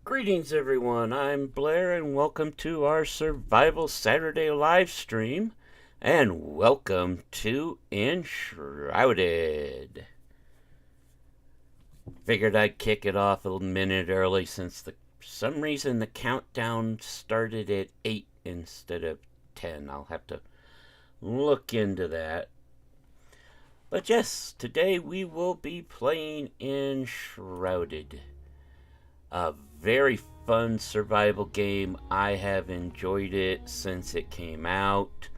Greetings, everyone. I'm Blair, and welcome to our Survival Saturday live stream. And welcome to Enshrouded. Figured I'd kick it off a minute early since for some reason the countdown started at 8 instead of 10. I'll have to look into that. But yes, today we will be playing Enshrouded. A very fun survival game. I have enjoyed it since it came out.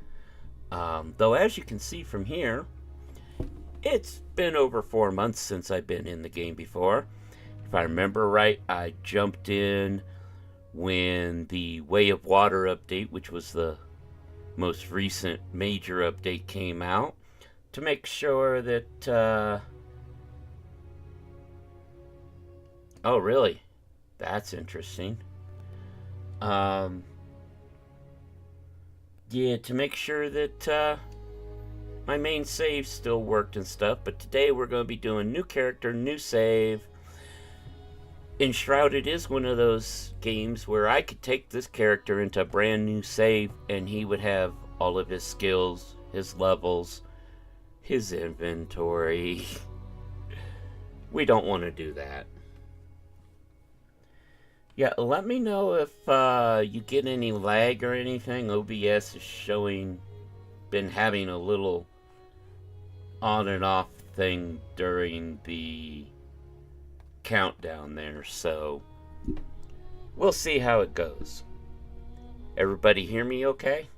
Though as you can see from here, it's been over 4 months since I've been in the game before. If I remember right, I jumped in when the Way of Water update, which was the most recent major update, came out to make sure that... Oh, really? That's interesting. Yeah, to make sure that my main save still worked and stuff. But today we're going to be doing new character, new save. Enshrouded is one of those games where I could take this character into a brand new save and he would have all of his skills, his levels, his inventory. We don't want to do that. Yeah, let me know if you get any lag or anything. OBS is been having a little on and off thing during the countdown there, so we'll see how it goes. Everybody hear me okay?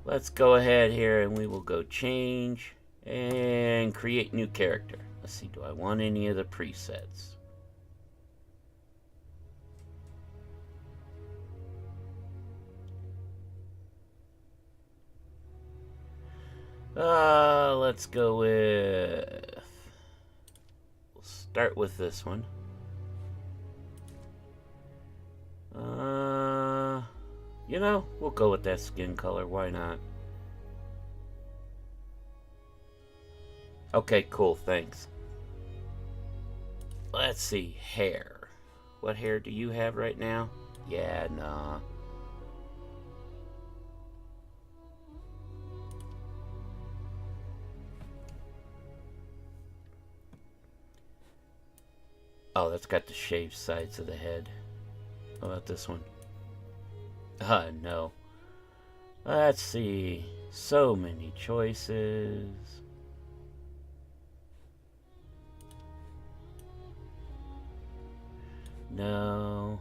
Let's go ahead here and we will go change and create new character. Let's see, do I want any of the presets? Let's go with... We'll start with this one. You know, we'll go with that skin color. Why not? Okay, cool. Thanks. Let's see. Hair. What hair do you have right now? Yeah, nah. Oh, that's got the shaved sides of the head. How about this one? No. Let's see. So many choices. No.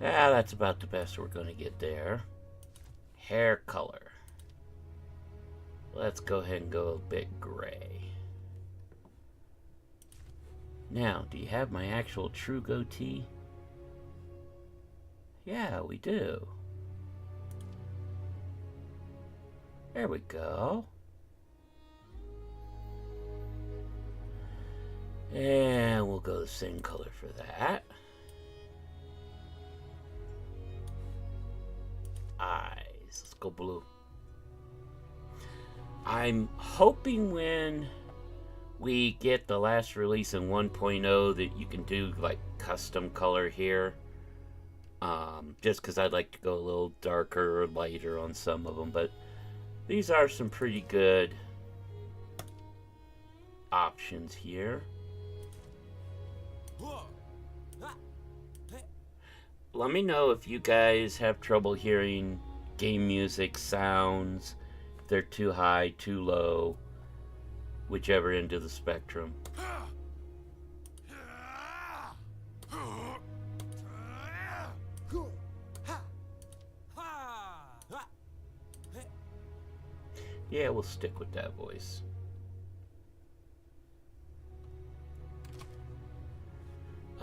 Yeah, that's about the best we're going to get there. Hair color. Let's go ahead and go a bit gray. Now, do you have my actual true goatee? Yeah, we do. There we go. And we'll go the same color for that. Let's go blue. I'm hoping when we get the last release in 1.0 that you can do like custom color here. Just because I'd like to go a little darker or lighter on some of them. But these are some pretty good options here. Let me know if you guys have trouble hearing game music sounds, if they're too high, too low, whichever end of the spectrum. Yeah, we'll stick with that voice.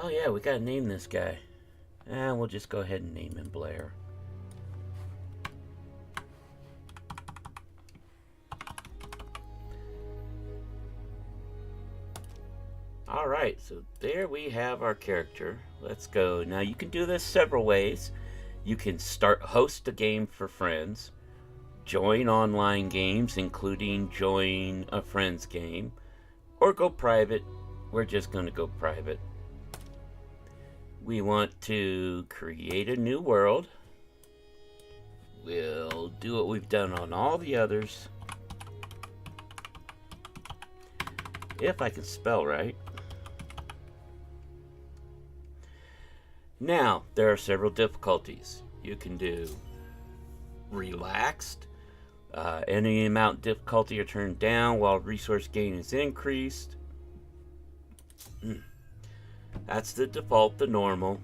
Oh yeah, we gotta name this guy. And we'll just go ahead and name him Blair. Alright, so there we have our character. Let's go. Now you can do this several ways. You can host a game for friends, join online games, including join a friend's game, or go private. We're just going to go private. We want to create a new world. We'll do what we've done on all the others. If I can spell right. Now, there are several difficulties. You can do relaxed. Any amount of difficulty are turned down while resource gain is increased. That's the default, the normal.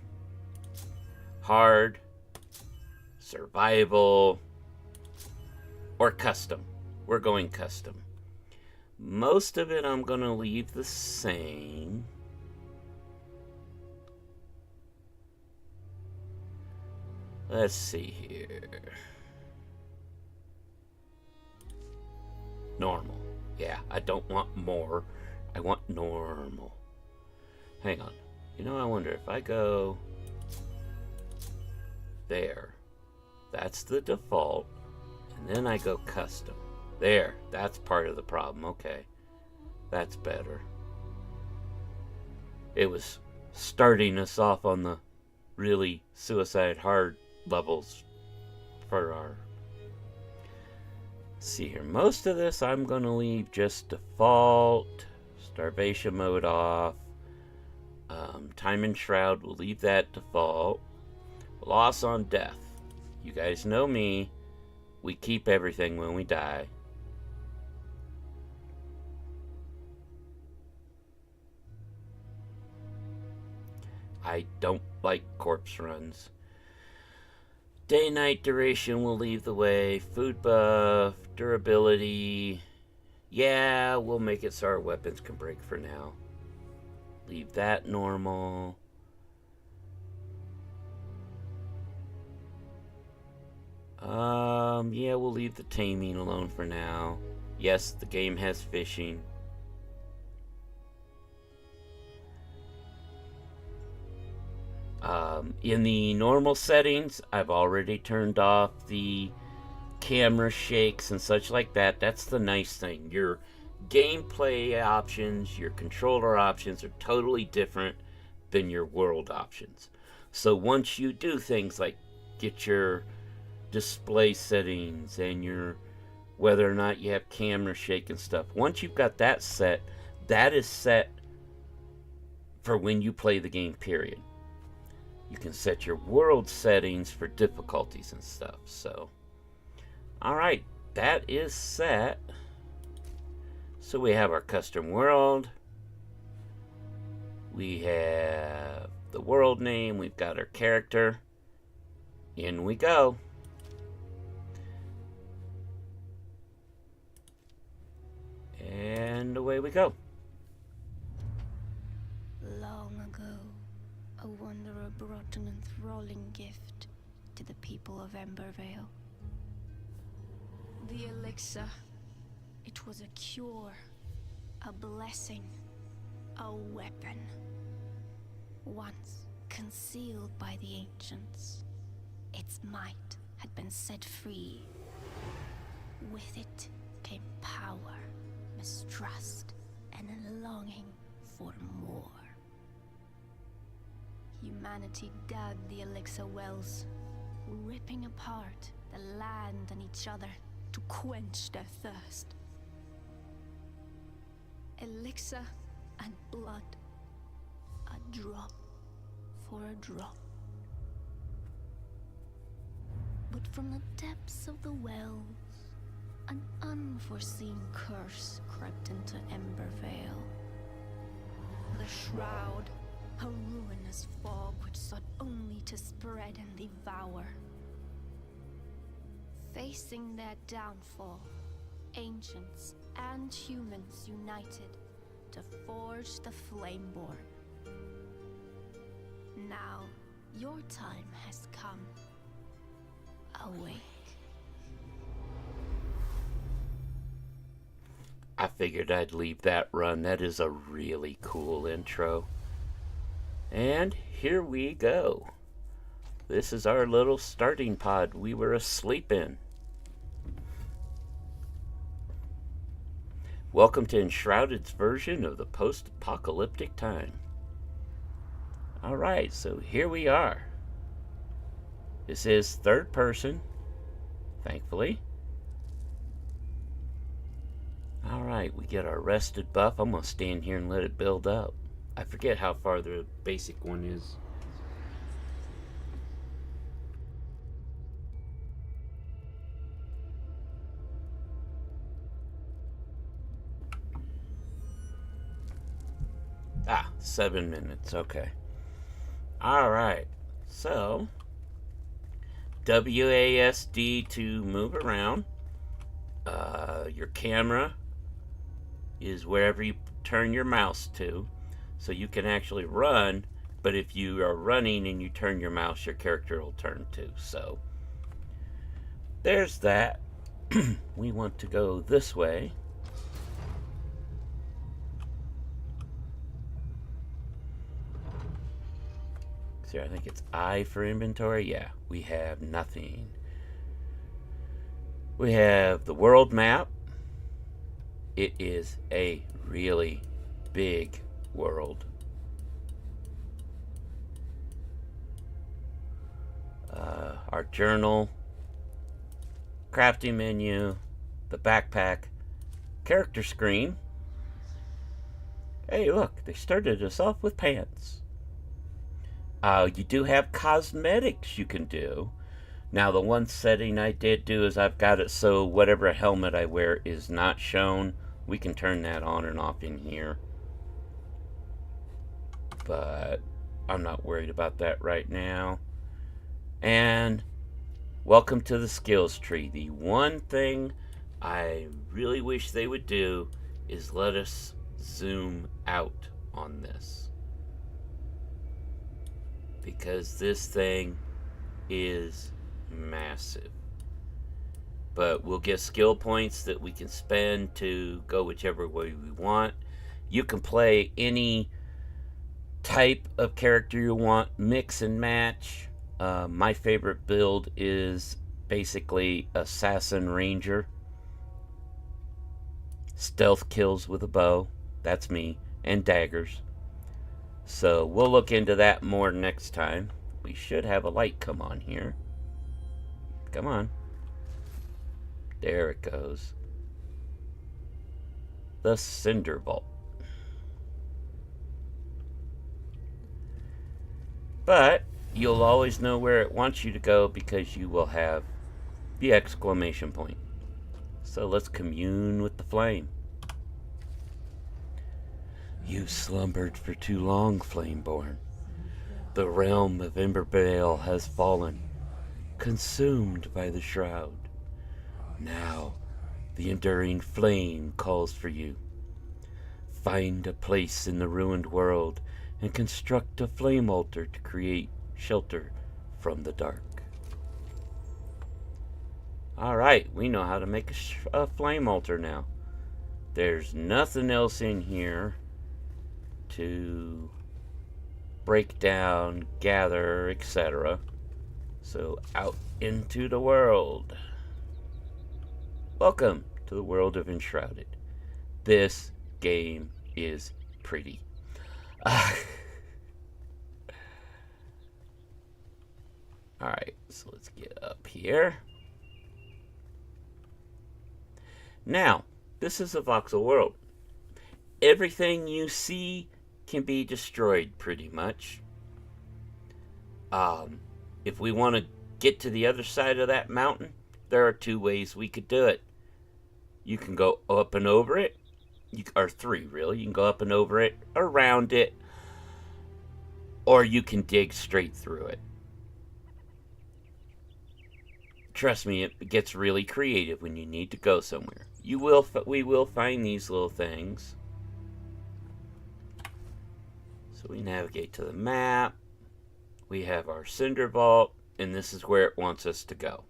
Hard, survival, or custom. We're going custom. Most of it I'm going to leave the same. Let's see here. Normal. Yeah, I don't want more. I want normal. Hang on. You know, I wonder if I go there. That's the default. And then I go custom. There. That's part of the problem. Okay. That's better. It was starting us off on the really suicide hard levels for our... Let's see here. Most of this I'm going to leave just default. Starvation mode off. Time Enshrouded, we'll leave that default. Loss on death. You guys know me. We keep everything when we die. I don't like corpse runs. Day-night duration will leave the way. Food buff, durability. Yeah, we'll make it so our weapons can break for now. Leave that normal. Yeah, we'll leave the taming alone for now. Yes, the game has fishing. In the normal settings, I've already turned off the camera shakes and such like that. That's the nice thing. Your gameplay options, your controller options are totally different than your world options. So once you do things like get your display settings and your whether or not you have camera shake and stuff, once you've got that set, that is set for when you play the game, period. You can set your world settings for difficulties and stuff. So, alright, that is set. So we have our custom world. We have the world name. We've got our character. In we go. And away we go. Long ago, a wanderer brought an enthralling gift to the people of Embervale. The elixir. It was a cure, a blessing, a weapon. Once concealed by the ancients, its might had been set free. With it came power, mistrust, and a longing for more. Humanity dug the elixir wells, ripping apart the land and each other to quench their thirst. Elixir and blood, a drop for a drop. But from the depths of the wells, an unforeseen curse crept into Embervale. The Shroud, a ruinous fog which sought only to spread and devour. Facing their downfall, ancients and humans united to forge the Flameborn. Now, your time has come. Awake. I figured I'd leave that run. That is a really cool intro. And here we go. This is our little starting pod we were asleep in. Welcome to Enshrouded's version of the post-apocalyptic time. Alright, so here we are. This is third person, thankfully. Alright, we get our rested buff. I'm going to stand here and let it build up. I forget how far the basic one is. Ah, 7 minutes. Okay. Alright. So, WASD to move around. Your camera is wherever you turn your mouse to. So you can actually run, but if you are running and you turn your mouse, your character will turn too. So, there's that. We want to go this way. I think it's I for inventory. Yeah, we have nothing. We have the world map. It is a really big world. Our journal, crafting menu, the backpack, character screen. Hey, look, they started us off with pants. You do have cosmetics you can do. Now, the one setting I did do is I've got it so whatever helmet I wear is not shown. We can turn that on and off in here. But I'm not worried about that right now. And welcome to the skills tree. The one thing I really wish they would do is let us zoom out on this. Because this thing is massive. But we'll get skill points that we can spend to go whichever way we want. You can play any type of character you want, mix and match. My favorite build is basically Assassin Ranger. Stealth kills with a bow, that's me, and daggers. So we'll look into that more next time. We should have a light come on here. Come on. There it goes. The Cinder Vault. But you'll always know where it wants you to go because you will have the exclamation point. So let's commune with the flame. You slumbered for too long, Flameborn. The realm of Embervale has fallen, consumed by the shroud. Now, the enduring flame calls for you. Find a place in the ruined world and construct a flame altar to create shelter from the dark. Alright, we know how to make a flame altar now. There's nothing else in here to break down, gather, etc. So out into the world. Welcome to the world of Enshrouded. This game is pretty. Alright, so let's get up here. Now, this is a voxel world. Everything you see can be destroyed pretty much. If we want to get to the other side of that mountain, there are two ways we could do it. You can go up and over it, or three really. You can go up and over it, around it, or you can dig straight through it. Trust me, it gets really creative when you need to go somewhere. We will find these little things. So we navigate to the map. We have our Cinder Vault, and this is where it wants us to go.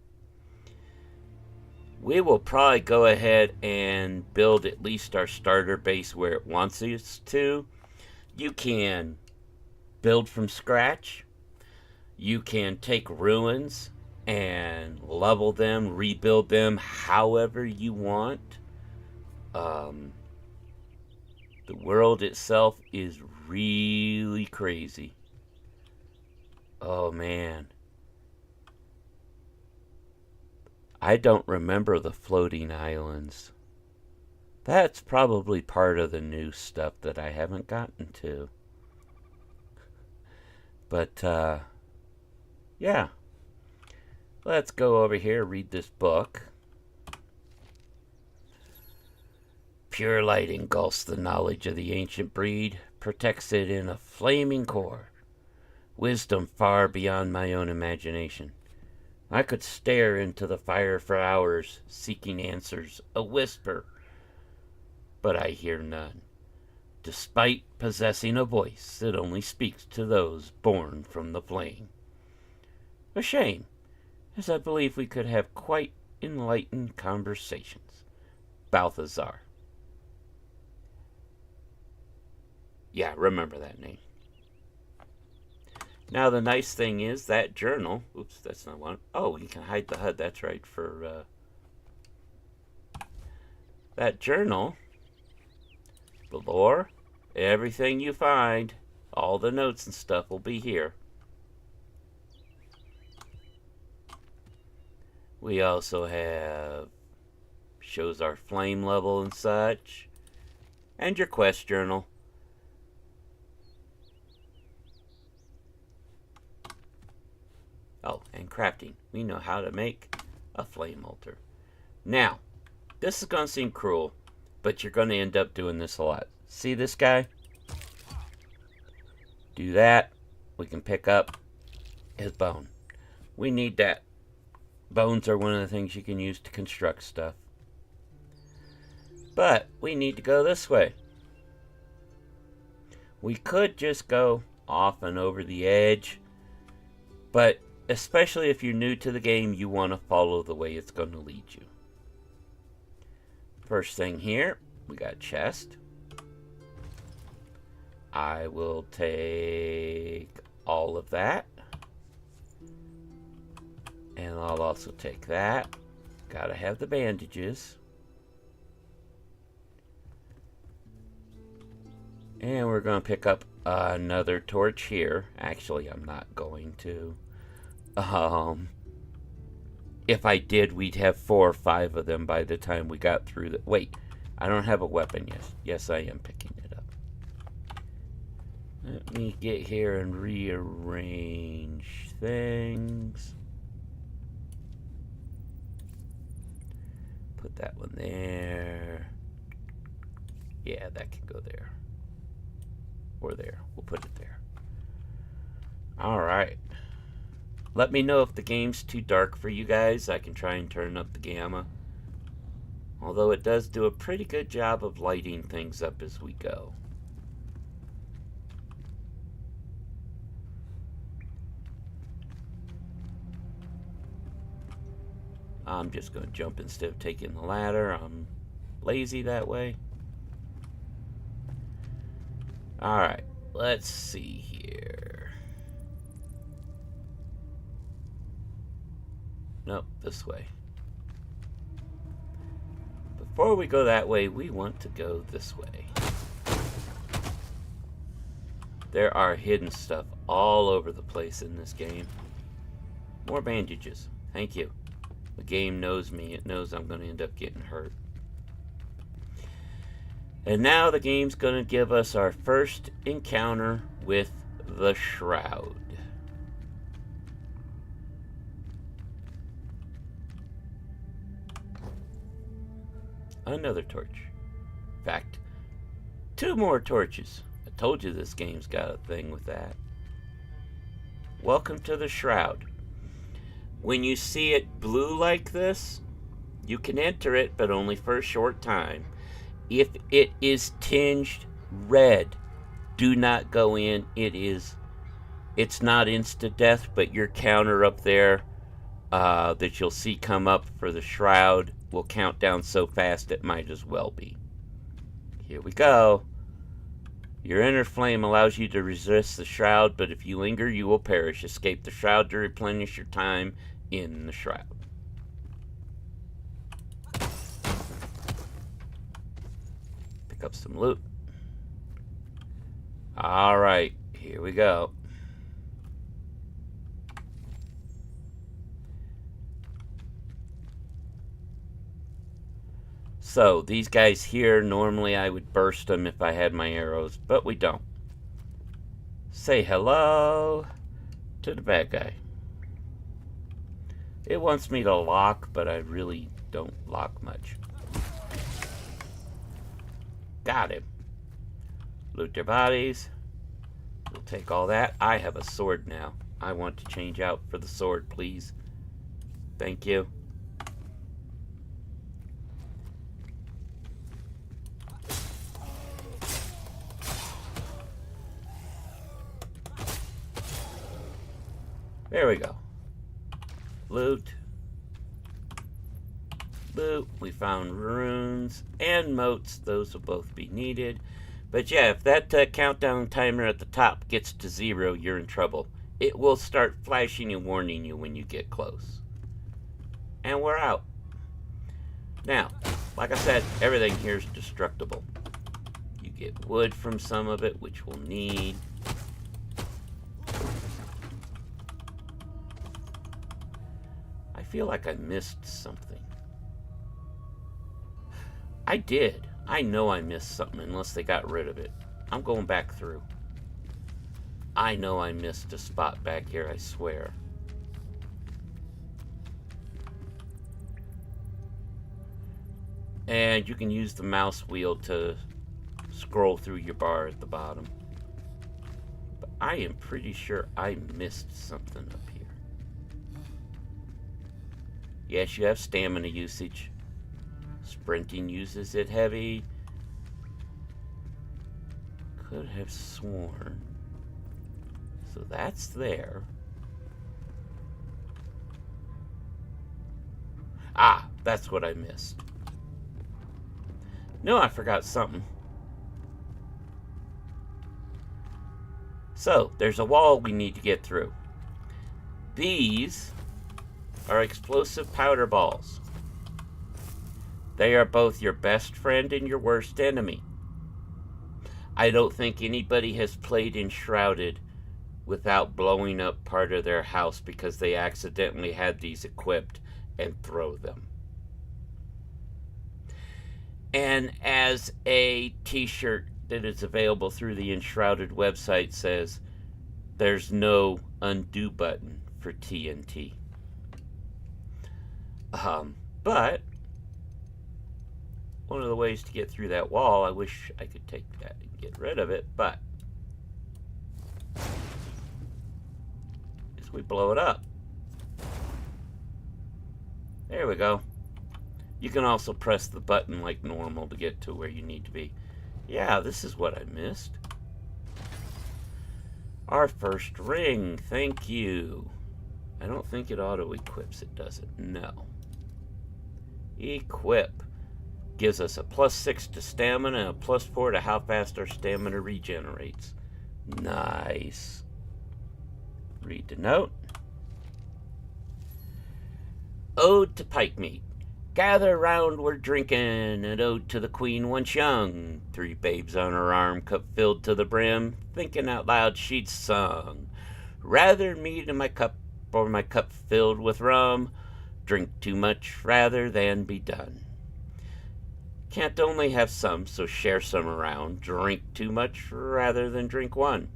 We will probably go ahead and build at least our starter base where it wants us to. You can build from scratch. You can take ruins and level them, rebuild them however you want. The world itself is really crazy. Oh man. I don't remember the floating islands. That's probably part of the new stuff that I haven't gotten to. But, yeah. Let's go over here, read this book. Pure light engulfs the knowledge of the ancient breed, protects it in a flaming core. Wisdom far beyond my own imagination. I could stare into the fire for hours, seeking answers, a whisper, but I hear none, despite possessing a voice that only speaks to those born from the flame. A shame, as I believe we could have quite enlightened conversations. Balthazar. Yeah, remember that name. Now the nice thing is that journal, oops, that's not one. Oh, you can hide the HUD, that's right, for that journal, the lore, everything you find, all the notes and stuff will be here. We also have, shows our flame level and such, and your quest journal. Oh, and crafting. We know how to make a flame altar. Now, this is going to seem cruel, but you're going to end up doing this a lot. See this guy? Do that. We can pick up his bone. We need that. Bones are one of the things you can use to construct stuff. But we need to go this way. We could just go off and over the edge, but especially if you're new to the game, you want to follow the way it's going to lead you. First thing here, we got a chest. I will take all of that. And I'll also take that. Gotta have the bandages. And we're going to pick up another torch here. Actually, I'm not going to. If I did, we'd have 4 or 5 of them by the time we got through the... Wait, I don't have a weapon yet. Yes, I am picking it up. Let me get here and rearrange things. Put that one there. Yeah, that can go there. Or there. We'll put it there. Alright. Let me know if the game's too dark for you guys. I can try and turn up the gamma. Although it does do a pretty good job of lighting things up as we go. I'm just going to jump instead of taking the ladder. I'm lazy that way. Alright, let's see here. Nope, this way. Before we go that way, we want to go this way. There are hidden stuff all over the place in this game. More bandages. Thank you. The game knows me. It knows I'm going to end up getting hurt. And now the game's going to give us our first encounter with the Shroud. Another torch. In fact, 2 more torches. I told you this game's got a thing with that. Welcome to the Shroud. When you see it blue like this, you can enter it, but only for a short time. If it is tinged red, do not go in. It's not insta-death, but your counter up there that you'll see come up for the Shroud will count down so fast it might as well be. Here we go. Your inner flame allows you to resist the Shroud, but if you linger, you will perish. Escape the Shroud to replenish your time in the Shroud. Pick up some loot. Alright, here we go. So, these guys here, normally I would burst them if I had my arrows, but we don't. Say hello to the bad guy. It wants me to lock, but I really don't lock much. Got him. Loot their bodies. We'll take all that. I have a sword now. I want to change out for the sword, please. Thank you. There we go. Loot. Loot. We found runes and motes. Those will both be needed. But yeah, if that countdown timer at the top gets to 0, you're in trouble. It will start flashing and warning you when you get close. And we're out. Now, like I said, everything here is destructible. You get wood from some of it, which we'll need. I feel like I missed something. I did. I know I missed something unless they got rid of it. I'm going back through. I know I missed a spot back here, I swear. And you can use the mouse wheel to scroll through your bar at the bottom. But I am pretty sure I missed something up here. Yes, you have stamina usage. Sprinting uses it heavy. Could have sworn. So that's there. Ah, that's what I missed. No, I forgot something. So, there's a wall we need to get through. These are explosive powder balls. They are both your best friend and your worst enemy. I don't think anybody has played Enshrouded without blowing up part of their house because they accidentally had these equipped and throw them. And as a t-shirt that is available through the Enshrouded website says, there's no undo button for TNT. But one of the ways to get through that wall, I wish I could take that and get rid of it, but is we blow it up. There we go. You can also press the button like normal to get to where you need to be. Yeah, this is what I missed. Our first ring, thank you. I don't think it auto-equips it, does it? No. Equip. Gives us a +6 to stamina and a +4 to how fast our stamina regenerates. Nice. Read the note. Ode to pike meat. Gather round, we're drinking, an ode to the queen once young. 3 babes on her arm, cup filled to the brim, thinking out loud she'd sung. Rather mead in my cup, or my cup filled with rum, drink too much rather than be done. Can't only have some, so share some around, drink too much rather than drink one.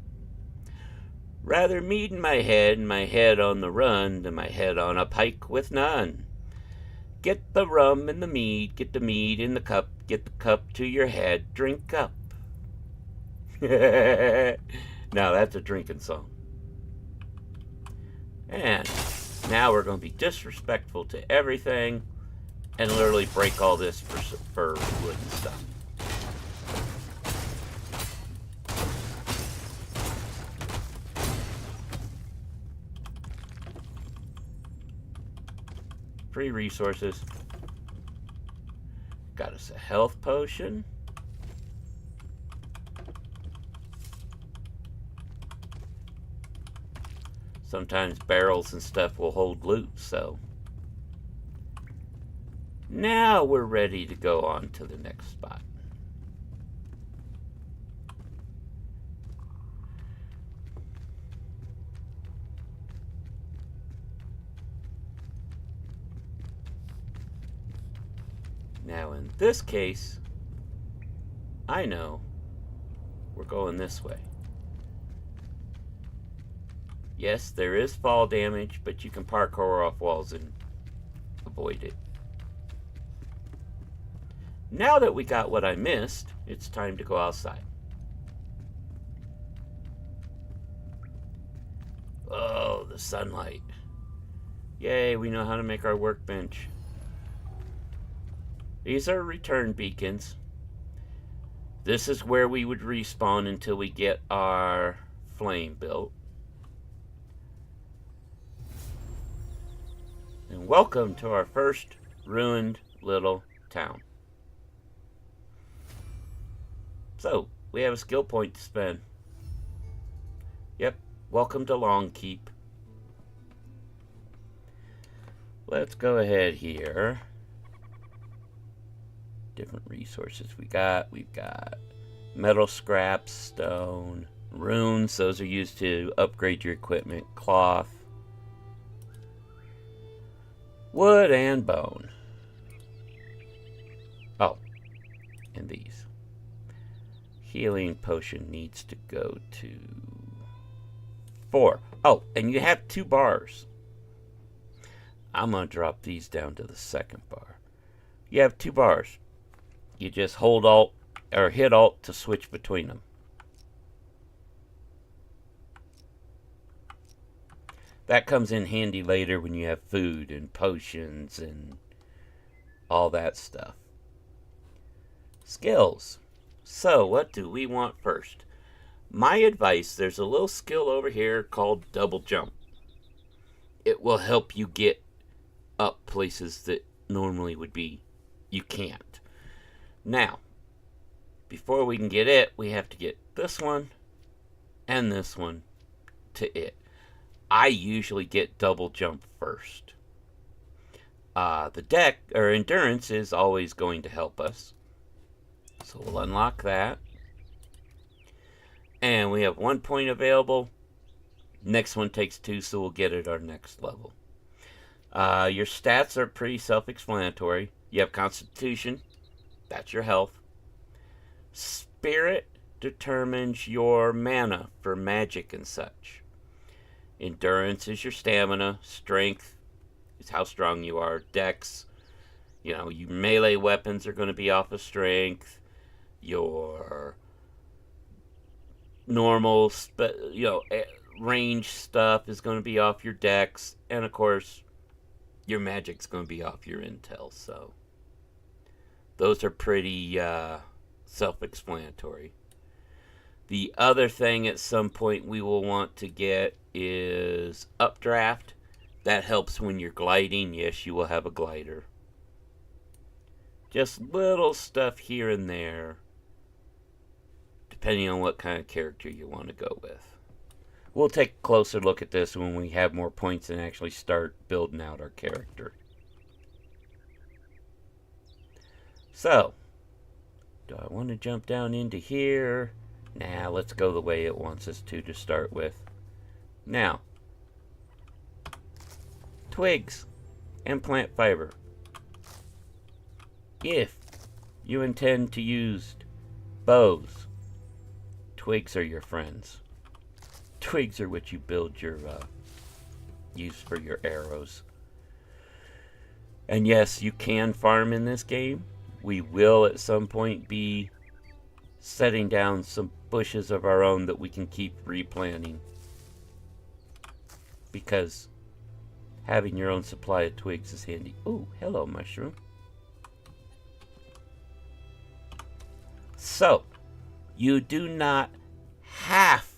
Rather mead in my head on the run, than my head on a pike with none. Get the rum in the mead, get the mead in the cup, get the cup to your head, drink up. Now that's a drinking song. And now we're going to be disrespectful to everything and literally break all this for wood and stuff. Free resources. Got us a health potion. Sometimes barrels and stuff will hold loot, so. Now we're ready to go on to the next spot. Now in this case, I know we're going this way. Yes, there is fall damage, but you can parkour off walls and avoid it. Now that we got what I missed, it's time to go outside. Oh, the sunlight. Yay, we know how to make our workbench. These are return beacons. This is where we would respawn until we get our flame built. And welcome to our first ruined little town. So, we have a skill point to spend. Yep, welcome to Longkeep. Let's go ahead here. Different resources we've got metal scraps, stone, runes, those are used to upgrade your equipment, cloth, wood, and bone. Oh, and these. Healing potion needs to go to 4. Oh, and you have 2 bars. I'm going to drop these down to the second bar. You have 2 bars. You just hold Alt or hit Alt to switch between them. That comes in handy later when you have food and potions and all that stuff. Skills. So, what do we want first? My advice, there's a little skill over here called double jump. It will help you get up places that normally would be you can't. Now, before we can get it, we have to get this one and this one to it. I usually get double jump first. The deck, or endurance, is always going to help us. So we'll unlock that. And we have 1 point available. Next one takes 2, so we'll get it our next level. Your stats are pretty self-explanatory. You have Constitution. That's your health. Spirit determines your mana for magic and such. Endurance is your stamina. Strength is how strong you are. Dex, your melee weapons are going to be off of strength. Your normal, range stuff is going to be off your dex. And of course, your magic's going to be off your intel. So those are pretty self-explanatory. The other thing at some point we will want to get is updraft. That helps when you're gliding. Yes, you will have a glider. Just little stuff here and there, depending on what kind of character you want to go with. We'll take a closer look at this when we have more points and actually start building out our character. So, do I want to jump down into here? Nah, let's go the way it wants us to start with. Now, twigs and plant fiber. If you intend to use bows, twigs are your friends. Twigs are what you build your, use for your arrows. And yes, you can farm in this game. We will at some point be setting down some bushes of our own that we can keep replanting. Because having your own supply of twigs is handy. Ooh, hello, mushroom. So, you do not have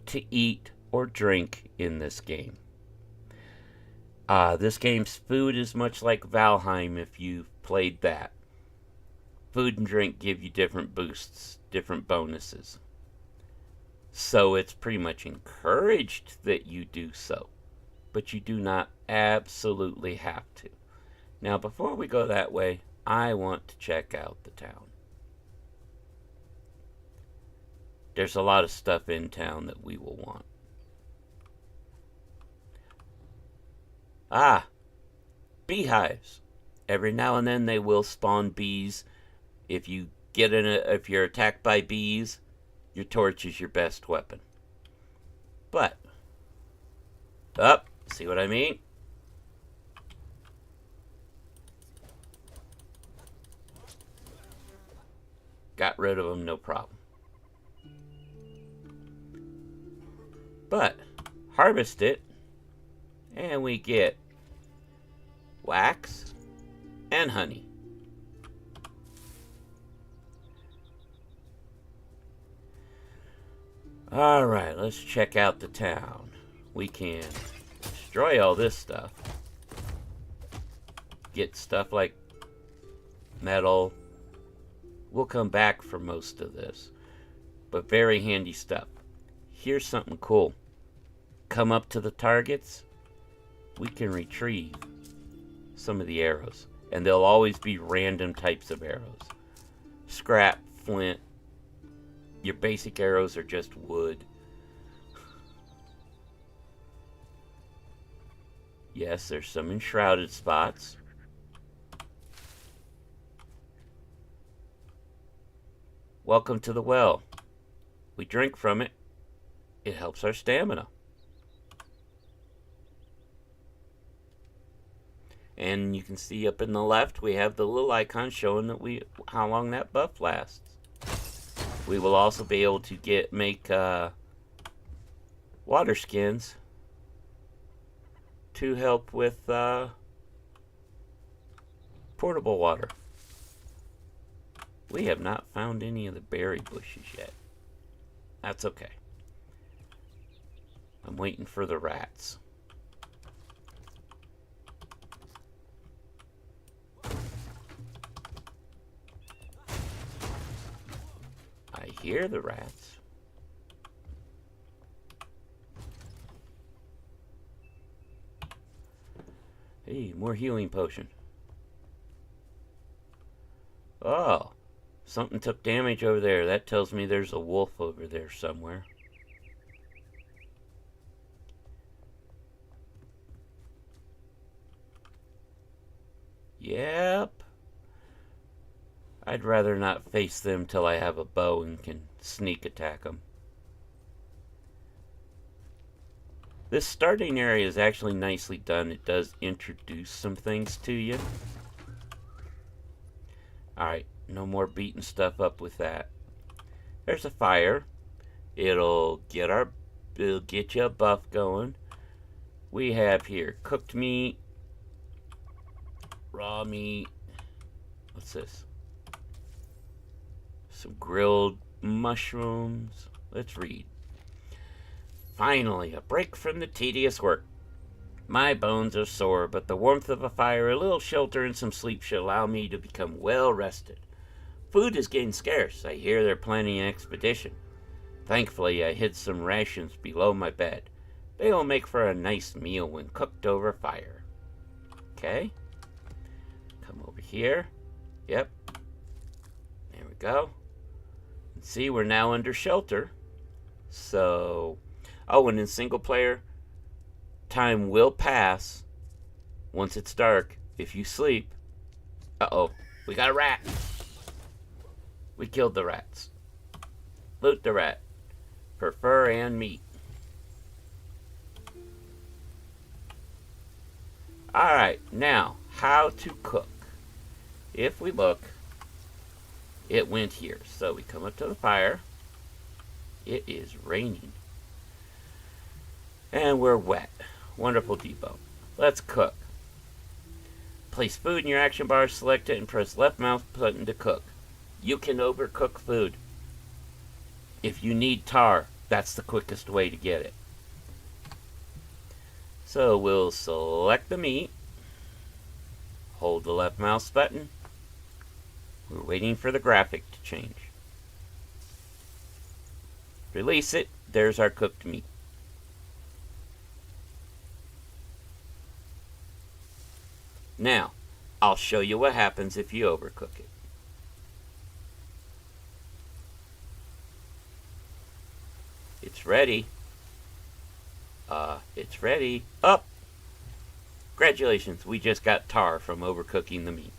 to eat or drink in this game. This game's food is much like Valheim if you've played that. Food and drink give you different boosts, different bonuses. So it's pretty much encouraged that you do so. But you do not absolutely have to. Now, before we go that way, I want to check out the town. There's a lot of stuff in town that we will want. Ah, beehives. Every now and then they will spawn bees. If you if you're attacked by bees, your torch is your best weapon. But see what I mean? Got rid of them, no problem. But harvest it, and we get wax and honey. Alright, let's check out the town. We can destroy all this stuff. Get stuff like metal. We'll come back for most of this. But very handy stuff. Here's something cool. Come up to the targets. We can retrieve some of the arrows. And they'll always be random types of arrows. Scrap, flint. Your basic arrows are just wood. Yes, there's some enshrouded spots. Welcome to the well. We drink from it. It helps our stamina. And you can see up in the left, we have the little icon showing that how long that buff lasts. We will also be able to make water skins to help with portable water. We have not found any of the berry bushes yet. That's okay. I'm waiting for the rats. I hear the rats. Hey, more healing potion. Oh, something took damage over there. That tells me there's a wolf over there somewhere. Yep. I'd rather not face them till I have a bow and can sneak attack them. This starting area is actually nicely done. It does introduce some things to you. Alright, no more beating stuff up with that. There's a fire. It'll get you a buff going. We have here cooked meat, raw meat. What's this? Some grilled mushrooms. Let's read. Finally, a break from the tedious work. My bones are sore, but the warmth of a fire, a little shelter, and some sleep should allow me to become well rested. Food is getting scarce. I hear they're planning an expedition. Thankfully, I hid some rations below my bed. They will make for a nice meal when cooked over fire. Okay. Come over here. Yep. There we go. And see, we're now under shelter. So... Oh, and in single player, time will pass once it's dark. If you sleep... Uh-oh. We got a rat. We killed the rats. Loot the rat. For fur and meat. Alright, now, how to cook. If we look, it went here. So we come up to the fire. It is raining. And we're wet. Wonderful debug. Let's cook. Place food in your action bar, select it, and press left mouse button to cook. You can overcook food. If you need tar, that's the quickest way to get it. So we'll select the meat. Hold the left mouse button. We're waiting for the graphic to change. Release it. There's our cooked meat. Now, I'll show you what happens if you overcook it. It's ready. It's ready. Up! Congratulations, we just got tar from overcooking the meat.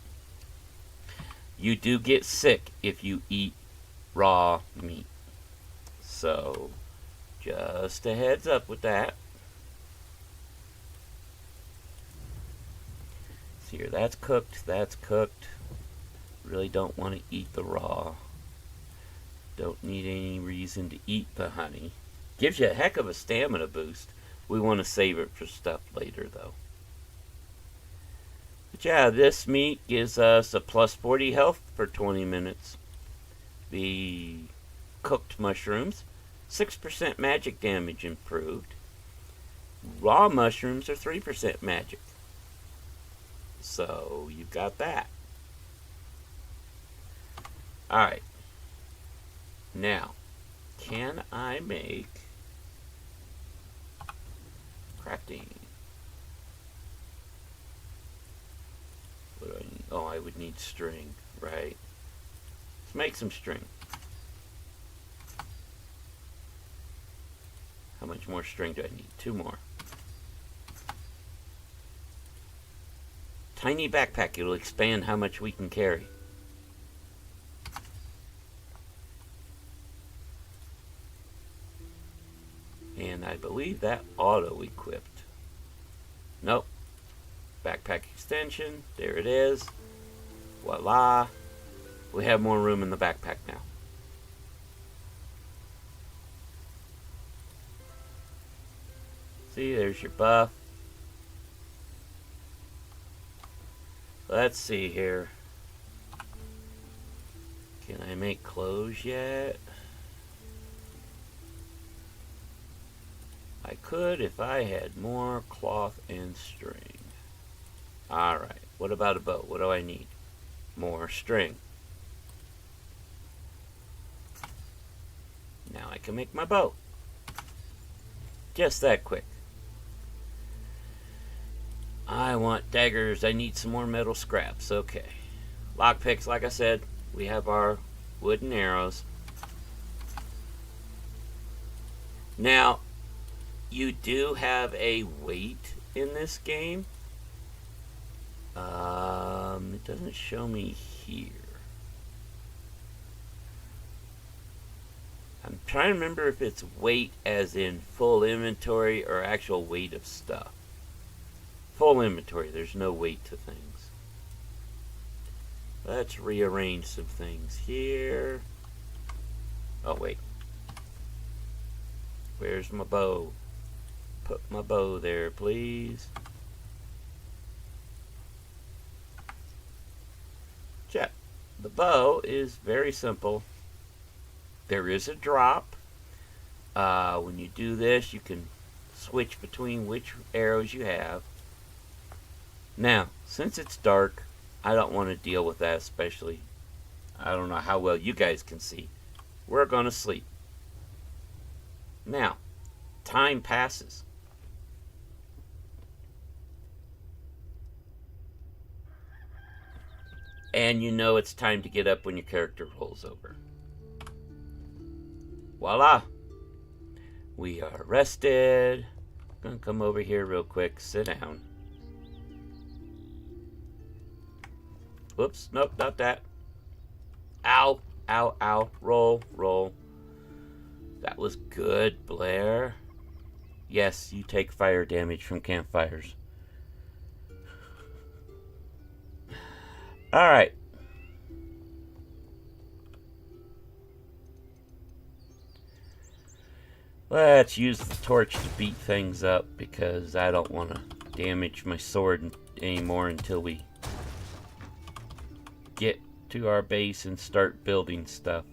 You do get sick if you eat raw meat. So, just a heads up with that. See here, that's cooked, that's cooked. Really don't want to eat the raw. Don't need any reason to eat the honey. Gives you a heck of a stamina boost. We want to save it for stuff later, though. But yeah, this meat gives us a plus 40 health for 20 minutes. The cooked mushrooms, 6% magic damage improved. Raw mushrooms are 3% magic. So, you've got that. Alright. Now, can I make crafting? What do I need? Oh, I would need string, right? Let's make some string. How much more string do I need? 2 more. Tiny backpack. It'll expand how much we can carry. And I believe that auto-equipped. Nope. Backpack extension. There it is. Voila. We have more room in the backpack now. See, there's your buff. Let's see here. Can I make clothes yet? I could if I had more cloth and string. Alright, what about a bow? What do I need? More string. Now I can make my bow. Just that quick. I want daggers. I need some more metal scraps. Okay. Lockpicks, like I said, we have our wooden arrows. Now, you do have a weight in this game. It doesn't show me here. I'm trying to remember if it's weight as in full inventory or actual weight of stuff. Full inventory, there's no weight to things. Let's rearrange some things here. Oh, wait. Where's my bow? Put my bow there, please. Check. The bow is very simple. There is a drop. When you do this, you can switch between which arrows you have. Now, since it's dark, I don't want to deal with that, especially. I don't know how well you guys can see. We're going to sleep. Now, time passes. And you know it's time to get up when your character rolls over. Voila! We are rested. I'm going to come over here real quick. Sit down. Whoops, nope, not that. Ow, ow, ow. Roll, roll. That was good, Blair. Yes, you take fire damage from campfires. Alright. Let's use the torch to beat things up because I don't want to damage my sword anymore until we get to our base and start building stuff.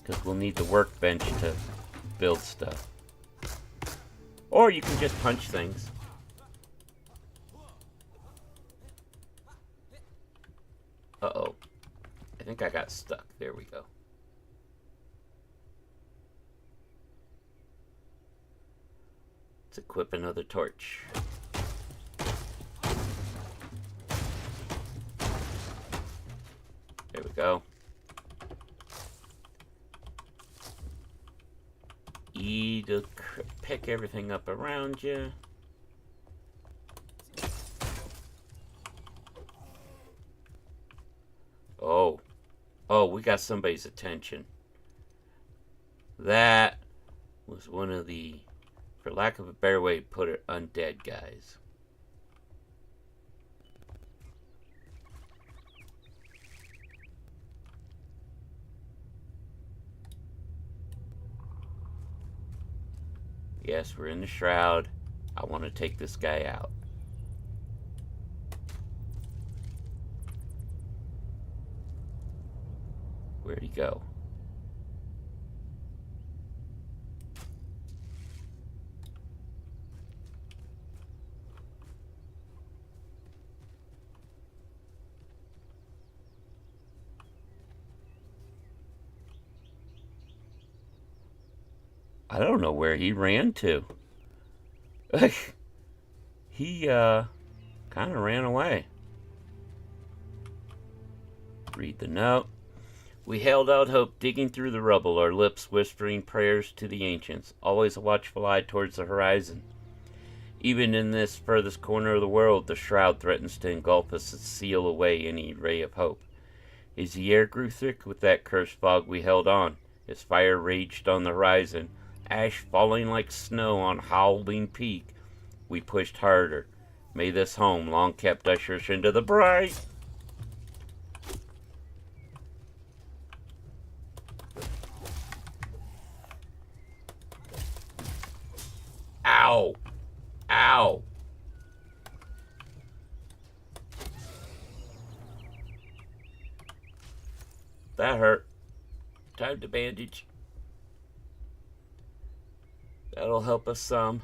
Because we'll need the workbench to build stuff. Or you can just punch things. Uh-oh. I think I got stuck. There we go. Let's equip another torch. There we go. E to pick everything up around you. Oh, we got somebody's attention. That was one of the, for lack of a better way to put it, undead guys. Yes, we're in the Shroud. I want to take this guy out. Where'd he go? I don't know where he ran to. He, kind of ran away. Read the note. We held out hope, digging through the rubble, our lips whispering prayers to the ancients, always a watchful eye towards the horizon. Even in this furthest corner of the world, the Shroud threatens to engulf us and seal away any ray of hope. As the air grew thick with that cursed fog, we held on. As fire raged on the horizon, ash falling like snow on Howling Peak, we pushed harder. May this home long kept usher us into the bright. Ow! Ow! That hurt. Time to bandage. That'll help us some.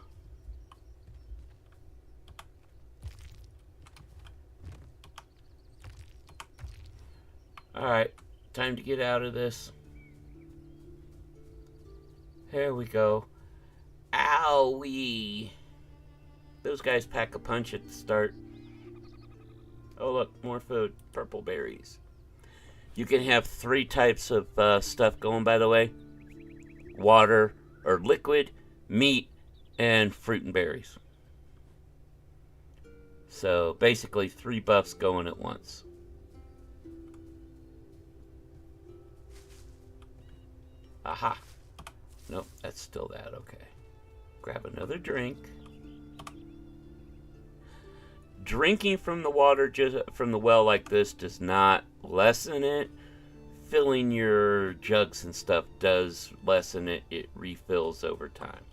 Alright, time to get out of this. Here we go. Owie! Those guys pack a punch at the start. Oh look, more food. Purple berries. You can have 3 types of stuff going, by the way. Water, or liquid, meat, and fruit and berries. So basically 3 buffs going at once. Aha. Nope, that's still that. Okay. Grab another drink. Drinking from the water, just from the well like this, does not lessen it. Filling your jugs and stuff does lessen it. It refills over time.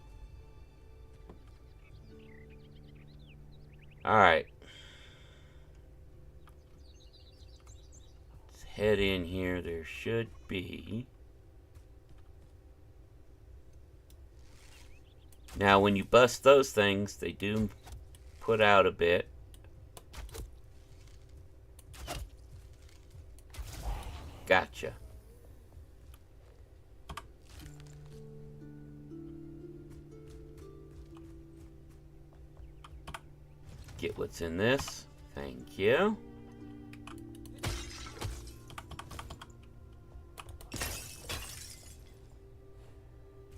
Alright. Let's head in here. There should be... Now, when you bust those things, they do put out a bit. Gotcha. Get what's in this. Thank you.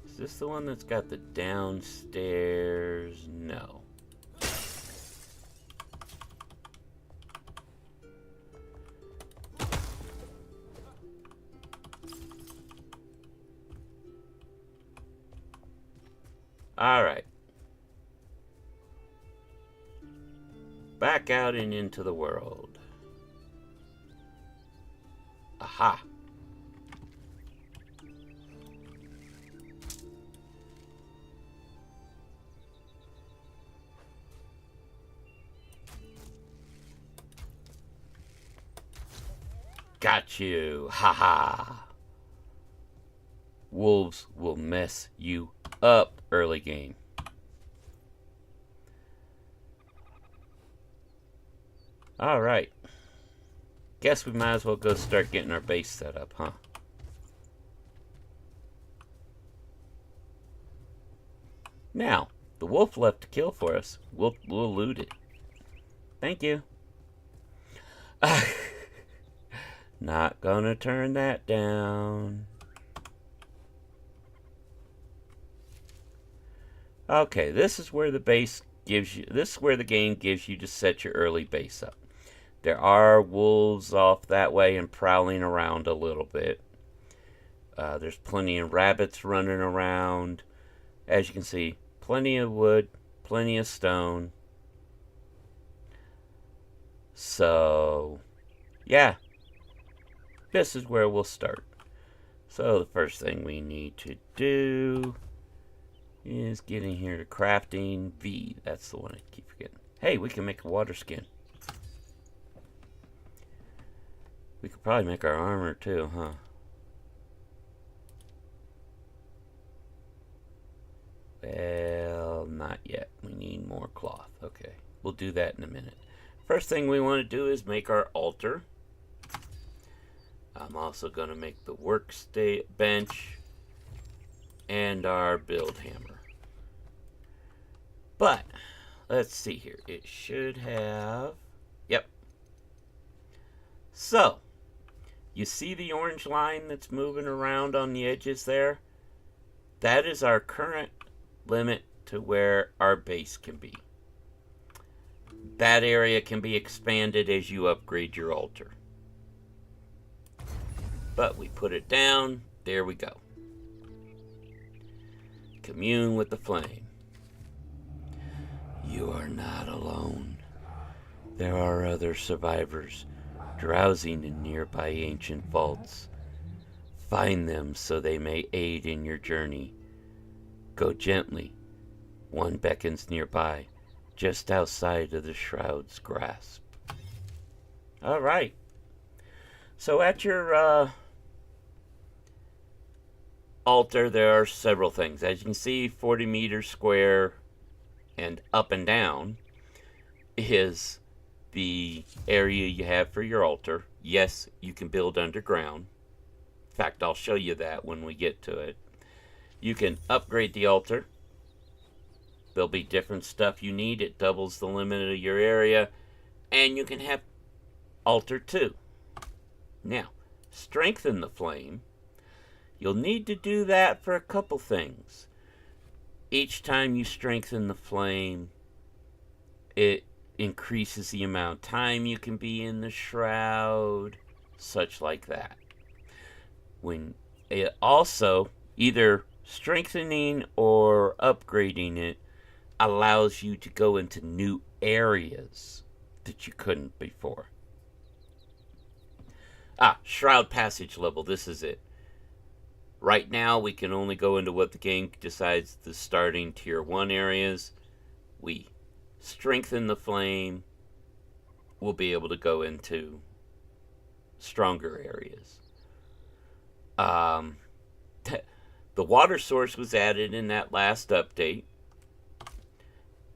Is this the one that's got the downstairs? No. All right. Back out and into the world. Aha. Got you. Ha ha. Wolves will mess you up early game. Alright. Guess we might as well go start getting our base set up, huh? Now, the wolf left to kill for us. We'll loot it. Thank you. Not gonna turn that down. Okay, this is where the base gives you, this is where the game gives you to set your early base up. There are wolves off that way and prowling around a little bit. There's plenty of rabbits running around. As you can see, plenty of wood, plenty of stone. So, yeah, this is where we'll start. So the first thing we need to do is get in here to crafting. V, that's the one I keep forgetting. Hey, we can make a water skin. We could probably make our armor too, huh? Well, not yet. We need more cloth. Okay, we'll do that in a minute. First thing we want to do is make our altar. I'm also going to make the bench and our build hammer. But, let's see here. It should have... Yep. So, you see the orange line that's moving around on the edges there? That is our current limit to where our base can be. That area can be expanded as you upgrade your altar. But we put it down. There we go. Commune with the flame. You are not alone. There are other survivors drowsing in nearby ancient vaults. Find them so they may aid in your journey. Go gently. One beckons nearby, just outside of the shroud's grasp. Alright. So at your altar, there are several things. As you can see, 40 meters square and up and down is the area you have for your altar. Yes, you can build underground. In fact, I'll show you that when we get to it. You can upgrade the altar. There'll be different stuff you need. It doubles the limit of your area. And you can have altar 2. Now, strengthen the flame. You'll need to do that for a couple things. Each time you strengthen the flame, it increases the amount of time you can be in the shroud, such like that. When it also, either strengthening or upgrading it, allows you to go into new areas that you couldn't before. Shroud passage level, this is it. Right now, we can only go into what the game decides the starting tier 1 areas. We strengthen the flame. We'll be able to go into stronger areas. The water source was added in that last update.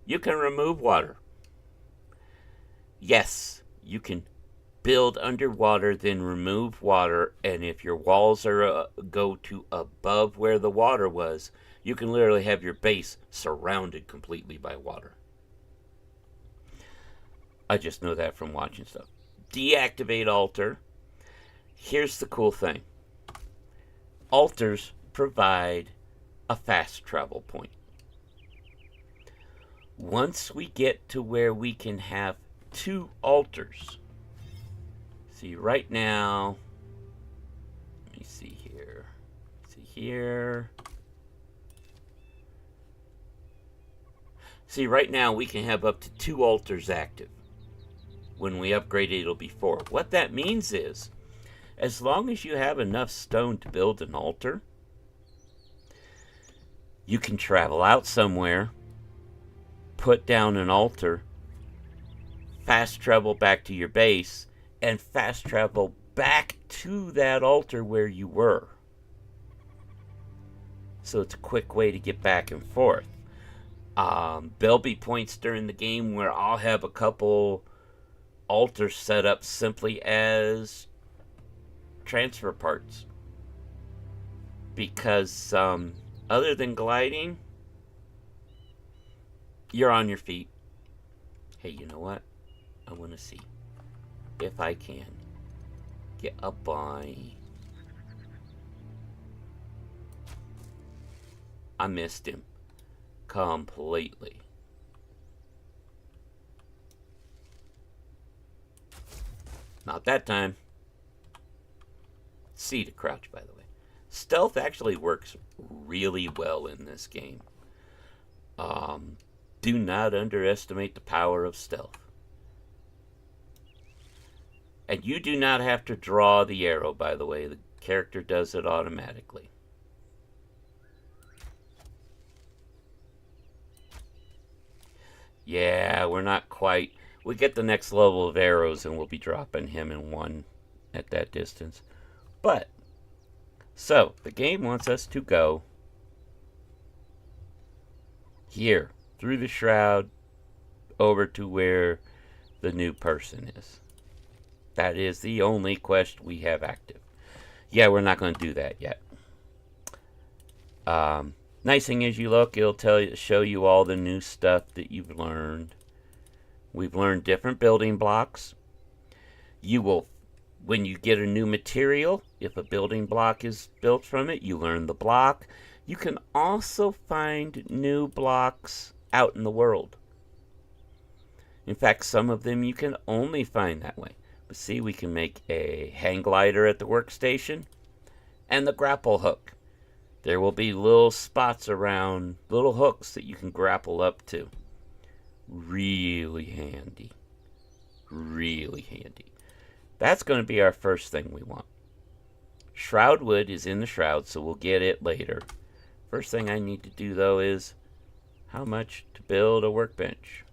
You can remove water. Yes, you can build underwater, then remove water, and if your walls are go to above where the water was, you can literally have your base surrounded completely by water. I just know that from watching stuff. Deactivate altar. Here's the cool thing. Altars provide a fast travel point. Once we get to where we can have 2 altars. See, right now, let me see here. See here. See, right now we can have up to 2 altars active. When we upgrade it, it'll be 4. What that means is, as long as you have enough stone to build an altar, you can travel out somewhere, put down an altar, fast travel back to your base, and fast travel back to that altar where you were. So it's a quick way to get back and forth. There'll be points during the game where I'll have a couple altars set up simply as transfer parts. Because other than gliding, you're on your feet. Hey, you know what? I want to see if I can get up on... I missed him completely. Not that time. C to crouch, by the way. Stealth actually works really well in this game. Do not underestimate the power of stealth. And you do not have to draw the arrow, by the way. The character does it automatically. Yeah, we're not quite. We get the next level of arrows and we'll be dropping him in one at that distance. But, so, the game wants us to go here, through the shroud, over to where the new person is. That is the only quest we have active. Yeah, we're not going to do that yet. Nice thing is you look, it'll show you all the new stuff that you've learned. We've learned different building blocks. You will, when you get a new material, if a building block is built from it, you learn the block. You can also find new blocks out in the world. In fact, some of them you can only find that way. But see, we can make a hang glider at the workstation and the grapple hook. There will be little spots around, little hooks that you can grapple up to. Really handy. Really handy. That's going to be our first thing we want. Shroud wood is in the shroud, so we'll get it later. First thing I need to do, though, is how much to build a workbench.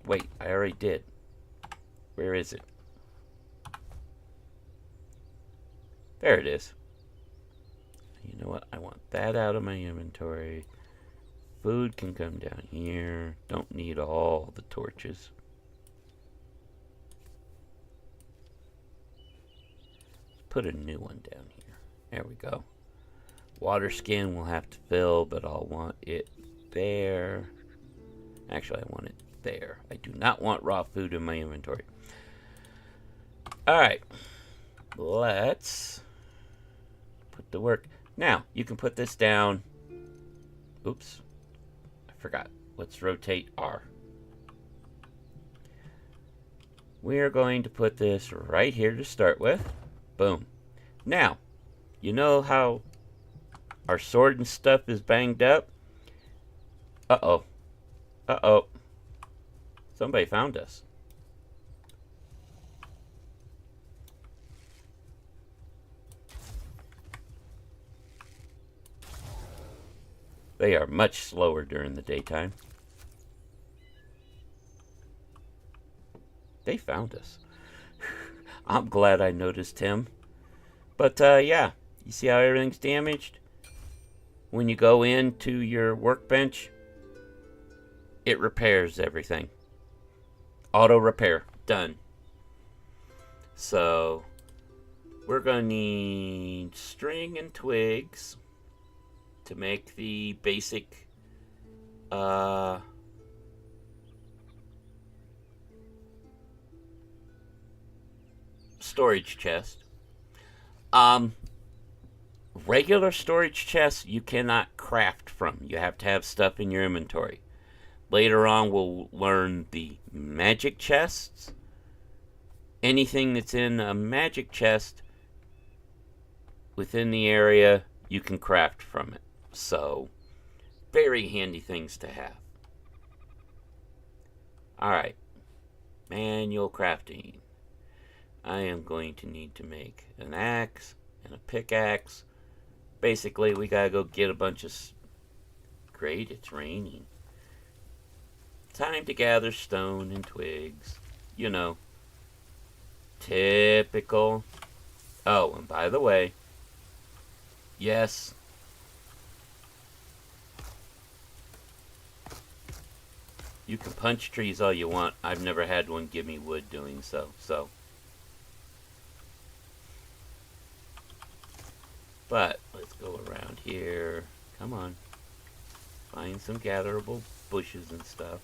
Wait, I already did. Where is it? There it is. You know what? I want that out of my inventory. Food can come down here. Don't need all the torches. Let's put a new one down here. There we go. Water skin we'll have to fill, but I'll want it there. Actually, I want it there. I do not want raw food in my inventory. Alright. Let's put the work. Now, you can put this down. Oops. I forgot. Let's rotate R. We are going to put this right here to start with. Boom. Now, you know how our sword and stuff is banged up? Uh-oh. Uh-oh. Somebody found us. They are much slower during the daytime. They found us. I'm glad I noticed him. But, yeah. You see how everything's damaged? When you go into your workbench, it repairs everything. Auto repair. Done. So, we're going to need string and twigs to make the basic storage chest. Regular storage chests you cannot craft from. You have to have stuff in your inventory. Later on we'll learn the magic chests. Anything that's in a magic chest within the area you can craft from it. So, very handy things to have. Alright. Manual crafting. I am going to need to make an axe and a pickaxe. Basically, we gotta go get a bunch of... Great, it's raining. Time to gather stone and twigs. You know. Typical. Oh, and by the way, yes, you can punch trees all you want. I've never had one give me wood doing so. But let's go around here. Come on. Find some gatherable bushes and stuff.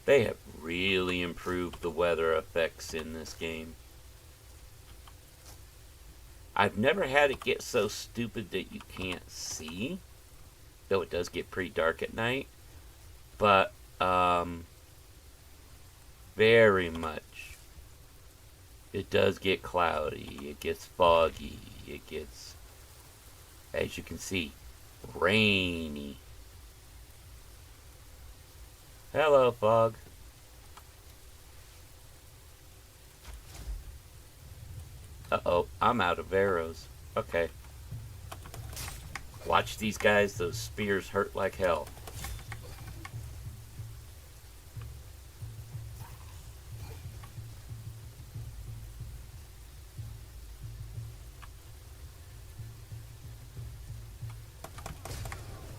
They have really improved the weather effects in this game. I've never had it get so stupid that you can't see, though it does get pretty dark at night. But, very much. It does get cloudy, it gets foggy, it gets, as you can see, rainy. Hello, fog. Uh-oh, I'm out of arrows. Okay. Watch these guys, those spears hurt like hell.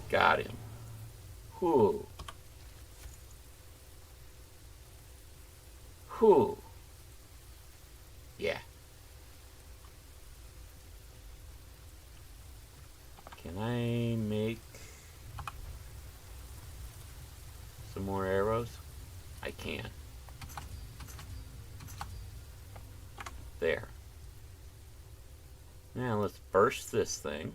Got him. Whew. Whew. Yeah. Can I make some more arrows? I can. There. Now let's burst this thing.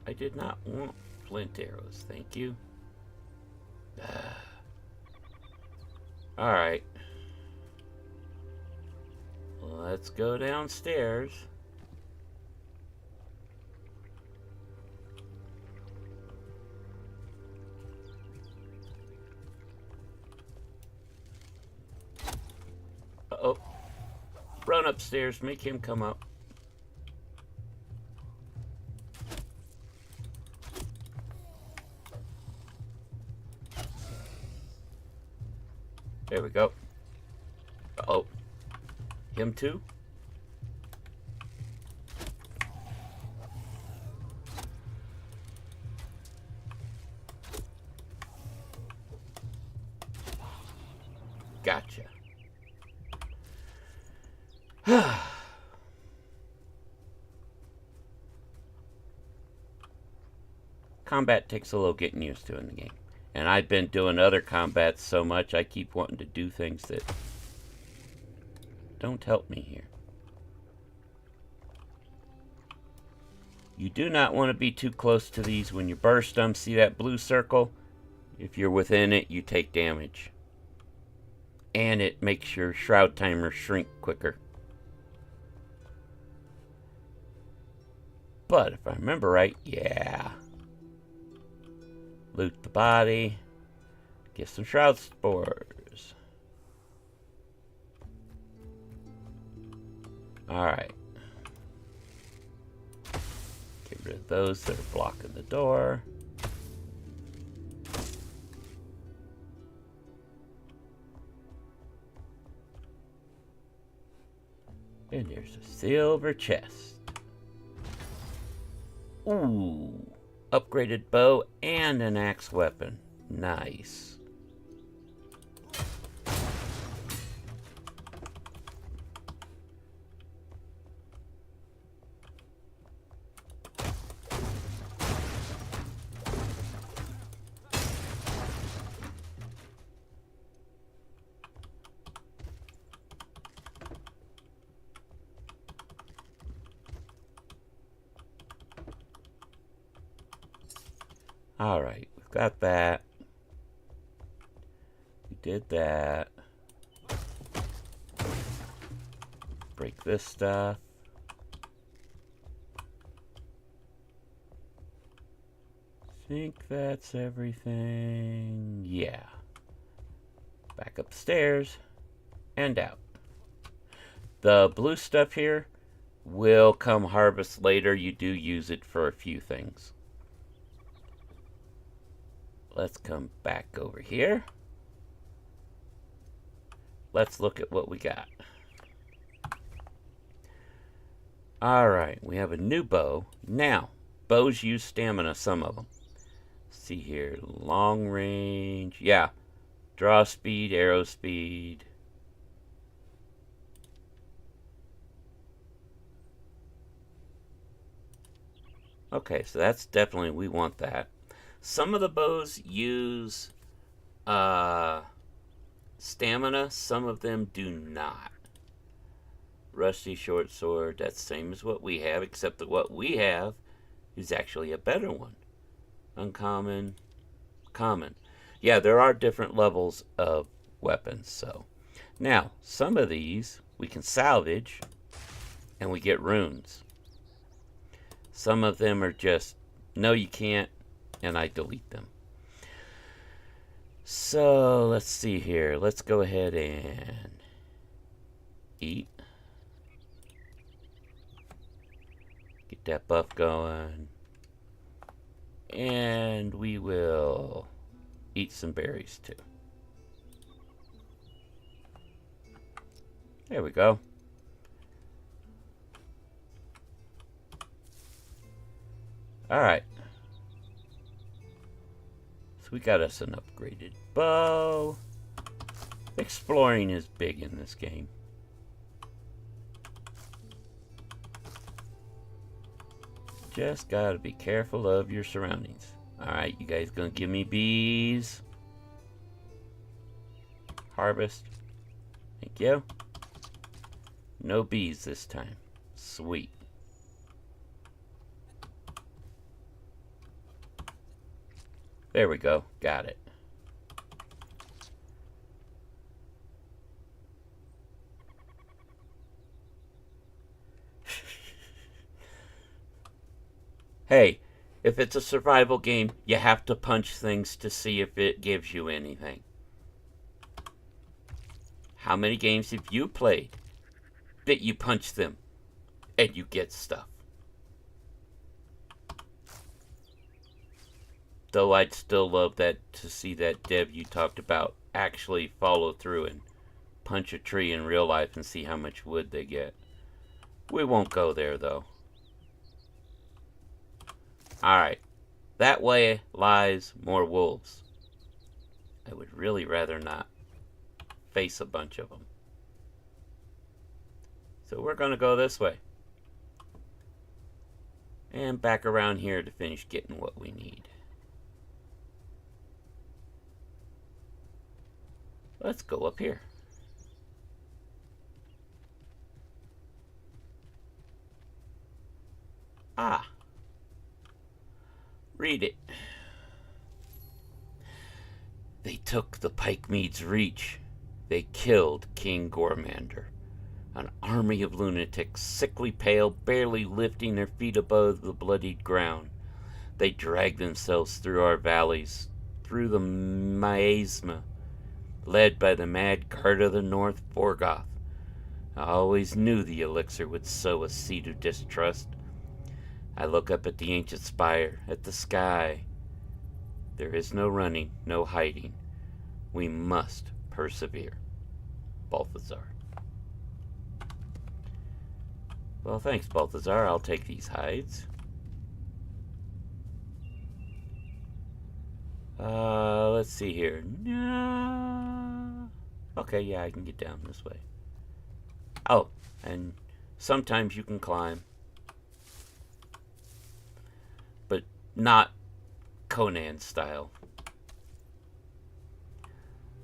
I did not want flint arrows, thank you. Alright. Let's go downstairs. Uh-oh. Run upstairs, make him come up. There we go. Uh-oh. Him too? Gotcha. Combat takes a little getting used to in the game. And I've been doing other combats so much, I keep wanting to do things that don't help me here. You do not want to be too close to these when you burst them. See that blue circle? If you're within it, you take damage. And it makes your shroud timer shrink quicker. But if I remember right, yeah. Loot the body. Get some shroud spores. Alright. Get rid of those that are blocking the door. And there's a silver chest. Ooh. Upgraded bow and an axe weapon. Nice. Alright, we've got that. We did that. Break this stuff. Think that's everything. Yeah. Back upstairs and out. The blue stuff here will come harvest later. You do use it for a few things. Let's come back over here. Let's look at what we got. Alright, we have a new bow. Now, bows use stamina, some of them. Let's see here, long range. Yeah, draw speed, arrow speed. Okay, so that's definitely, we want that. Some of the bows use stamina, some of them do not. Rusty short sword, that's the same as what we have, except that what we have is actually a better one. Uncommon, common. Yeah, there are different levels of weapons, so. Now, some of these we can salvage, and we get runes. Some of them are just, no you can't, and I delete them. So, let's see here. Let's go ahead and eat. Get that buff going. And we will eat some berries too. There we go. Alright. So we got us an upgraded bow. Exploring is big in this game. Just gotta be careful of your surroundings. Alright, you guys gonna give me bees? Harvest. Thank you. No bees this time. Sweet. There we go. Got it. Hey, if it's a survival game, you have to punch things to see if it gives you anything. How many games have you played that you punch them and you get stuff? Though I'd still love that to see that dev you talked about actually follow through and punch a tree in real life and see how much wood they get. We won't go there though. Alright, that way lies more wolves. I would really rather not face a bunch of them. So we're going to go this way. And back around here to finish getting what we need. Let's go up here. Ah. Read it. They took the Pikemead's Reach. They killed King Gormander. An army of lunatics, sickly pale, barely lifting their feet above the bloodied ground. They dragged themselves through our valleys, through the miasma, led by the mad guard of the North, Vorgoth. I always knew the elixir would sow a seed of distrust. I look up at the ancient spire, at the sky. There is no running, no hiding. We must persevere. Balthazar. Well, thanks, Balthazar. I'll take these hides. Let's see here. No. Okay, yeah, I can get down this way. Oh, and sometimes you can climb. But not Conan style.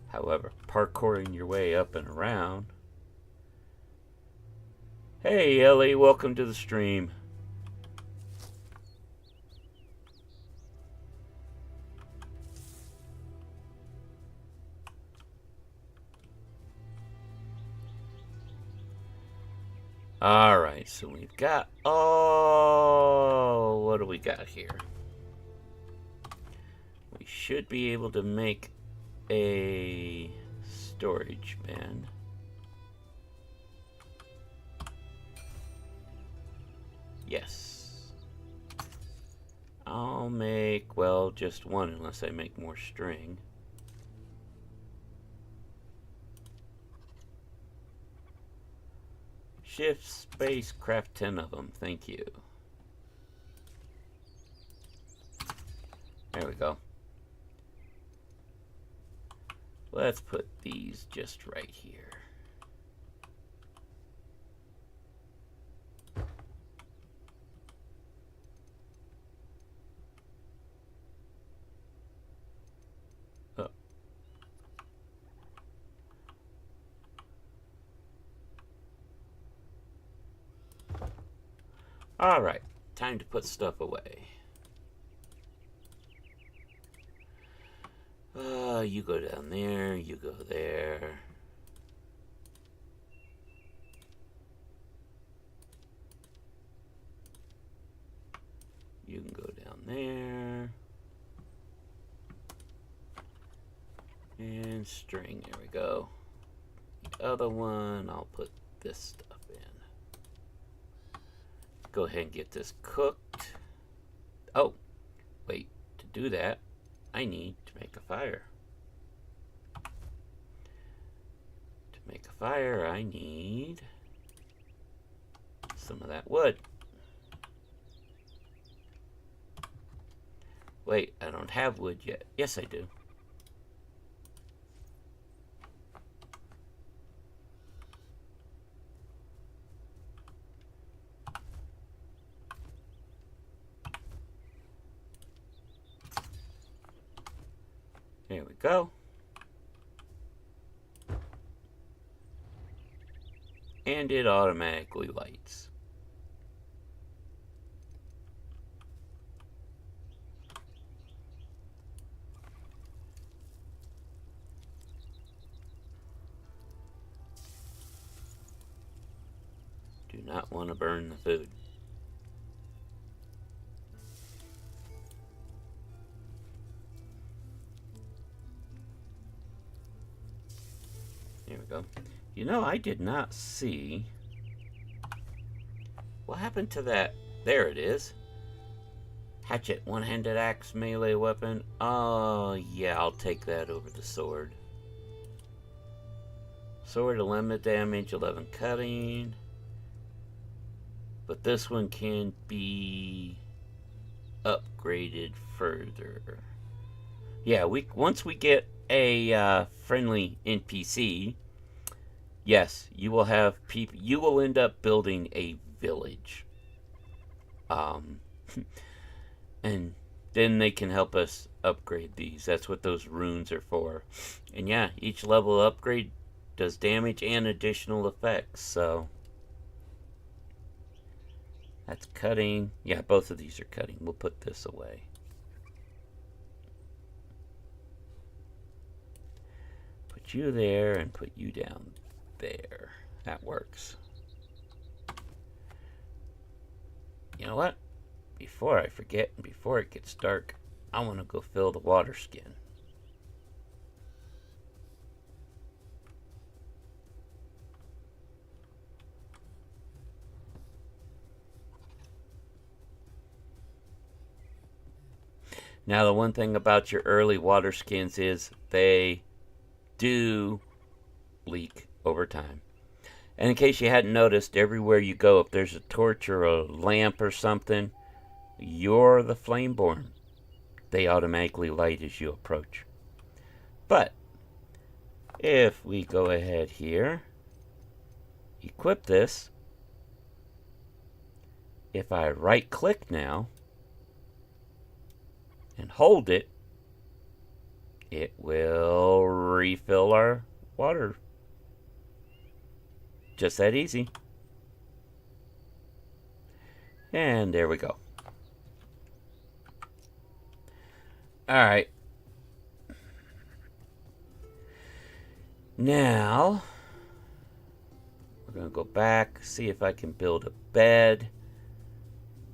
However, parkouring your way up and around. Hey, Ellie, welcome to the stream. Alright, so we've got... Oh, what do we got here? We should be able to make a storage bin. Yes. I'll make, well, just one unless I make more string. Shift space, craft 10 of them. Thank you. There we go. Let's put these just right here. Alright, time to put stuff away. You go down there, you go there. You can go down there. And string, there we go. The other one, I'll put this stuff in. Go ahead and get this cooked. Oh, wait, to do that, I need to make a fire. To make a fire, I need some of that wood. Wait, I don't have wood yet. Yes, I do. There we go. And it automatically lights. Do not want to burn the food. There we go. You know, I did not see... What happened to that? There it is. Hatchet, one-handed axe, melee weapon. Oh, yeah, I'll take that over the sword. Sword, 11 damage, 11 cutting. But this one can be upgraded further. Yeah, once we get a friendly NPC, yes, you will have people. You will end up building a village, and then they can help us upgrade these. That's what those runes are for. And yeah, each level upgrade does damage and additional effects. So that's cutting. Yeah, both of these are cutting. We'll put this away. Put you there and put you down there. That works. You know what? Before I forget and before it gets dark, I want to go fill the water skin. Now, the one thing about your early water skins is they do leak over time. And in case you hadn't noticed, everywhere you go, if there's a torch or a lamp or something, you're the Flameborn. They automatically light as you approach. But if we go ahead here, equip this, if I right click now and hold it, it will refill our water. Just that easy. And there we go. Alright. Now, we're going to go back, see if I can build a bed,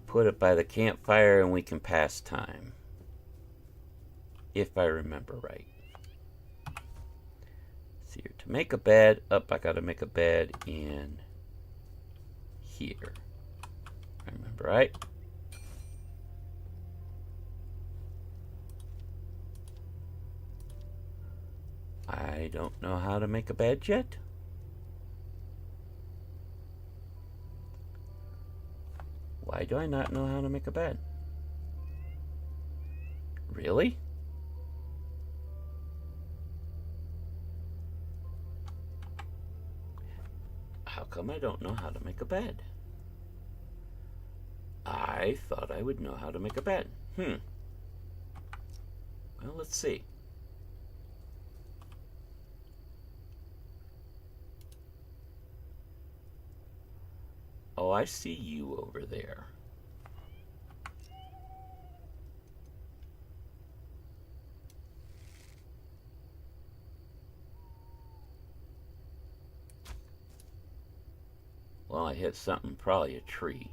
put it by the campfire, and we can pass time. If I remember right. See here, to make a bed, I gotta make a bed in here. I remember right. I don't know how to make a bed yet. Why do I not know how to make a bed? Really? How come I don't know how to make a bed? I thought I would know how to make a bed. Well, let's see. Oh, I see you over there. Well, I hit something, probably a tree.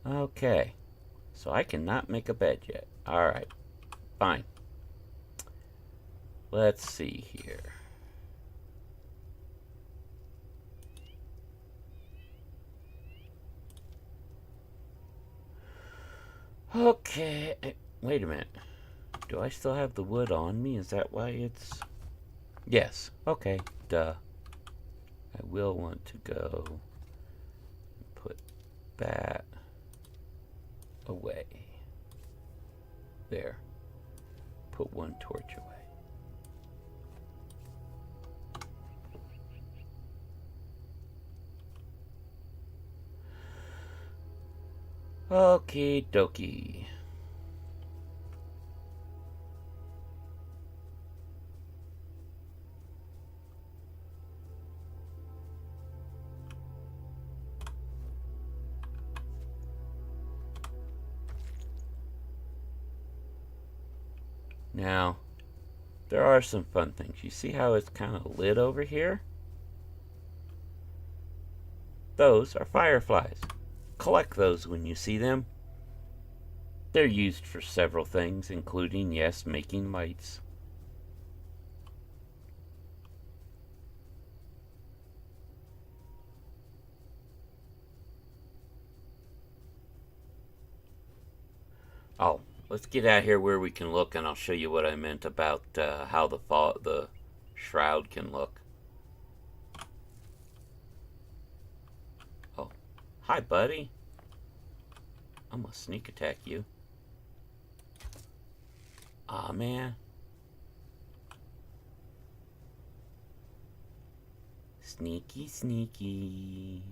Okay. So I cannot make a bed yet. Alright. Fine. Let's see here. Okay. Wait a minute. Do I still have the wood on me? Is that why it's... Yes. Okay. Duh. I will want to go and put that away. There. Put one torch away. Okie dokie. Now, there are some fun things. You see how it's kind of lit over here? Those are fireflies. Collect those when you see them. They're used for several things, including, yes, making lights. Oh, let's get out here where we can look, and I'll show you what I meant about how the shroud can look. Oh, hi, buddy. I'm gonna sneak attack you. Aw, man. Sneaky, sneaky.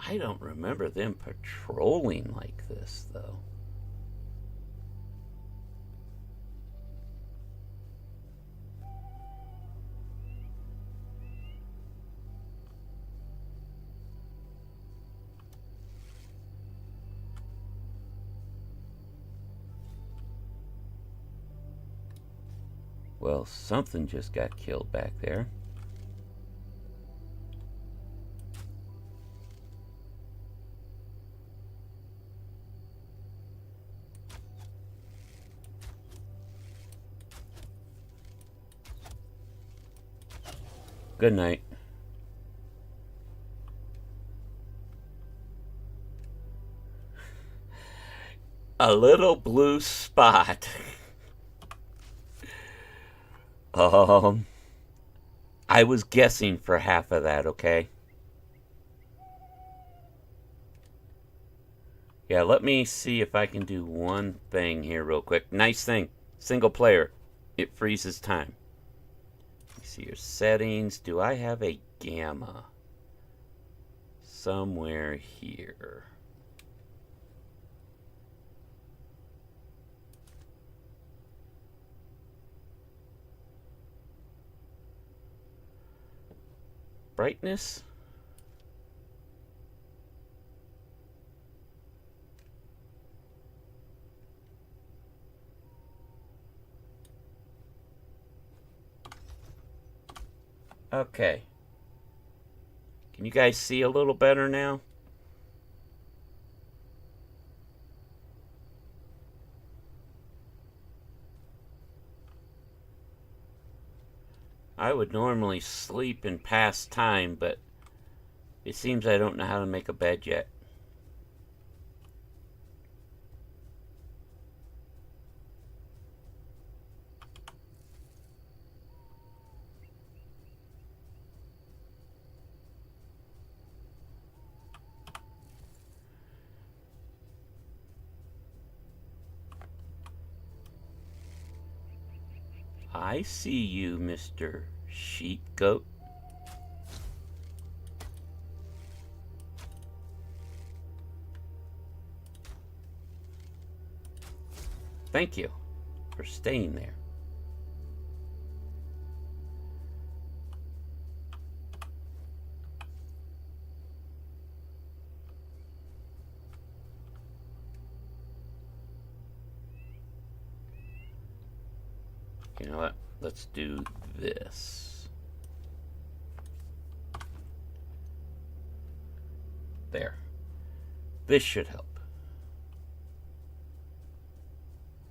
I don't remember them patrolling like this, though. Well, something just got killed back there. Good night. A little blue spot. I was guessing for half of that, okay? Yeah, let me see if I can do one thing here real quick. Nice thing. Single player. It freezes time. You see your settings. Do I have a gamma? Somewhere here. Brightness? Okay. Can you guys see a little better now? I would normally sleep and pass time, but it seems I don't know how to make a bed yet. I see you, Mr. Sheep goat. Thank you for staying there. You know what? Let's do this. There. This should help.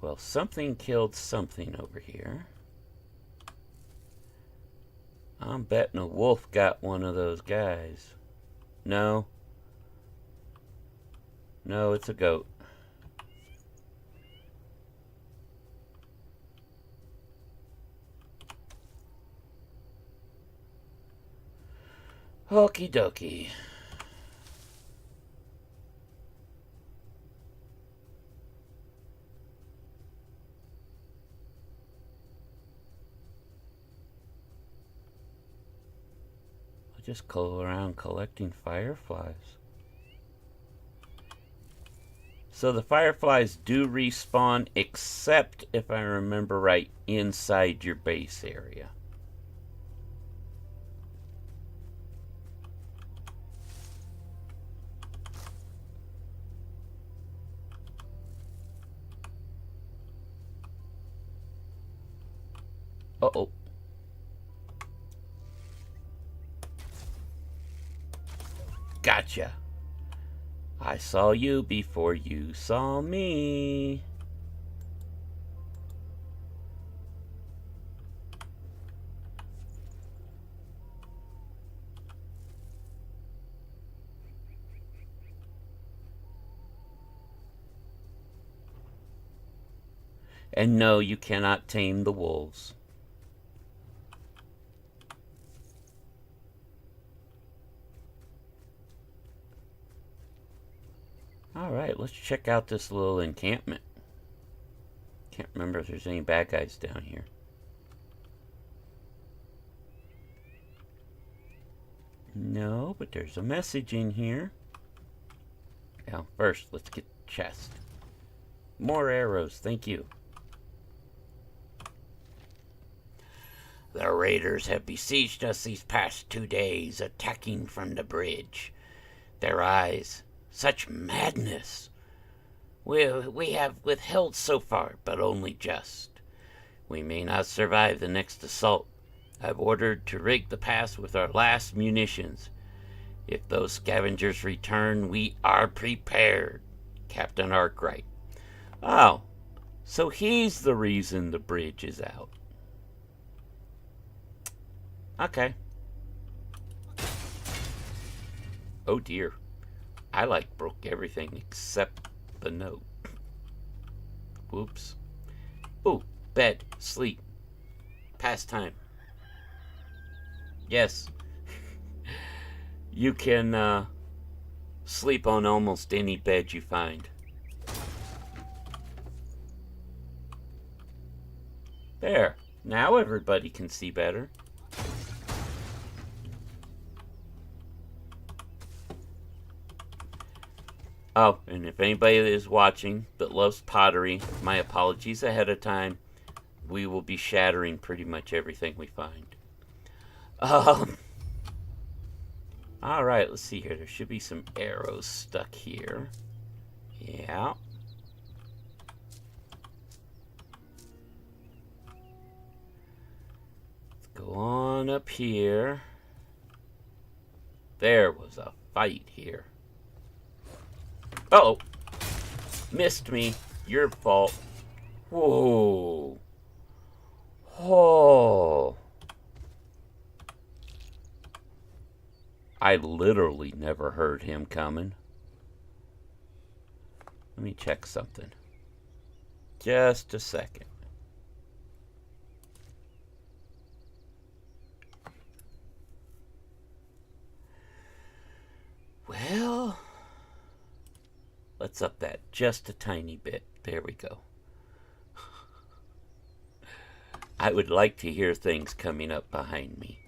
Well, something killed something over here. I'm betting a wolf got one of those guys. No. No, it's a goat. Okie dokie. I'll just go around collecting fireflies. So the fireflies do respawn, except, if I remember right, inside your base area. Uh-oh. Gotcha. I saw you before you saw me. And no, you cannot tame the wolves. Alright, let's check out this little encampment. Can't remember if there's any bad guys down here. No, but there's a message in here. Now, first, let's get the chest. More arrows, thank you. The raiders have besieged us these past 2 days, attacking from the bridge. Their eyes, such madness. We have withheld so far, but only just. We may not survive the next assault. I've ordered to rig the pass with our last munitions. If those scavengers return, we are prepared. Captain Arkwright. Oh, so he's the reason the bridge is out. Okay. Oh dear. I broke everything except the note. Whoops. Ooh, bed, sleep, pastime. Yes. You can sleep on almost any bed you find. There. Now everybody can see better. Oh, and if anybody is watching that loves pottery, my apologies ahead of time. We will be shattering pretty much everything we find. Alright, let's see here. There should be some arrows stuck here. Yeah. Let's go on up here. There was a fight here. Uh-oh. Missed me. Your fault. Whoa. Oh. I literally never heard him coming. Let me check something. Just a second. Well, let's up that just a tiny bit. There we go. I would like to hear things coming up behind me.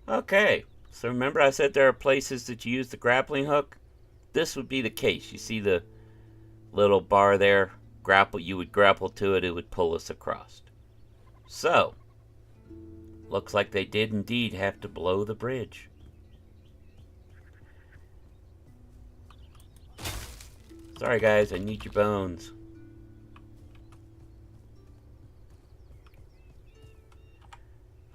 Okay, so remember I said there are places that you use the grappling hook? This would be the case. You see the little bar there? Grapple, you would grapple to it, it would pull us across. So, looks like they did indeed have to blow the bridge. Sorry guys, I need your bones.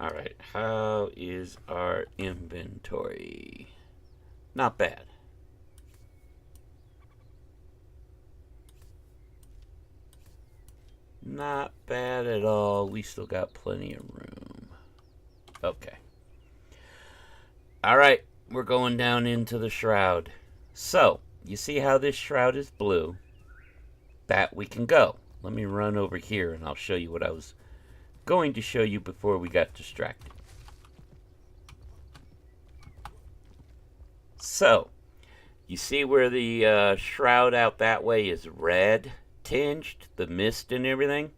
Alright, how is our inventory? Not bad. Not bad at all. We still got plenty of room. Okay. Alright, we're going down into the shroud. So, you see how this shroud is blue? That we can go. Let me run over here and I'll show you what I was going to show you before we got distracted. So, you see where the shroud out that way is red tinged, the mist and everything?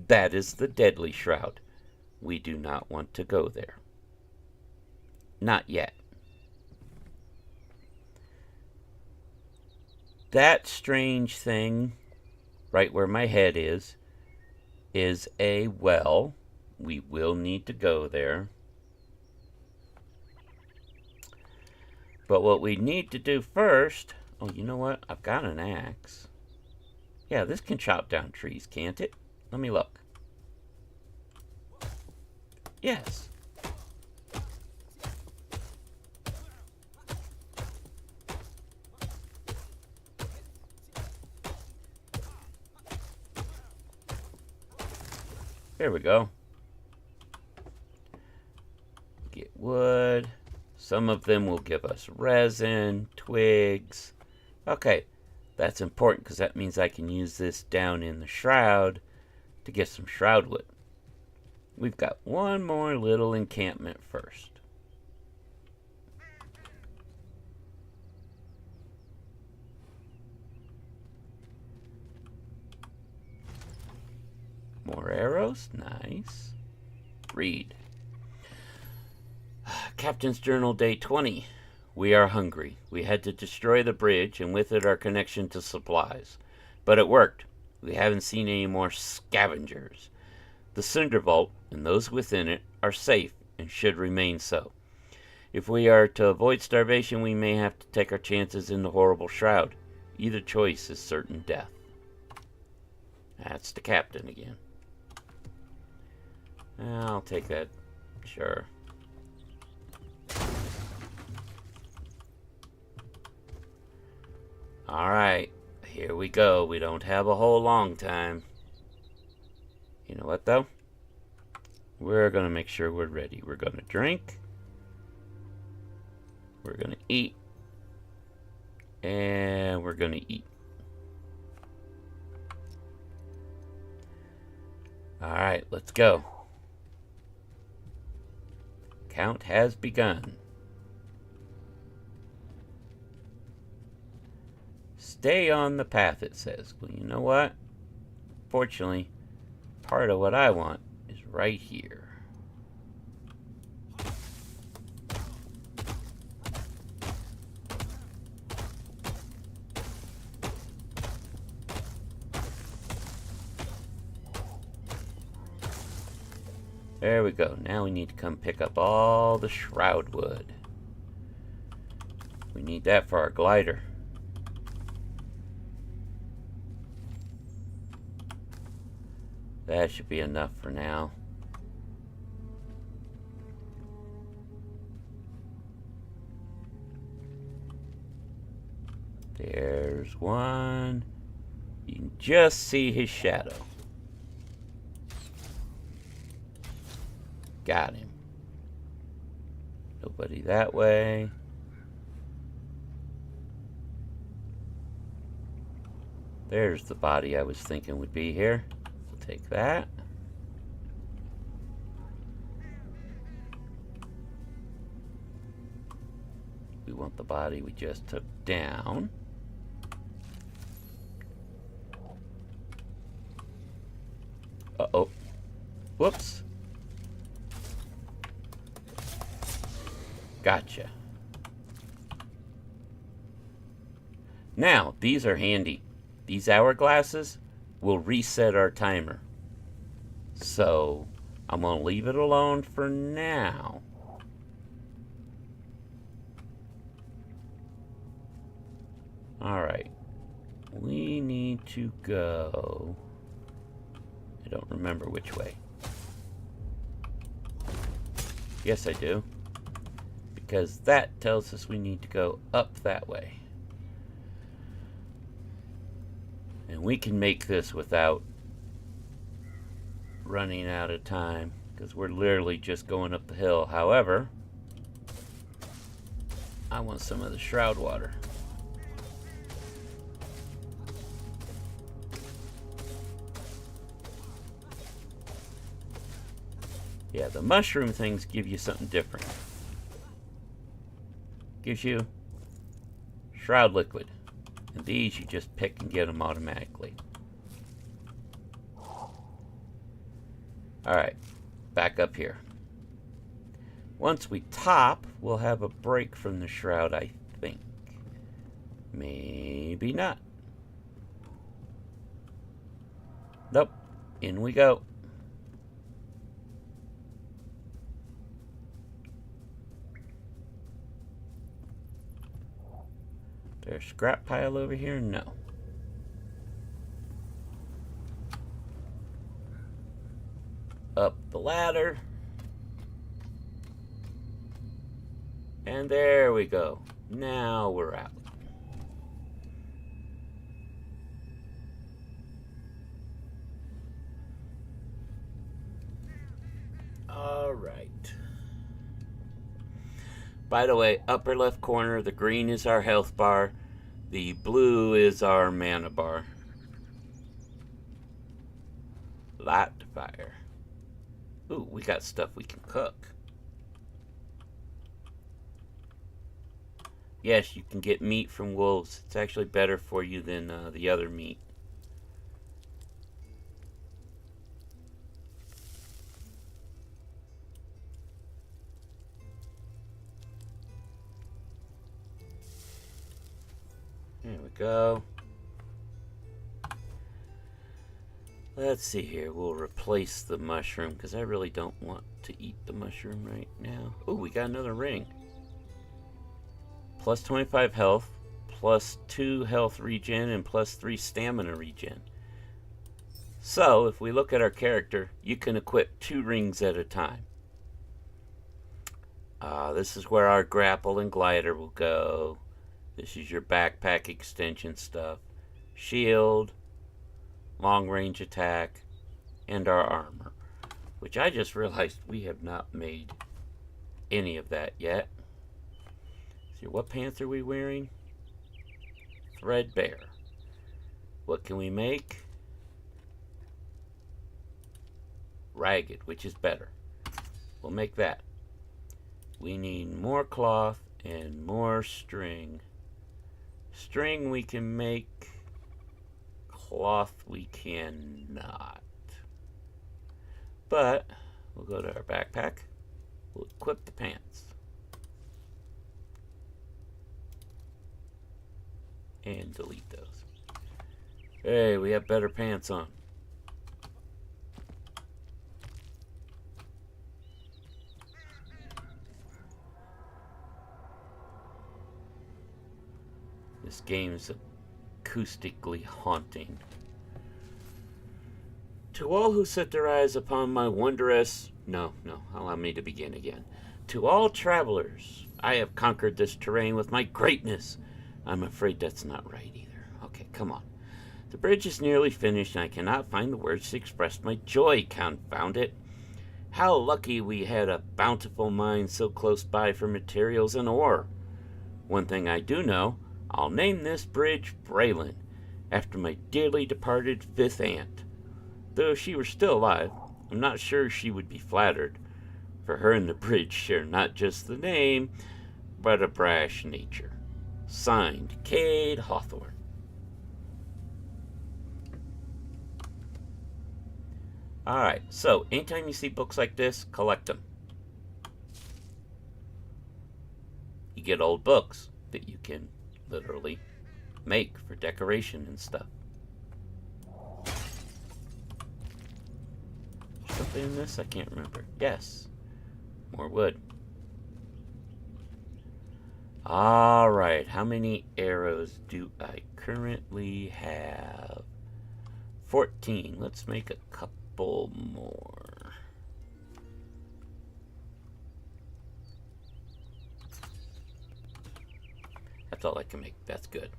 That is the deadly shroud. We do not want to go there. Not yet. That strange thing, right where my head is a well. We will need to go there. But what we need to do first... Oh, you know what? I've got an axe. Yeah, this can chop down trees, can't it? Let me look. Yes. There we go. Get wood. Some of them will give us resin, twigs. Okay, that's important because that means I can use this down in the shroud to get some shroud wood. We've got one more little encampment first. More arrows, nice. Read. Captain's Journal, Day 20. We are hungry. We had to destroy the bridge, and with it our connection to supplies. But it worked. We haven't seen any more scavengers. The Cinder Vault, and those within it, are safe, and should remain so. If we are to avoid starvation, we may have to take our chances in the horrible shroud. Either choice is certain death. That's the captain again. I'll take that. Sure. Alright, here we go. We don't have a whole long time. You know what, though? We're going to make sure we're ready. We're going to drink. We're going to eat. And we're going to eat. Alright, let's go. Count has begun. Stay on the path, it says. Well, you know what? Fortunately, part of what I want is right here. There we go. Now we need to come pick up all the shroud wood. We need that for our glider. That should be enough for now. There's one. You can just see his shadow. Got him. Nobody that way. There's the body I was thinking would be here. We'll take that. We want the body we just took down. Whoops. Gotcha. Now, these are handy. These hourglasses will reset our timer. So, I'm going to leave it alone for now. Alright. We need to go... I don't remember which way. Yes, I do. Because that tells us we need to go up that way. And we can make this without running out of time, because we're literally just going up the hill. However, I want some of the shroud water. Yeah, the mushroom things give you something different. Gives you shroud liquid. And these you just pick and get them automatically. Alright, back up here. Once we top, we'll have a break from the shroud, I think. Maybe not. Nope. In we go. There's a scrap pile over here? No. Up the ladder. And there we go. Now we're out. All right. By the way, upper left corner, the green is our health bar. The blue is our mana bar. Light fire. Ooh, we got stuff we can cook. Yes, you can get meat from wolves. It's actually better for you than the other meat. There we go. Let's see here. We'll replace the mushroom because I really don't want to eat the mushroom right now. Oh, we got another ring. Plus 25 health, plus 2 health regen, and plus 3 stamina regen. So, if we look at our character, you can equip 2 rings at a time. This is where our grapple and glider will go. This is your backpack extension stuff. Shield, long range attack, and our armor. Which I just realized we have not made any of that yet. See, what pants are we wearing? Threadbare. What can we make? Ragged, which is better. We'll make that. We need more cloth and more string. String we can make. Cloth we cannot. But we'll go to our backpack. We'll equip the pants. And delete those. Hey, we have better pants on. This game's acoustically haunting. To all who set their eyes upon my wondrous... No, allow me to begin again. To all travelers, I have conquered this terrain with my greatness. I'm afraid that's not right either. Okay, come on. The bridge is nearly finished and I cannot find the words to express my joy, confound it. How lucky we had a bountiful mine so close by for materials and ore. One thing I do know, I'll name this bridge Braylon, after my dearly departed 5th aunt. Though if she were still alive, I'm not sure she would be flattered, for her and the bridge share not just the name, but a brash nature. Signed, Cade Hawthorne. Alright, so anytime you see books like this, collect them. You get old books that you can literally make for decoration and stuff. Something in this? I can't remember. Yes. More wood. Alright, how many arrows do I currently have? 14. Let's make a couple more. That's all I can make. That's good.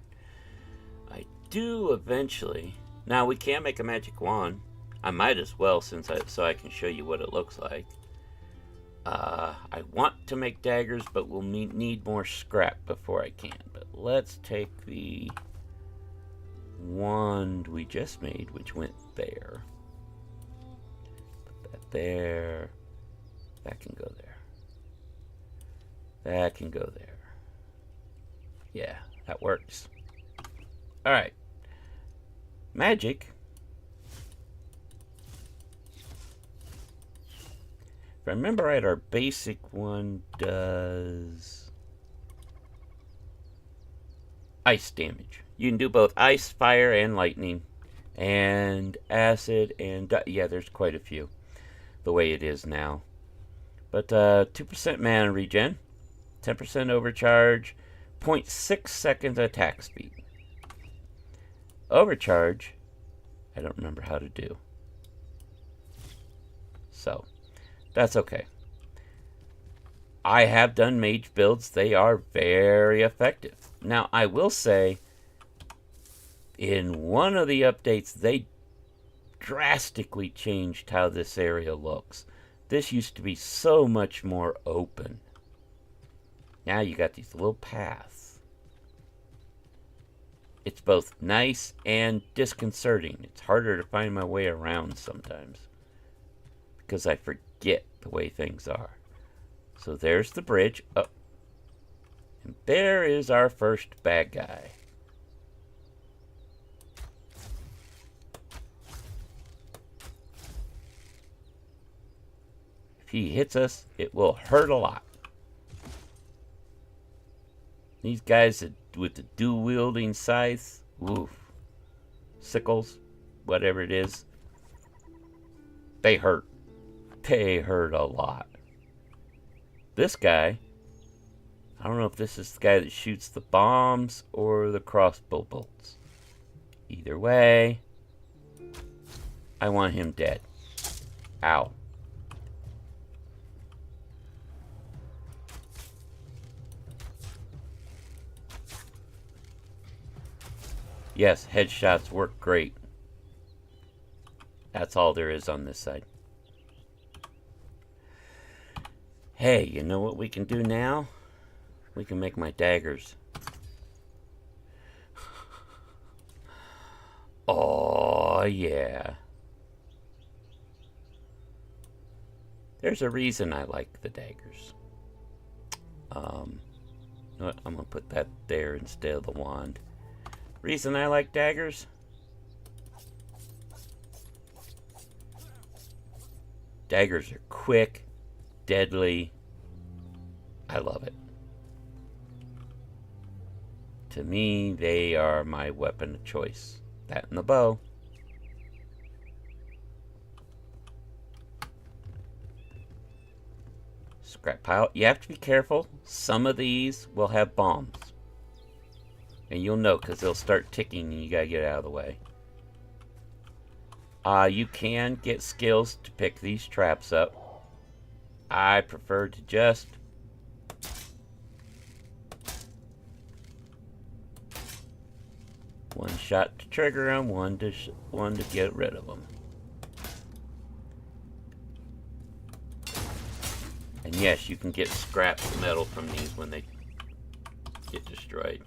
I do eventually. Now we can make a magic wand. I might as well, so I can show you what it looks like. I want to make daggers, but we'll need more scrap before I can. But let's take the wand we just made, which went there. Put that there. That can go there. That can go there. Yeah, that works. Alright. Magic. If I remember right, our basic one does ice damage. You can do both ice, fire, and lightning, and acid, and yeah, there's quite a few the way it is now. But 2% mana regen, 10% overcharge, 0.6 seconds attack speed. Overcharge, I don't remember how to do. So that's okay. I have done mage builds. They are very effective. Now, I will say, in one of the updates, they drastically changed how this area looks. This used to be so much more open. Now you got these little paths. It's both nice and disconcerting. It's harder to find my way around sometimes, because I forget the way things are. So there's the bridge. Oh. And there is our first bad guy. If he hits us, it will hurt a lot. These guys with the dual-wielding scythes, oof, sickles, whatever it is, they hurt. They hurt a lot. This guy, I don't know if this is the guy that shoots the bombs or the crossbow bolts. Either way, I want him dead. Ow. Yes, headshots work great. That's all there is on this side. Hey, you know what we can do now? We can make my daggers. Oh, yeah. There's a reason I like the daggers. I'm going to put that there instead of the wand. Reason I like daggers? Daggers are quick, deadly. I love it. To me, they are my weapon of choice. That and the bow. Scrap pile. You have to be careful. Some of these will have bombs. And you'll know because they'll start ticking and you gotta get out of the way. You can get skills to pick these traps up. I prefer to just one shot to trigger them, one to get rid of them. And yes, you can get scrap metal from these when they get destroyed.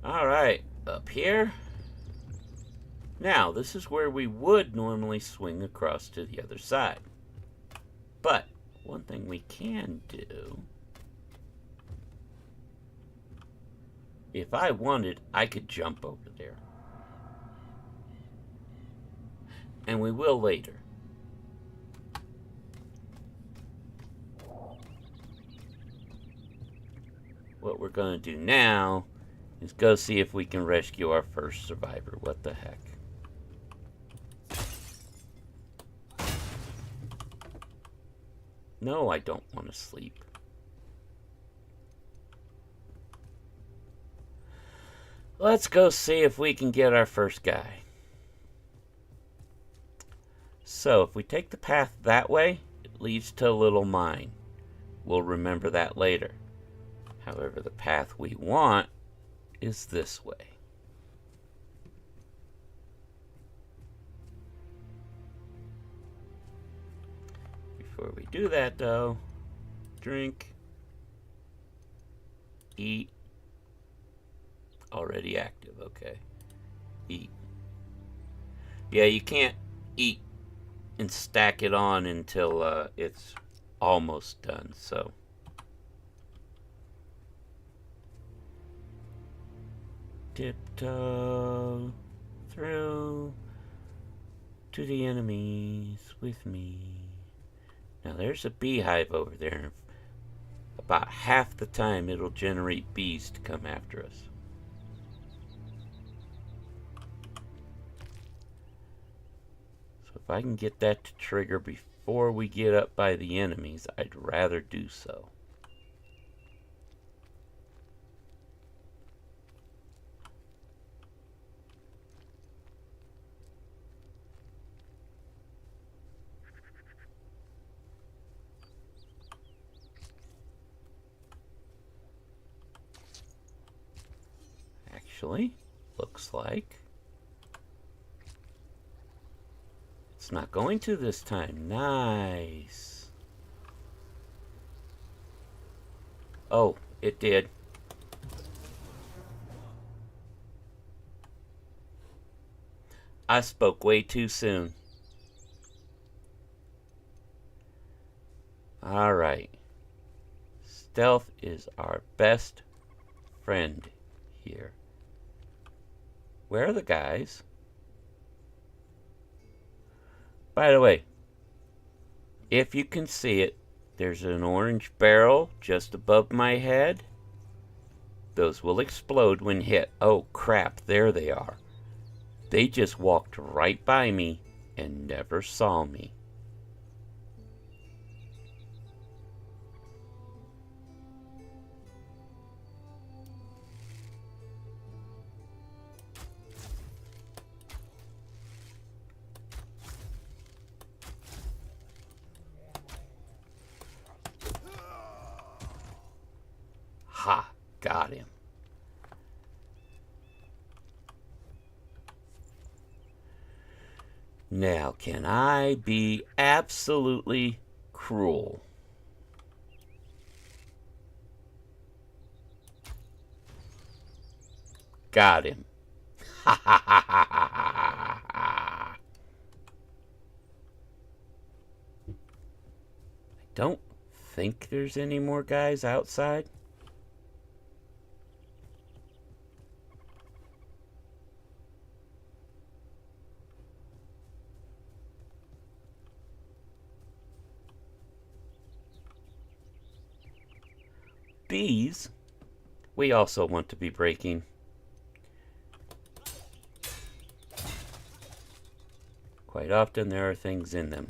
Alright, up here. Now, this is where we would normally swing across to the other side. But, one thing we can do If I wanted, I could jump over there. And we will later. What we're going to do now is go see if we can rescue our first survivor. What the heck? No, I don't want to sleep. Let's go see if we can get our first guy. So, if we take the path that way, it leads to a little mine. We'll remember that later. However, the path we want is this way. Before we do that, though, drink, eat, already active, okay, eat. Yeah, you can't eat and stack it on until it's almost done, so. Tiptoe through to the enemies with me. Now there's a beehive over there. About half the time it'll generate bees to come after us. So if I can get that to trigger before we get up by the enemies, I'd rather do so. Actually, looks like it's not going to this time. Nice. Oh, it did. I spoke way too soon. Alright. Stealth is our best friend here. Where are the guys? By the way, if you can see it, there's an orange barrel just above my head. Those will explode when hit. Oh crap, there they are. They just walked right by me and never saw me. Ha! Got him. Now, can I be absolutely cruel? Got him. Ha ha ha ha ha ha ha. I don't think there's any more guys outside. Bees, we also want to be breaking. Quite often there are things in them.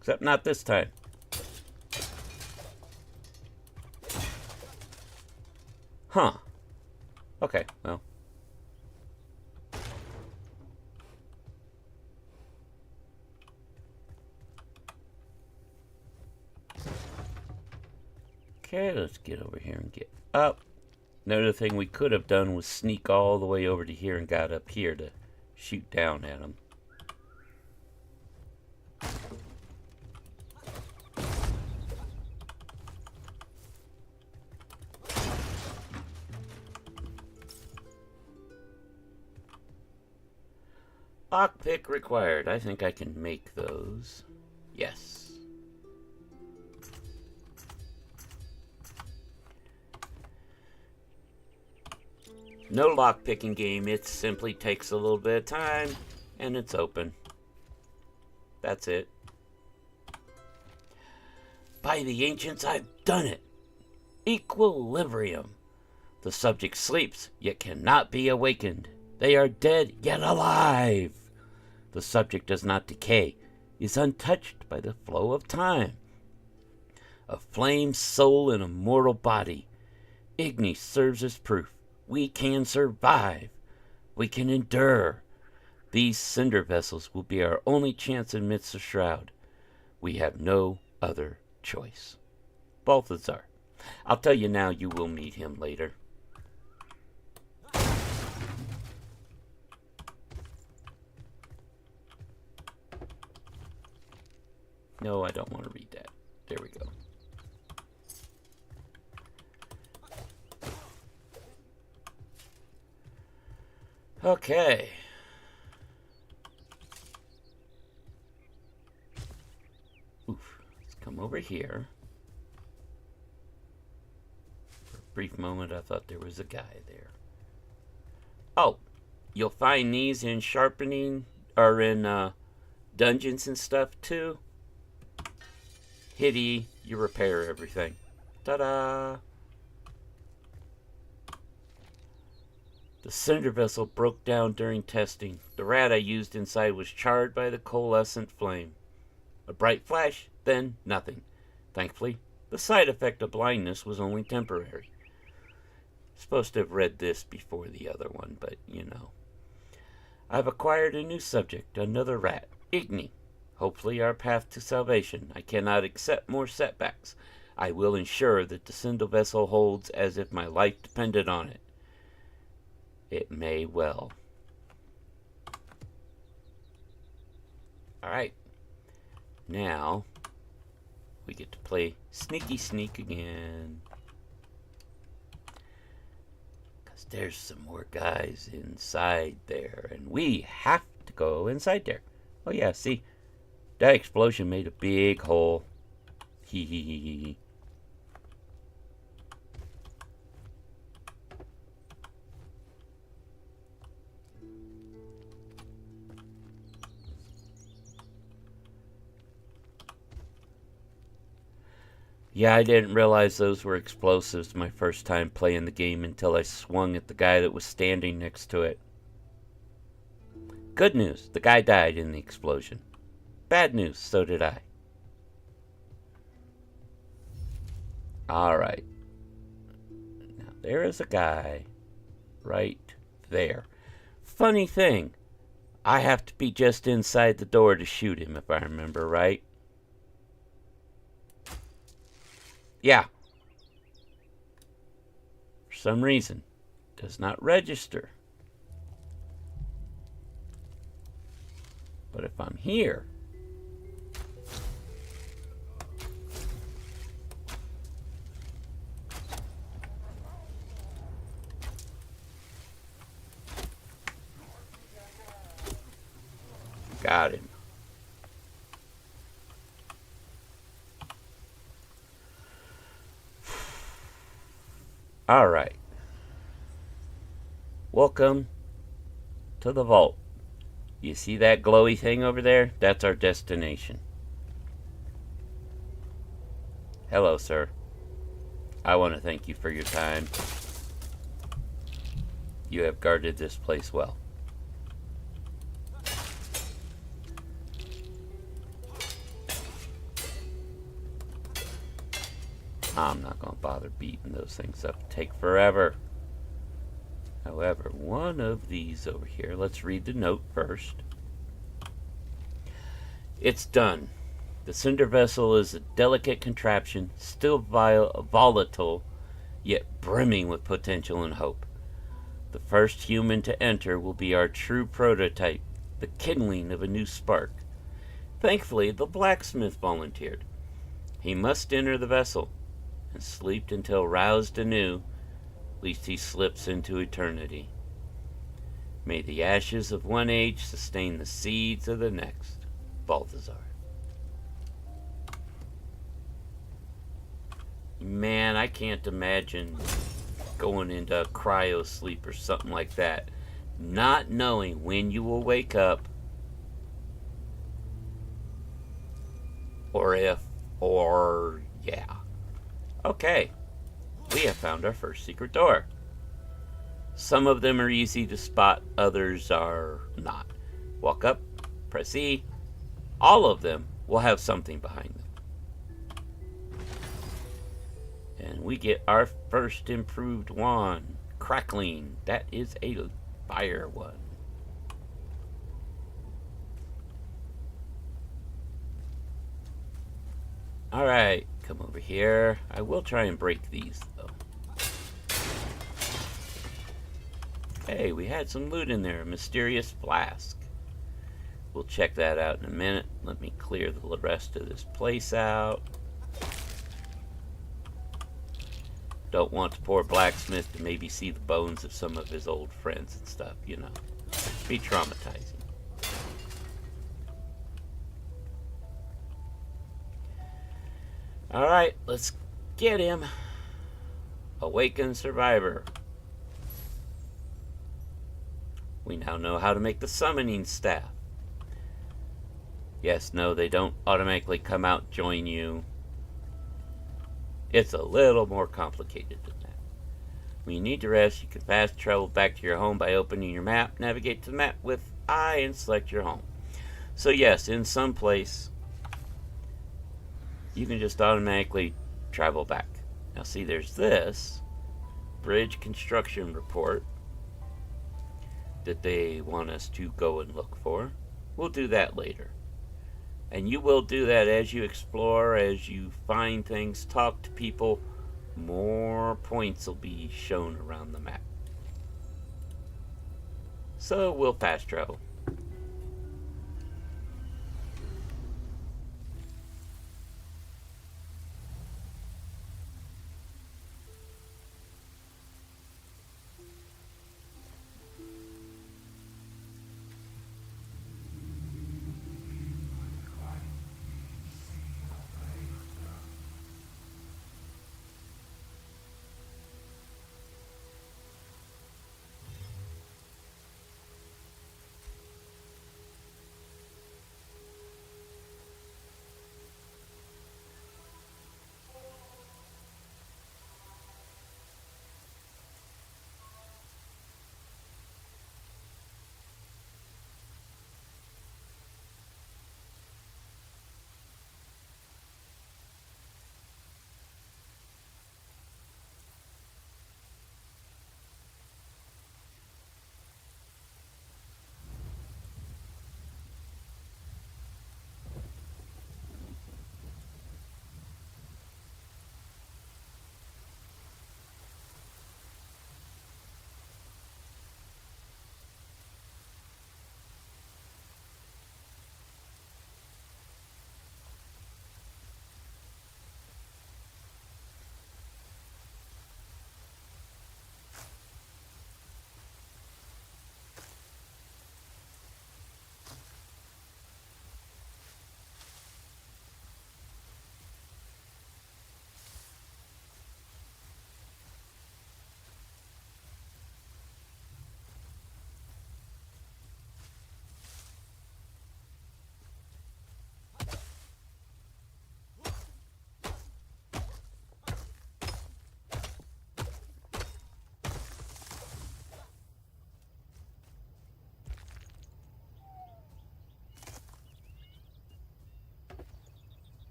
Except not this time. Huh. Okay, well. Okay, let's get over here and get up. Another thing we could have done was sneak all the way over to here and got up here to shoot down at them. Lockpick required. I think I can make those. Yes. No lock-picking game. It simply takes a little bit of time, and it's open. That's it. By the ancients, I've done it. Equilibrium. The subject sleeps, yet cannot be awakened. They are dead, yet alive. The subject does not decay, is untouched by the flow of time. A flame soul in a mortal body. Igni serves as proof. We can survive. We can endure. These cinder vessels will be our only chance amidst the shroud. We have no other choice. Balthazar. I'll tell you now, you will meet him later. No, I don't want to read that. There we go. Okay. Oof. Let's come over here. For a brief moment, I thought there was a guy there. Oh, you'll find these in sharpening, or in dungeons and stuff too. Hit E, you repair everything. Ta-da! The cinder vessel broke down during testing. The rat I used inside was charred by the coalescent flame. A bright flash, then nothing. Thankfully, the side effect of blindness was only temporary. Supposed to have read this before the other one, but you know. I've acquired a new subject, another rat, Igni. Hopefully our path to salvation. I cannot accept more setbacks. I will ensure that the cinder vessel holds as if my life depended on it. It may well. Alright. Now, we get to play Sneaky Sneak again. Because there's some more guys inside there. And we have to go inside there. Oh yeah, see? That explosion made a big hole. Hee hee hee hee. Yeah, I didn't realize those were explosives my first time playing the game until I swung at the guy that was standing next to it. Good news, the guy died in the explosion. Bad news, so did I. Alright. Now, there is a guy right there. Funny thing, I have to be just inside the door to shoot him, if I remember right. Yeah. For some reason, does not register. But if I'm here, got him. All right. Welcome to the vault. You see that glowy thing over there? That's our destination. Hello, sir. I want to thank you for your time. You have guarded this place well. I'm not going to bother beating those things up. It'll take forever. However, one of these over here, let's read the note first. It's done. The cinder vessel is a delicate contraption, still volatile, yet brimming with potential and hope. The first human to enter will be our true prototype, the kindling of a new spark. Thankfully, the blacksmith volunteered. He must enter the vessel and sleep until roused anew, lest he slips into eternity. May the ashes of one age sustain the seeds of the next. Balthazar. Man, I can't imagine going into cryo sleep or something like that, not knowing when you will wake up, or if, or yeah. Okay, we have found our first secret door. Some of them are easy to spot, others are not. Walk up, press E. All of them will have something behind them. And we get our first improved wand, Crackling. That is a fire one. Alright, come over here. I will try and break these, though. Hey, we had some loot in there. A mysterious flask. We'll check that out in a minute. Let me clear the rest of this place out. Don't want the poor blacksmith to maybe see the bones of some of his old friends and stuff, you know. Be traumatizing. Alright, let's get him. Awakened survivor. We now know how to make the summoning staff. Yes, no, they don't automatically come out, join you. It's a little more complicated than that. When you need to rest, you can fast travel back to your home by opening your map, navigate to the map with I, and select your home. So yes, in some place, you can just automatically travel back. Now see, there's this bridge construction report that they want us to go and look for. We'll do that later. And you will do that as you explore, as you find things, talk to people. More points will be shown around the map. So we'll fast travel.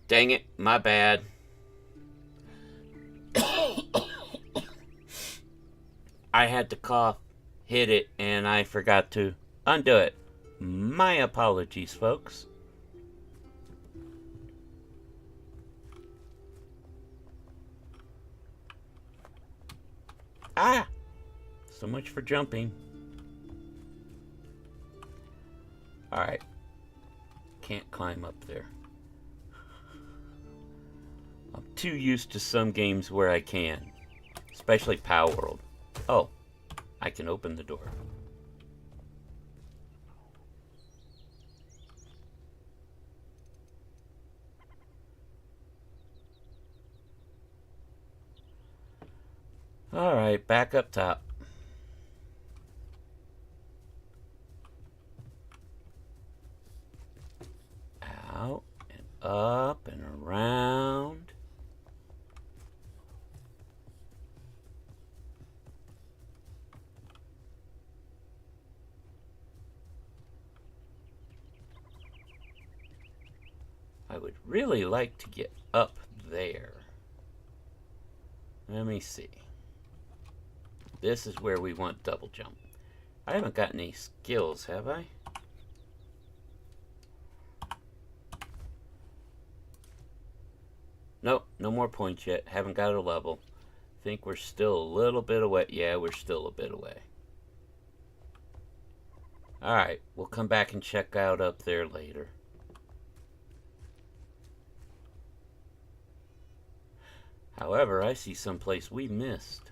Dang it, my bad. I had to cough, hit it, and I forgot to undo it. My apologies, folks. Ah! So much for jumping. Alright. Can't climb up there. I'm too used to some games where I can. Especially Power World. Oh, I can open the door. Alright, back up top. Out and up and around. I would really like to get up there. Let me see. This is where we want double jump. I haven't got any skills, have I? Nope, no more points yet. Haven't got a level. Think we're still a little bit away. Yeah, we're still a bit away. Alright, we'll come back and check out up there later. However, I see someplace we missed.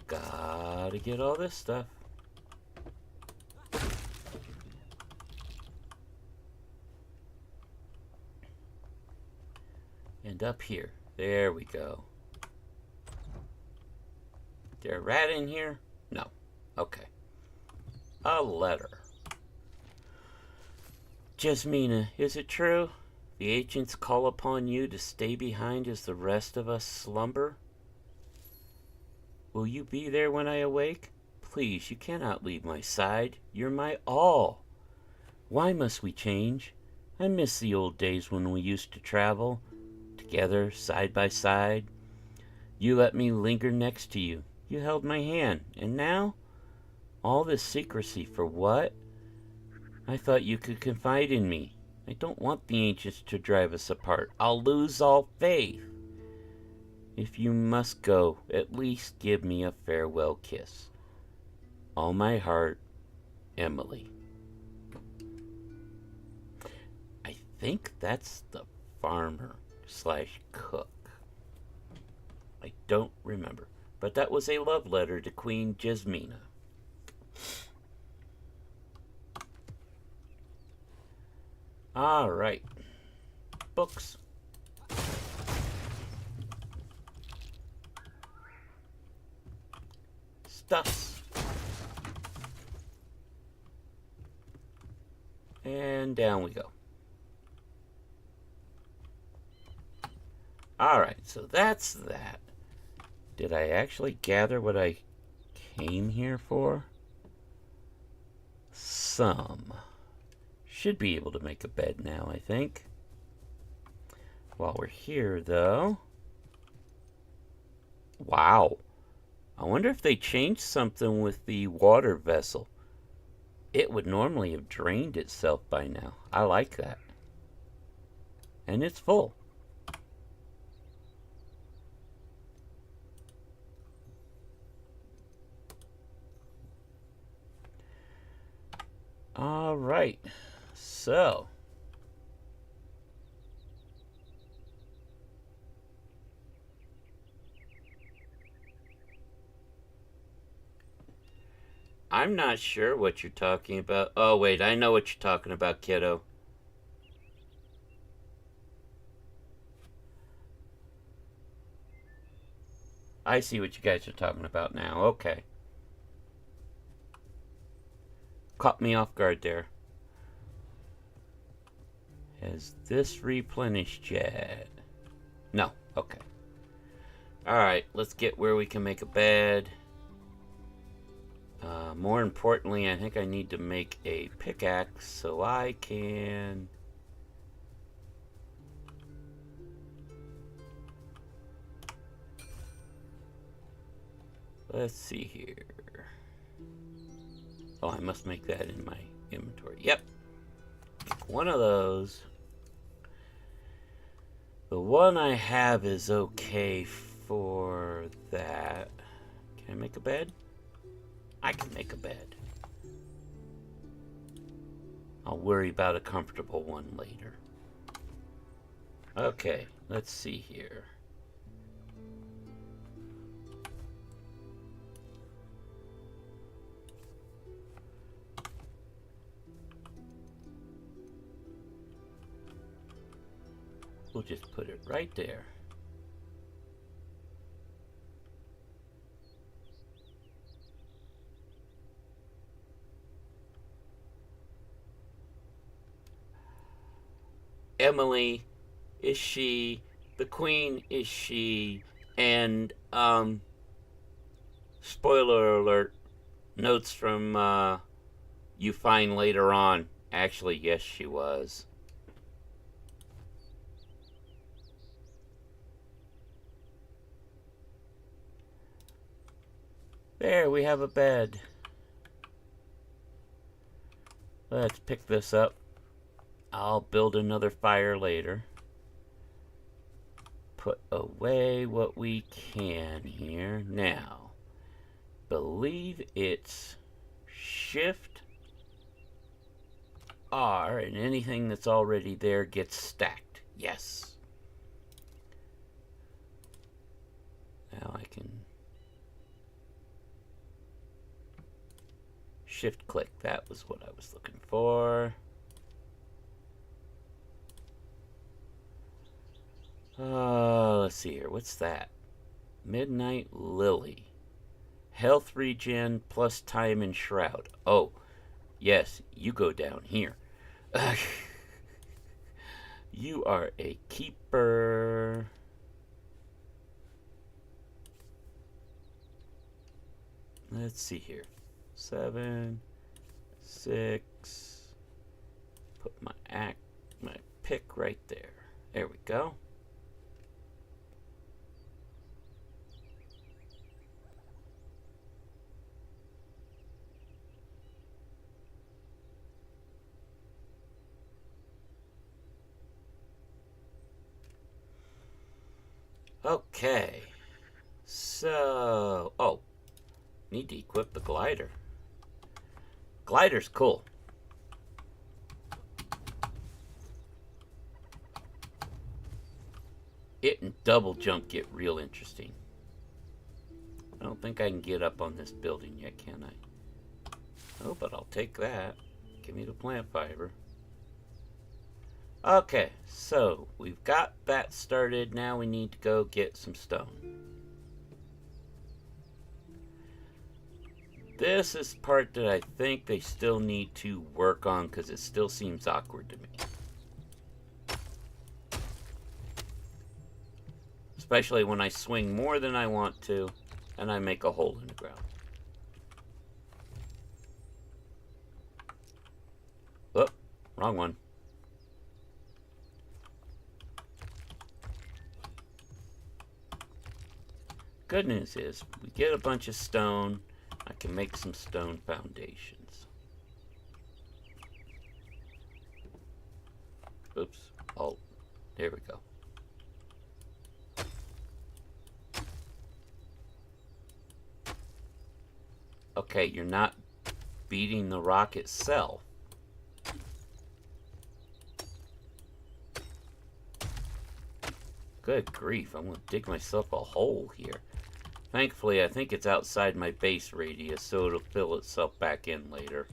Gotta get all this stuff. And up here. There we go. There a rat in here? No. Okay. A letter. Jasmina, is it true? The ancients call upon you to stay behind as the rest of us slumber? Will you be there when I awake? Please, you cannot leave my side. You're my all. Why must we change? I miss the old days when we used to travel together, side by side. You let me linger next to you. You held my hand. And now? All this secrecy for what? I thought you could confide in me. I don't want the ancients to drive us apart. I'll lose all faith. If you must go, at least give me a farewell kiss. All my heart, Emily. I think that's the farmer / cook. I don't remember. But that was a love letter to Queen Jasmina. Alright. Books. Stuffs. And down we go. Alright, so that's that. Did I actually gather what I came here for? Some. Should be able to make a bed now, I think. While we're here, though. Wow. I wonder if they changed something with the water vessel. It would normally have drained itself by now. I like that. And it's full. All right. So. I'm not sure what you're talking about. Oh, wait, I know what you're talking about, kiddo. I see what you guys are talking about now. Okay. Caught me off guard there. Has this replenished yet? No. Okay. Alright, let's get where we can make a bed. More importantly, I think I need to make a pickaxe so I can... Let's see here. Oh, I must make that in my inventory. Yep. One of those. The one I have is okay for that. Can I make a bed? I can make a bed. I'll worry about a comfortable one later. Okay, let's see here. We'll just put it right there. Emily, is she? The Queen, is she? And, spoiler alert, notes from, you find later on. Actually, yes, she was. There, we have a bed. Let's pick this up. I'll build another fire later. Put away what we can here. Now, believe it's Shift R and anything that's already there gets stacked. Yes. Now I can Shift click. That was what I was looking for. Let's see here. What's that? Midnight Lily. Health regen plus time Enshrouded. Oh, yes, you go down here. You are a keeper. Let's see here. 7, 6. Put my pick right there. There we go. Okay. So, oh, need to equip the glider. Glider's cool. It and double jump get real interesting. I don't think I can get up on this building yet, can I? Oh, but I'll take that. Give me the plant fiber. Okay, so we've got that started. Now we need to go get some stone. This is the part that I think they still need to work on because it still seems awkward to me. Especially when I swing more than I want to and I make a hole in the ground. Oh, wrong one. Good news is, we get a bunch of stone, I can make some stone foundations. Oops. Oh, there we go. Okay, you're not beating the rock itself. Good grief, I'm going to dig myself a hole here. Thankfully, I think it's outside my base radius, so it'll fill itself back in later.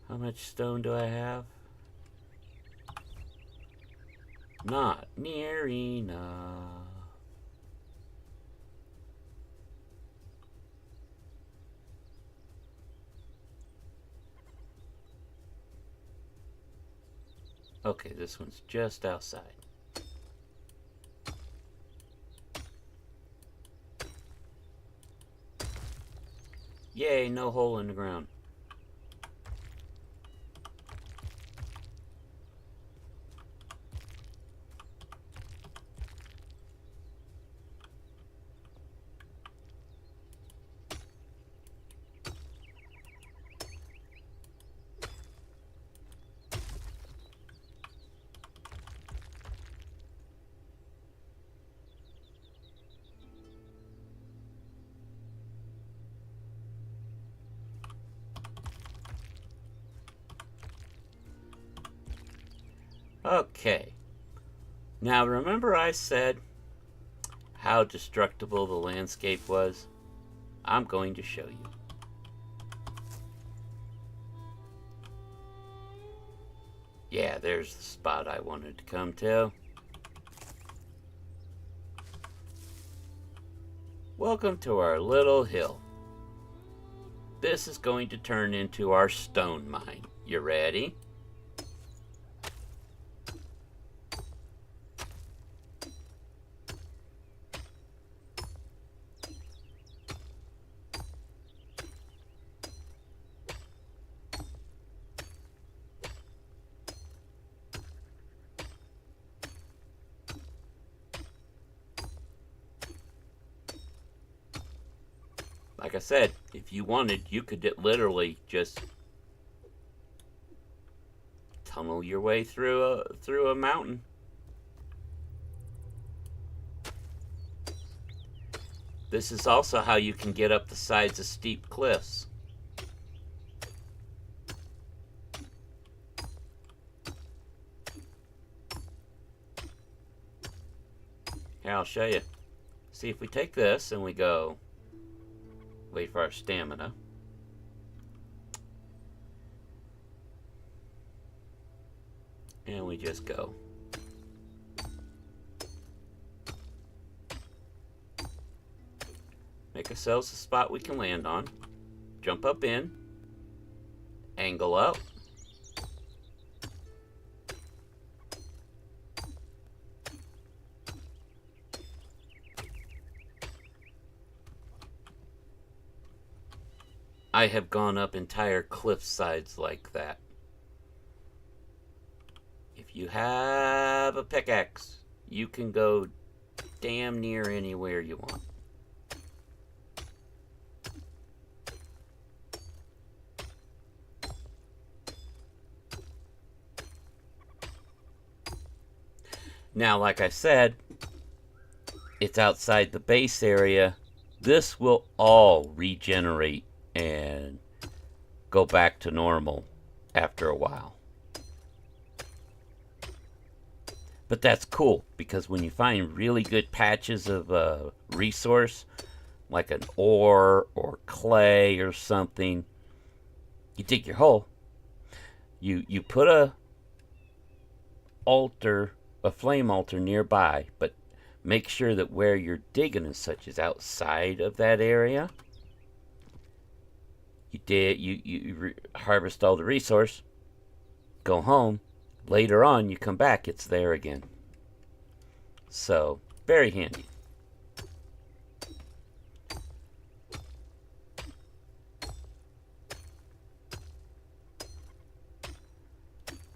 How much stone do I have? Not near enough. Okay, this one's just outside. Yay, no hole in the ground. Okay. Now remember I said how destructible the landscape was? I'm going to show you. Yeah, there's the spot I wanted to come to. Welcome to our little hill. This is going to turn into our stone mine. You ready? Like I said, if you wanted, you could literally just tunnel your way through a mountain. This is also how you can get up the sides of steep cliffs. Here, I'll show you. See, if we take this and we go, wait for our stamina. And we just go. Make ourselves a spot we can land on. Jump up in. Angle up. I have gone up entire cliff sides like that. If you have a pickaxe, you can go damn near anywhere you want. Now, like I said, it's outside the base area. This will all regenerate and go back to normal after a while. But that's cool, because when you find really good patches of resource, like an ore or clay or something, you dig your hole. You put a flame altar nearby, but make sure that where you're digging and such is outside of that area. You harvest all the resource, go home. Later on, you come back, it's there again. So, very handy.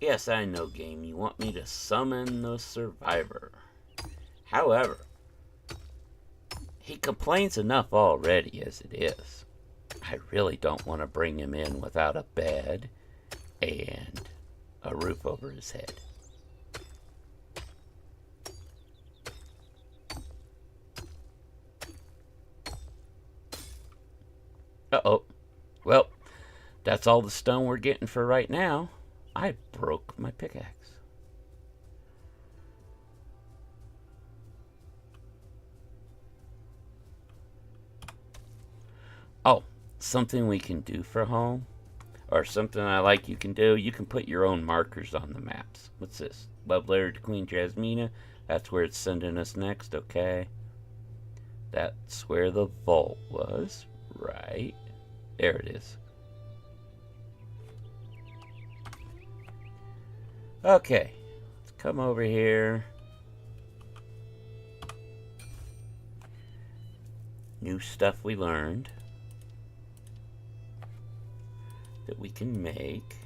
Yes, I know, game. You want me to summon the survivor. However, he complains enough already as it is. I really don't want to bring him in without a bed and a roof over his head. Uh-oh. Well, that's all the stone we're getting for right now. I broke my pickaxe. Oh, something we can do for home, or something I like you can do, you can put your own markers on the maps. What's this? Love letter to Queen Jasmina. That's where it's sending us next, okay. That's where the vault was, right? There it is. Okay, let's come over here. New stuff we learned that we can make.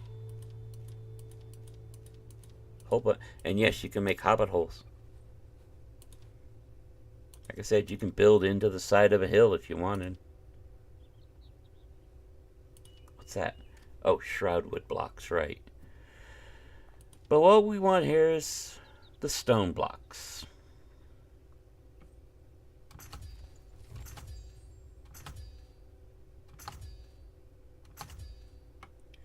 And yes, you can make hobbit holes. Like I said, you can build into the side of a hill if you wanted. What's that? Oh, shroudwood blocks, right. But what we want here is the stone blocks.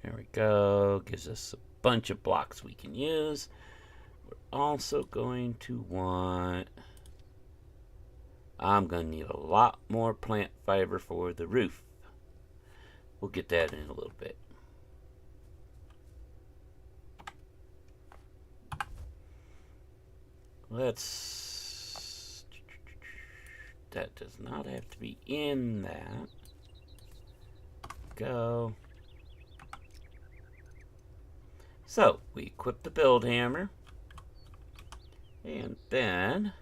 There we go. Gives us a bunch of blocks we can use. We're also going to want... I'm going to need a lot more plant fiber for the roof. We'll get that in a little bit. Let's... That does not have to be in that. Go. So, we equip the build hammer. And then...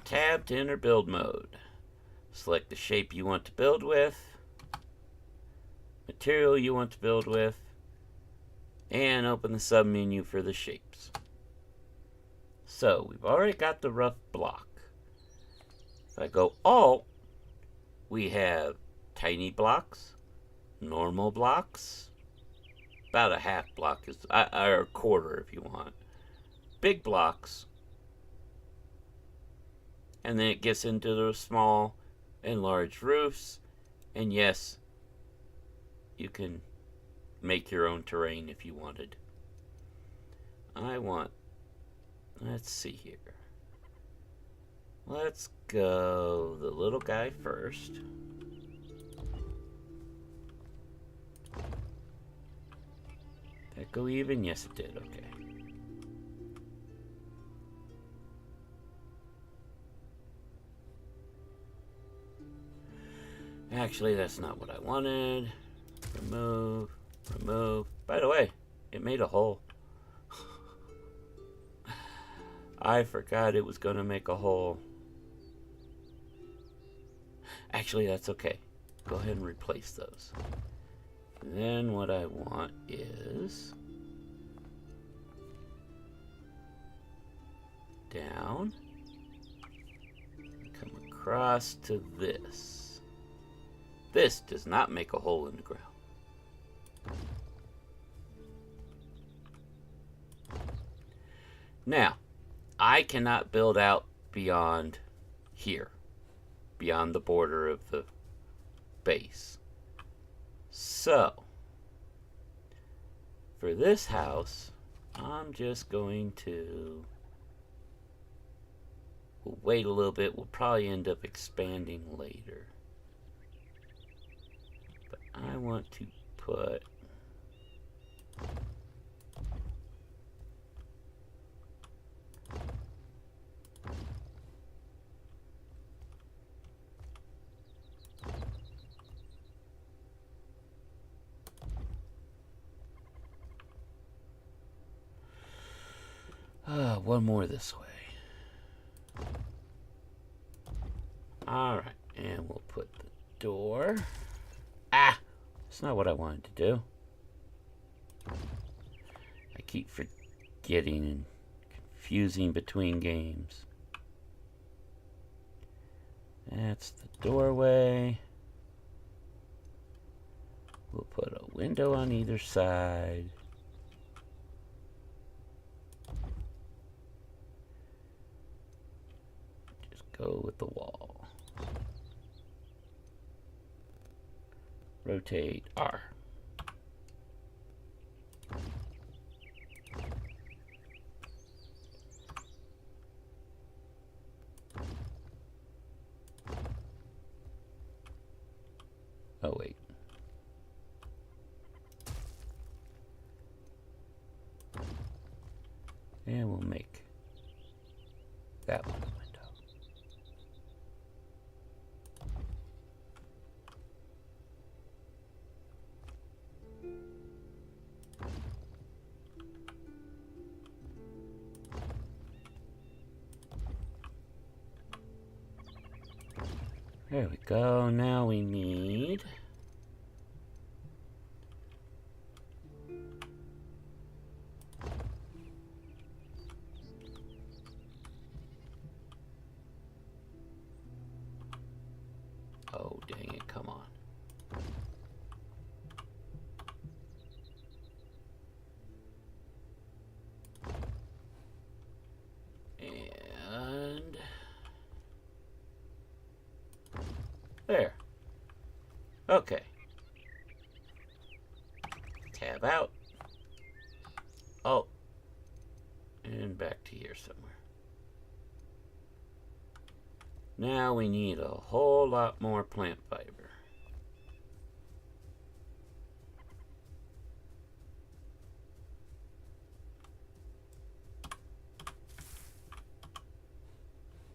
tab to enter build mode. Select the shape you want to build with. Material you want to build with. And open the submenu for the shapes. So, we've already got the rough block. If I go Alt, we have tiny blocks, normal blocks, about a half block, or a quarter if you want, big blocks, and then it gets into the small and large roofs, and yes, you can make your own terrain if you wanted. Let's see here. Let's go the little guy first. Did that go even? Yes, it did. Okay. Actually, that's not what I wanted. Remove. Remove. By the way, it made a hole. I forgot it was going to make a hole. Actually, that's okay. Go ahead and replace those. And then what I want is... down. Come across to this. This does not make a hole in the ground. Now, I cannot build out beyond here, beyond the border of the base. So, for this house, I'm just going to... we'll wait a little bit. We'll probably end up expanding later. But I want to put... one more this way. Alright, and we'll put the door. Ah! That's not what I wanted to do. I keep forgetting and confusing between games. That's the doorway. We'll put a window on either side. Go with the wall. Rotate R. Oh, wait. And we'll make that one a window. There we go. Now we need... Oh, dang it. Come on. And... there. Okay. Tab out. Oh. And back to here somewhere. Now we need a whole lot more plant fiber.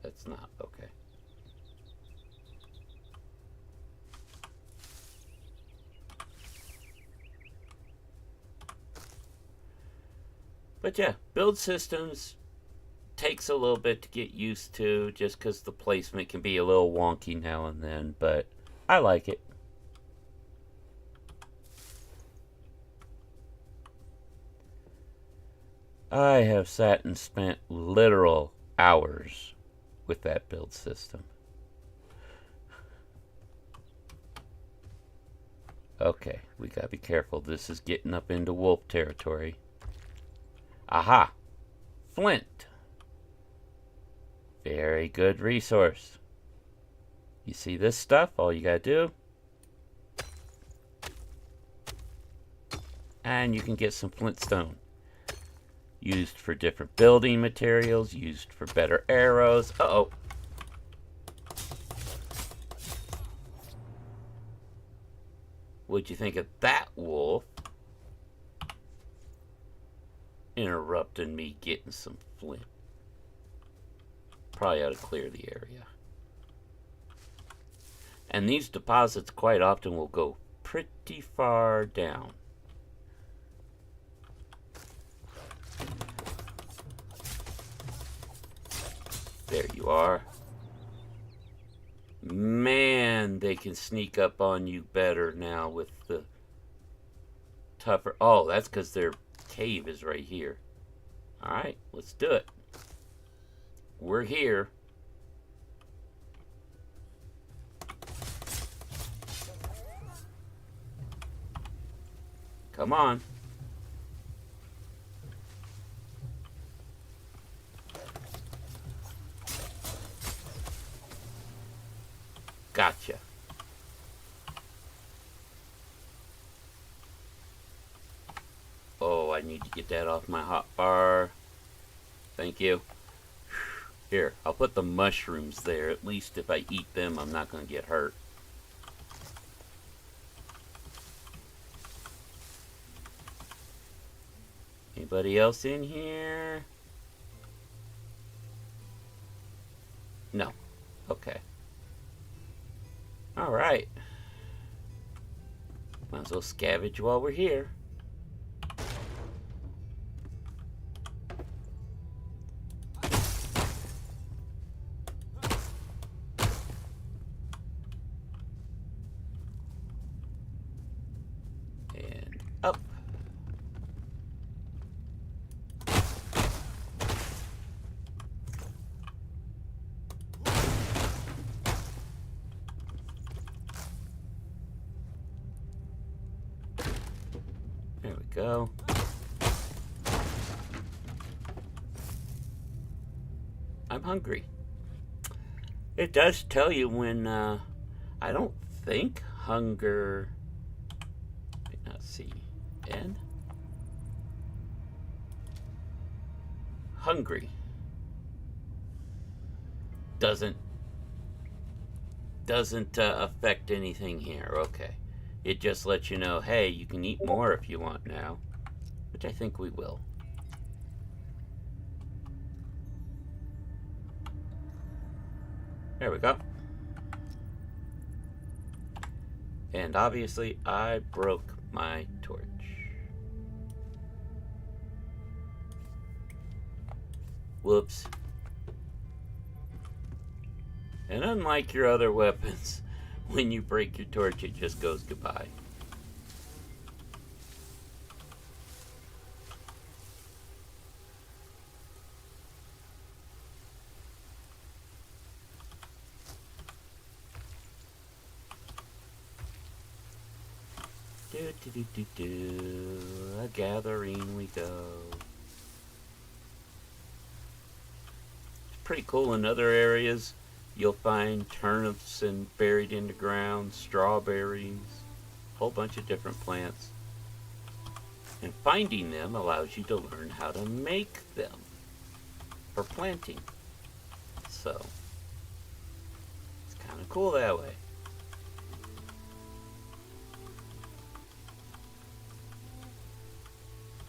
That's not okay. But yeah, build systems takes a little bit to get used to just because the placement can be a little wonky now and then, but I like it. I have sat and spent literal hours with that build system. Okay, we gotta be careful. This is getting up into wolf territory. Aha! Flint. Very good resource. You see this stuff? All you gotta do. And you can get some flintstone. Used for different building materials, used for better arrows. Uh-oh. What'd you think of that, wolf? Interrupting me getting some flint. Probably ought to clear the area. And these deposits quite often will go pretty far down. There you are. Man, they can sneak up on you better now with the tougher... Oh, that's because their cave is right here. Alright, let's do it. We're here. Come on. Gotcha. Oh, I need to get that off my hot bar. Thank you. Here, I'll put the mushrooms there. At least if I eat them, I'm not going to get hurt. Anybody else in here? No. Okay. Alright. Might as well scavenge while we're here. And up. There we go. I'm hungry. It does tell you when, I don't think hunger, let's see, N? Hungry doesn't affect anything here. Okay. It just lets you know, hey, you can eat more if you want now, which I think we will. There we go. And obviously, I broke my torch. Whoops. And unlike your other weapons, when you break your torch, it just goes goodbye. A gathering we go. It's pretty cool. In other areas, you'll find turnips and buried in the ground, strawberries, a whole bunch of different plants. And finding them allows you to learn how to make them for planting. So, it's kind of cool that way.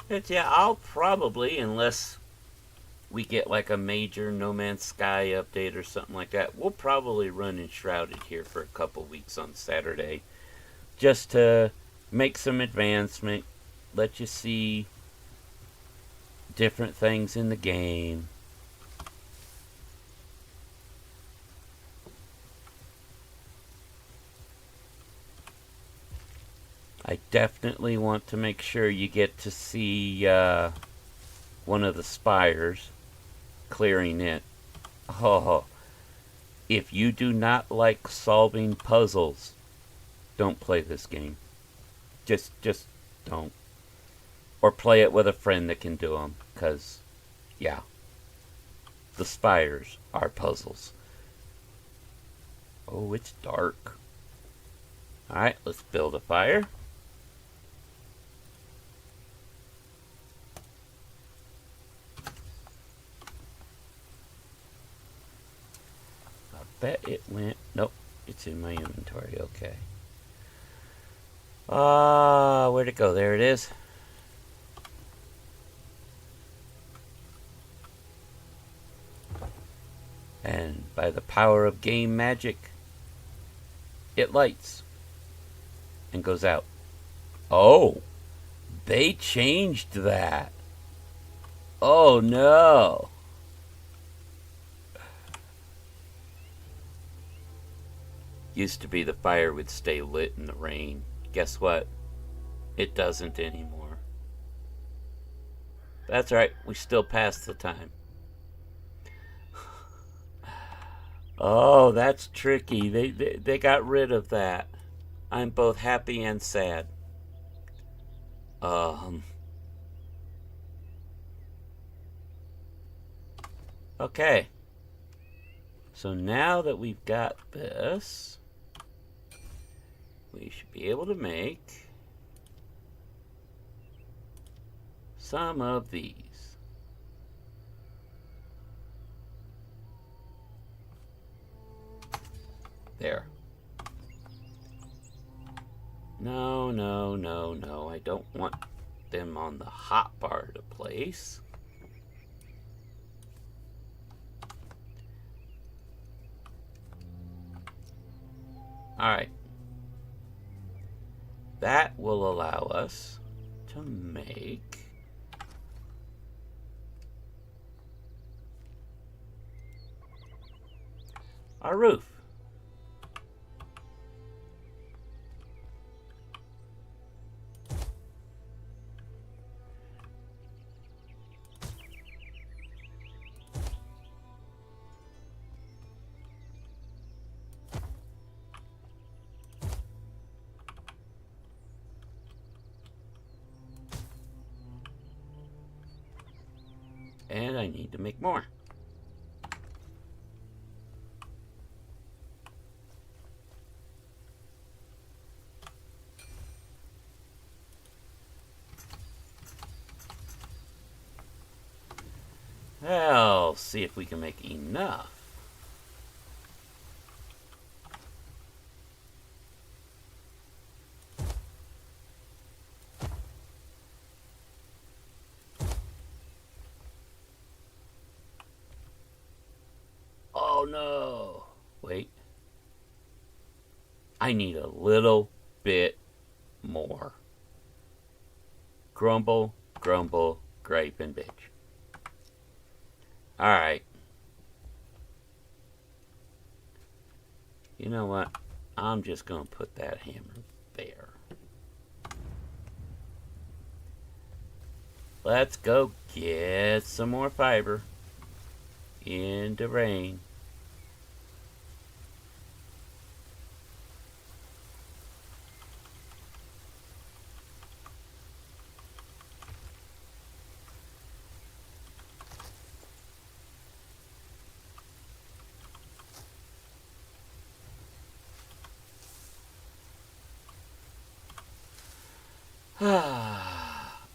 But yeah, I'll probably, unless we get like a major No Man's Sky update or something like that, we'll probably run Enshrouded here for a couple weeks on Saturday. Just to make some advancement, let you see different things in the game. I definitely want to make sure you get to see one of the spires, clearing it. Oh, if you do not like solving puzzles, don't play this game. Just don't. Or play it with a friend that can do them, because, yeah, the spires are puzzles. Oh, it's dark. Alright, let's build a fire. Bet it went. Nope, it's in my inventory. Okay. Where'd it go? There it is. And by the power of game magic, it lights and goes out. Oh, they changed that. Oh no. Used to be the fire would stay lit in the rain. Guess what? It doesn't anymore. That's right, we still pass the time. Oh, that's tricky. They got rid of that. I'm both happy and sad. Okay. So now that we've got this, we should be able to make some of these. There. No, no, no, no. I don't want them on the hot bar to place. Alright. That will allow us to make our roof. And I need to make more. Well, see if we can make enough. Oh no! Wait. I need a little bit more. Grumble, grumble, gripe, and bitch. Alright. You know what? I'm just going to put that hammer there. Let's go get some more fiber into rain.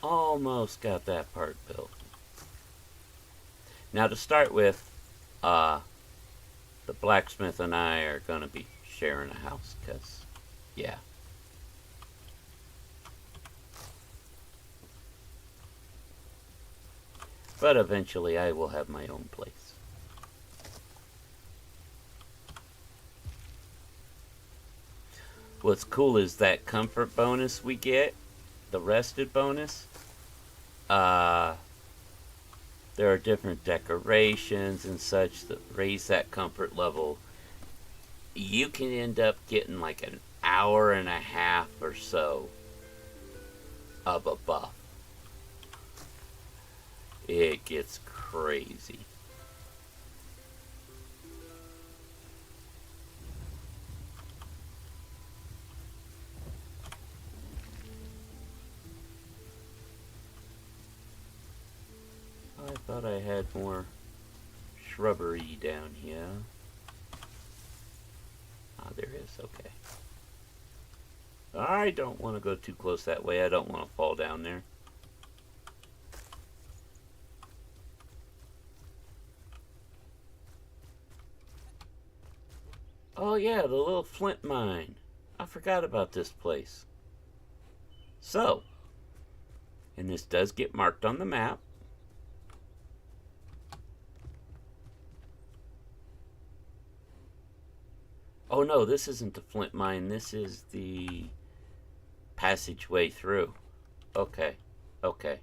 Almost got that part built. Now to start with, the blacksmith and I are going to be sharing a house, because, yeah. But eventually I will have my own place. What's cool is that comfort bonus we get, the rested bonus. There are different decorations and such that raise that comfort level. You can end up getting like an hour and a half or so of a buff. It gets crazy. I thought I had more shrubbery down here. Ah, there is. Okay. I don't want to go too close that way. I don't want to fall down there. Oh yeah, the little flint mine. I forgot about this place. So, and this does get marked on the map. Oh no, this isn't the flint mine. This is the passageway through. Okay, okay.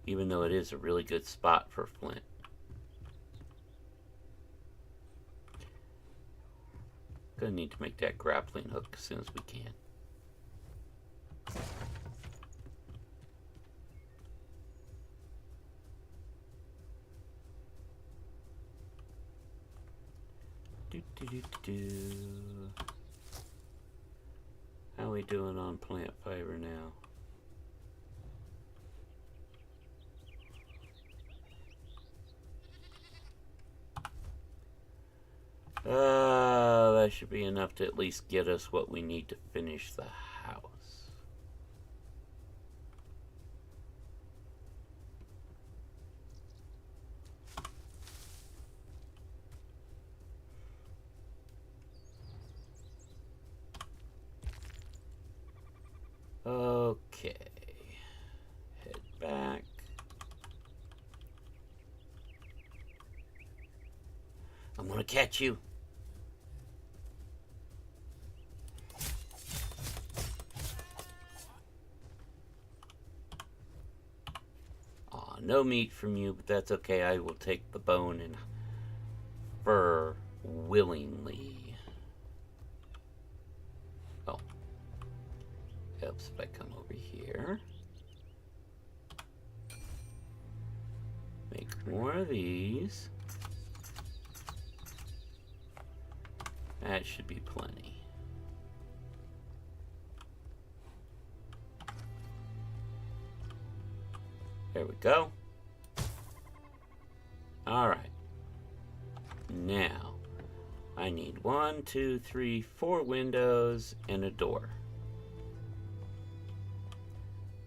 Even though it is a really good spot for flint. Gonna need to make that grappling hook as soon as we can. How are we doing on plant fiber now? That should be enough to at least get us what we need to finish the house. Okay. Head back. I'm gonna catch you. Aw, no meat from you, but that's okay. I will take the bone and fur willingly. Oh. Helps if I come over here. Make more of these. That should be plenty. There we go. Alright. Now, I need 1, 2, 3, 4 windows and a door.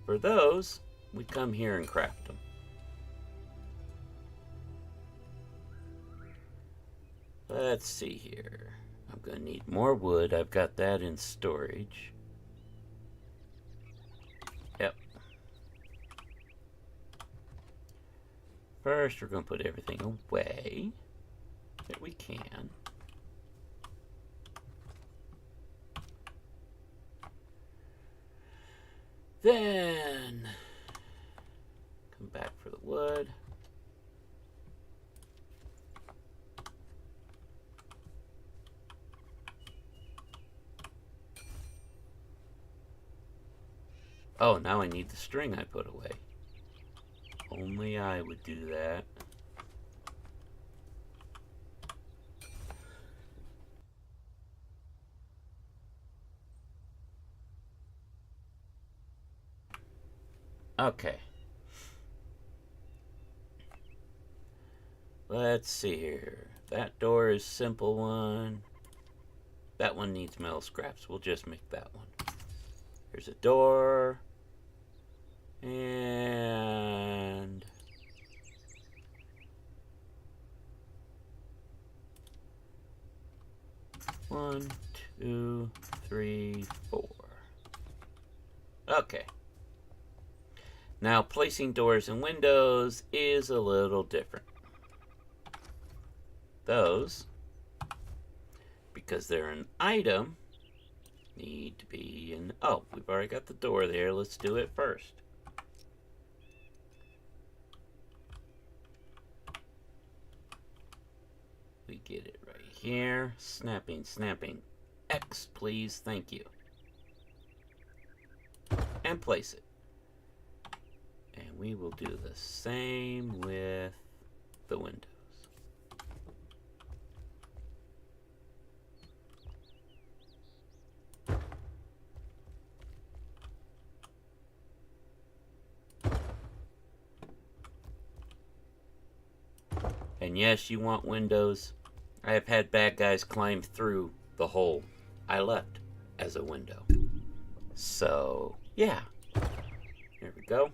For those, we come here and craft them. Let's see here. I'm going to need more wood. I've got that in storage. Yep. First, we're going to put everything away that we can. Then, come back for the wood. Oh, now I need the string I put away. Only I would do that. Okay. Let's see here. That door is simple one. That one needs metal scraps. We'll just make that one. There's a door. And... one, two, three, four. Okay. Now, placing doors and windows is a little different. Those, because they're an item, need to be in... Oh, we've already got the door there. Let's do it first. We get it right here. Snapping, snapping. X, please. Thank you. And place it. And we will do the same with the windows. And yes, you want windows. I have had bad guys climb through the hole I left as a window. So, yeah. There we go.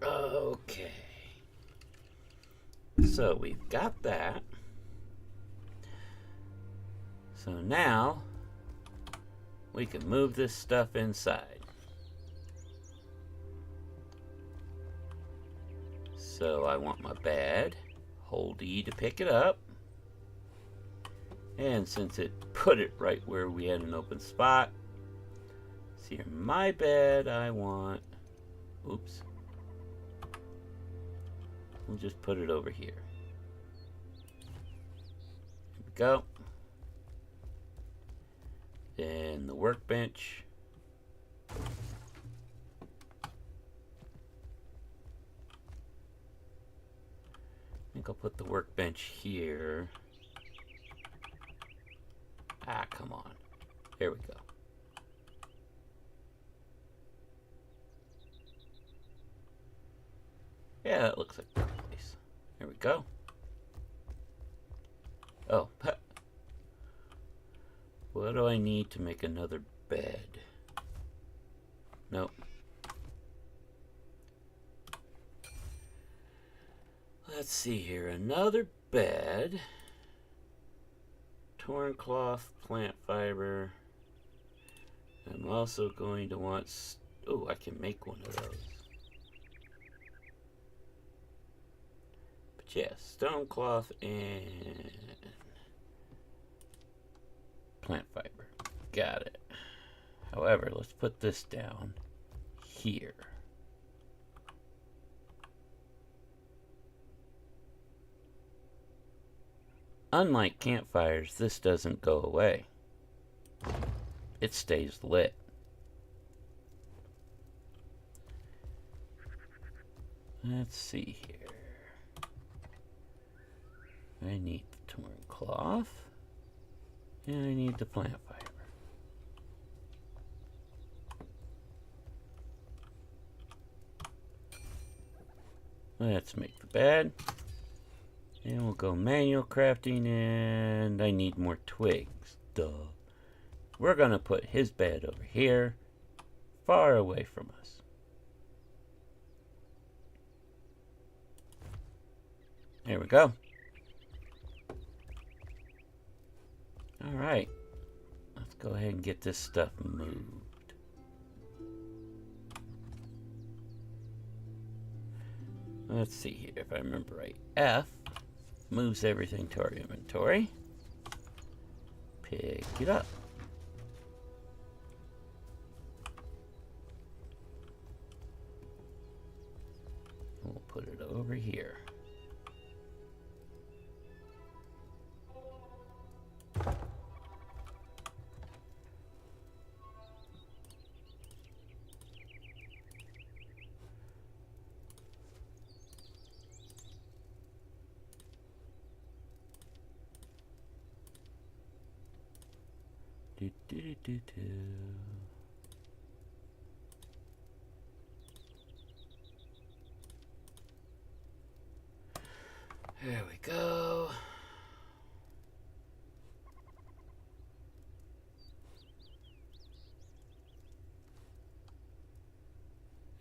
Okay. So we've got that. So now we can move this stuff inside. So I want my bed. Hold E to pick it up. And since it put it right where we had an open spot, see here, my bed, I want, oops. We'll just put it over here. Here we go. Then the workbench. I think I'll put the workbench here. Ah, come on. There we go. Yeah, that looks like a good place. There we go. Oh, what do I need to make another bed? Nope. Let's see here. Another bed. Torn cloth, plant fiber. I'm also going to want... Oh, I can make one of those. But yeah, stone cloth and plant fiber. Got it. However, let's put this down here. Unlike campfires, this doesn't go away. It stays lit. Let's see here. I need the torn cloth. And I need the plant fiber. Let's make the bed. And we'll go manual crafting, and I need more twigs. Duh. We're going to put his bed over here, far away from us. There we go. Alright. Let's go ahead and get this stuff moved. Let's see here if I remember right. F moves everything to our inventory. Pick pick it up. We'll put it over here. Do, do, do, do, do. There we go.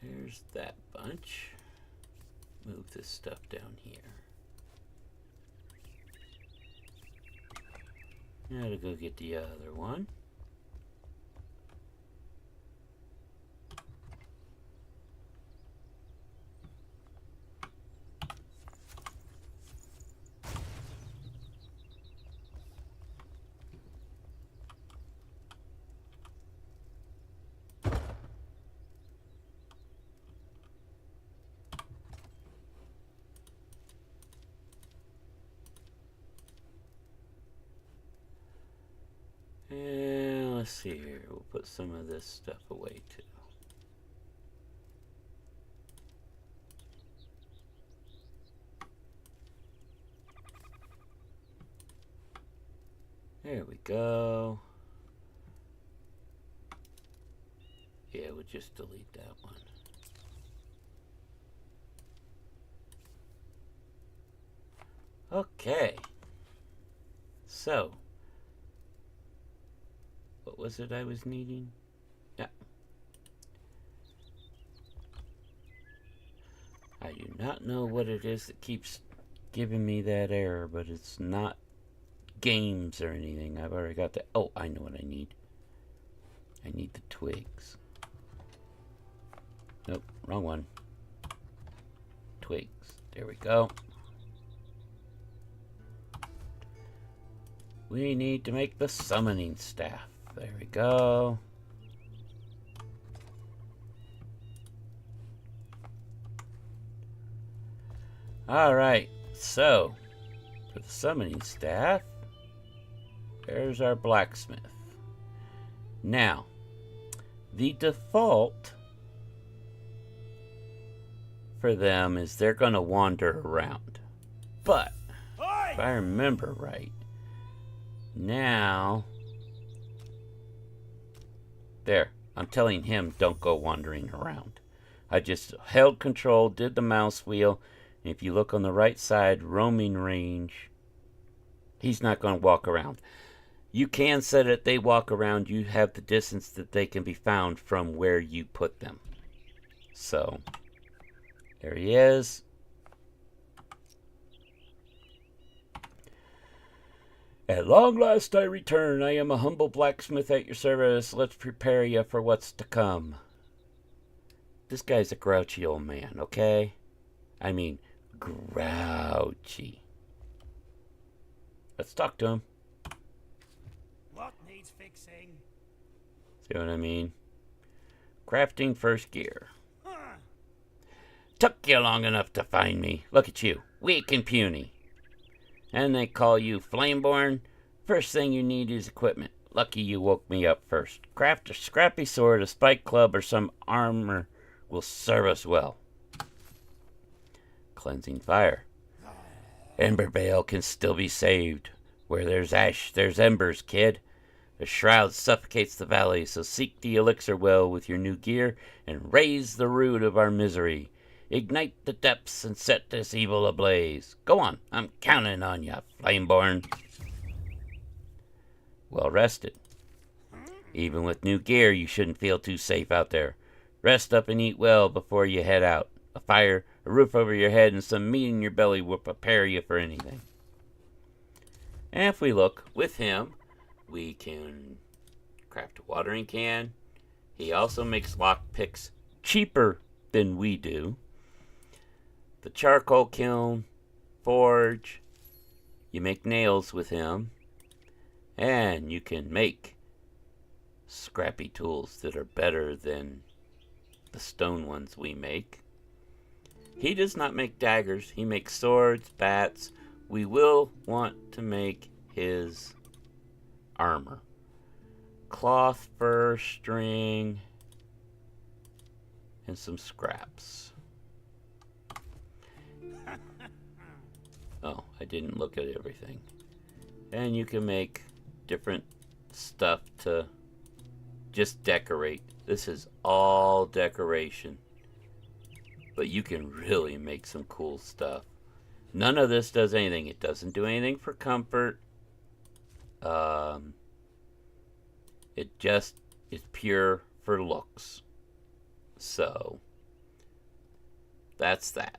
There's that bunch. Move this stuff down here. Now to go get the other one. And let's see here. We'll put some of this stuff away too. There we go. Yeah, we'll just delete that one. Okay. So, what was it I was needing? Yeah. I do not know what it is that keeps giving me that error, but it's not games or anything. I've already got that. Oh, I know what I need. I need the twigs. Nope, wrong one. Twigs. There we go. We need to make the summoning staff. There we go. Alright, so for the summoning staff, there's our blacksmith. Now, the default for them is they're going to wander around. But, if I remember right, now, there, I'm telling him don't go wandering around. I just held control, did the mouse wheel, and if you look on the right side, roaming range, he's not going to walk around. You can set it, they walk around, you have the distance that they can be found from where you put them. So, there he is. At long last I return. I am a humble blacksmith at your service. Let's prepare you for what's to come. This guy's a grouchy old man, okay? I mean, grouchy. Let's talk to him. What needs fixing? See what I mean? Crafting first gear. Huh. Took you long enough to find me. Look at you, weak and puny. And they call you Flameborn. First thing you need is equipment. Lucky you woke me up first. Craft a scrappy sword, a spike club, or some armor will serve us well. Cleansing fire. Embervale can still be saved. Where there's ash, there's embers, kid. The shroud suffocates the valley, so seek the elixir well with your new gear and raise the root of our misery. Ignite the depths and set this evil ablaze. Go on, I'm counting on ya, Flameborn. Well rested. Even with new gear, you shouldn't feel too safe out there. Rest up and eat well before you head out. A fire, a roof over your head, and some meat in your belly will prepare you for anything. And if we look with him, we can craft a watering can. He also makes lockpicks cheaper than we do. The charcoal kiln, forge, you make nails with him. And you can make scrappy tools that are better than the stone ones we make. He does not make daggers. He makes swords, bats. We will want to make his armor. Cloth, fur, string, and some scraps. Oh, I didn't look at everything. And you can make different stuff to just decorate. This is all decoration. But you can really make some cool stuff. None of this does anything. It doesn't do anything for comfort. It just is pure for looks. So, that's that.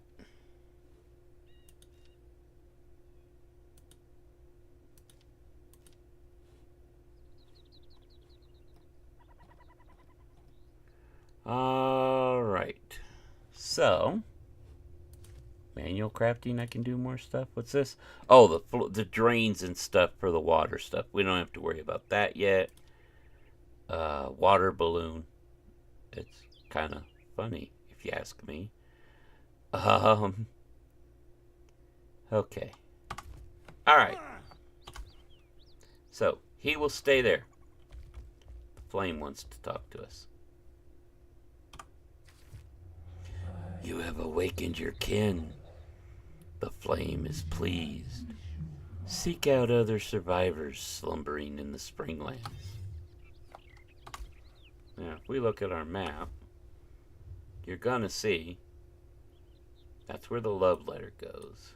Alright. So, manual crafting, I can do more stuff. What's this? Oh, the drains and stuff for the water stuff. We don't have to worry about that yet. Water balloon. It's kind of funny, if you ask me. Okay. Alright. So, he will stay there. The flame wants to talk to us. You have awakened your kin. The flame is pleased. Seek out other survivors slumbering in the Springlands. Now, if we look at our map, you're gonna see that's where the love letter goes.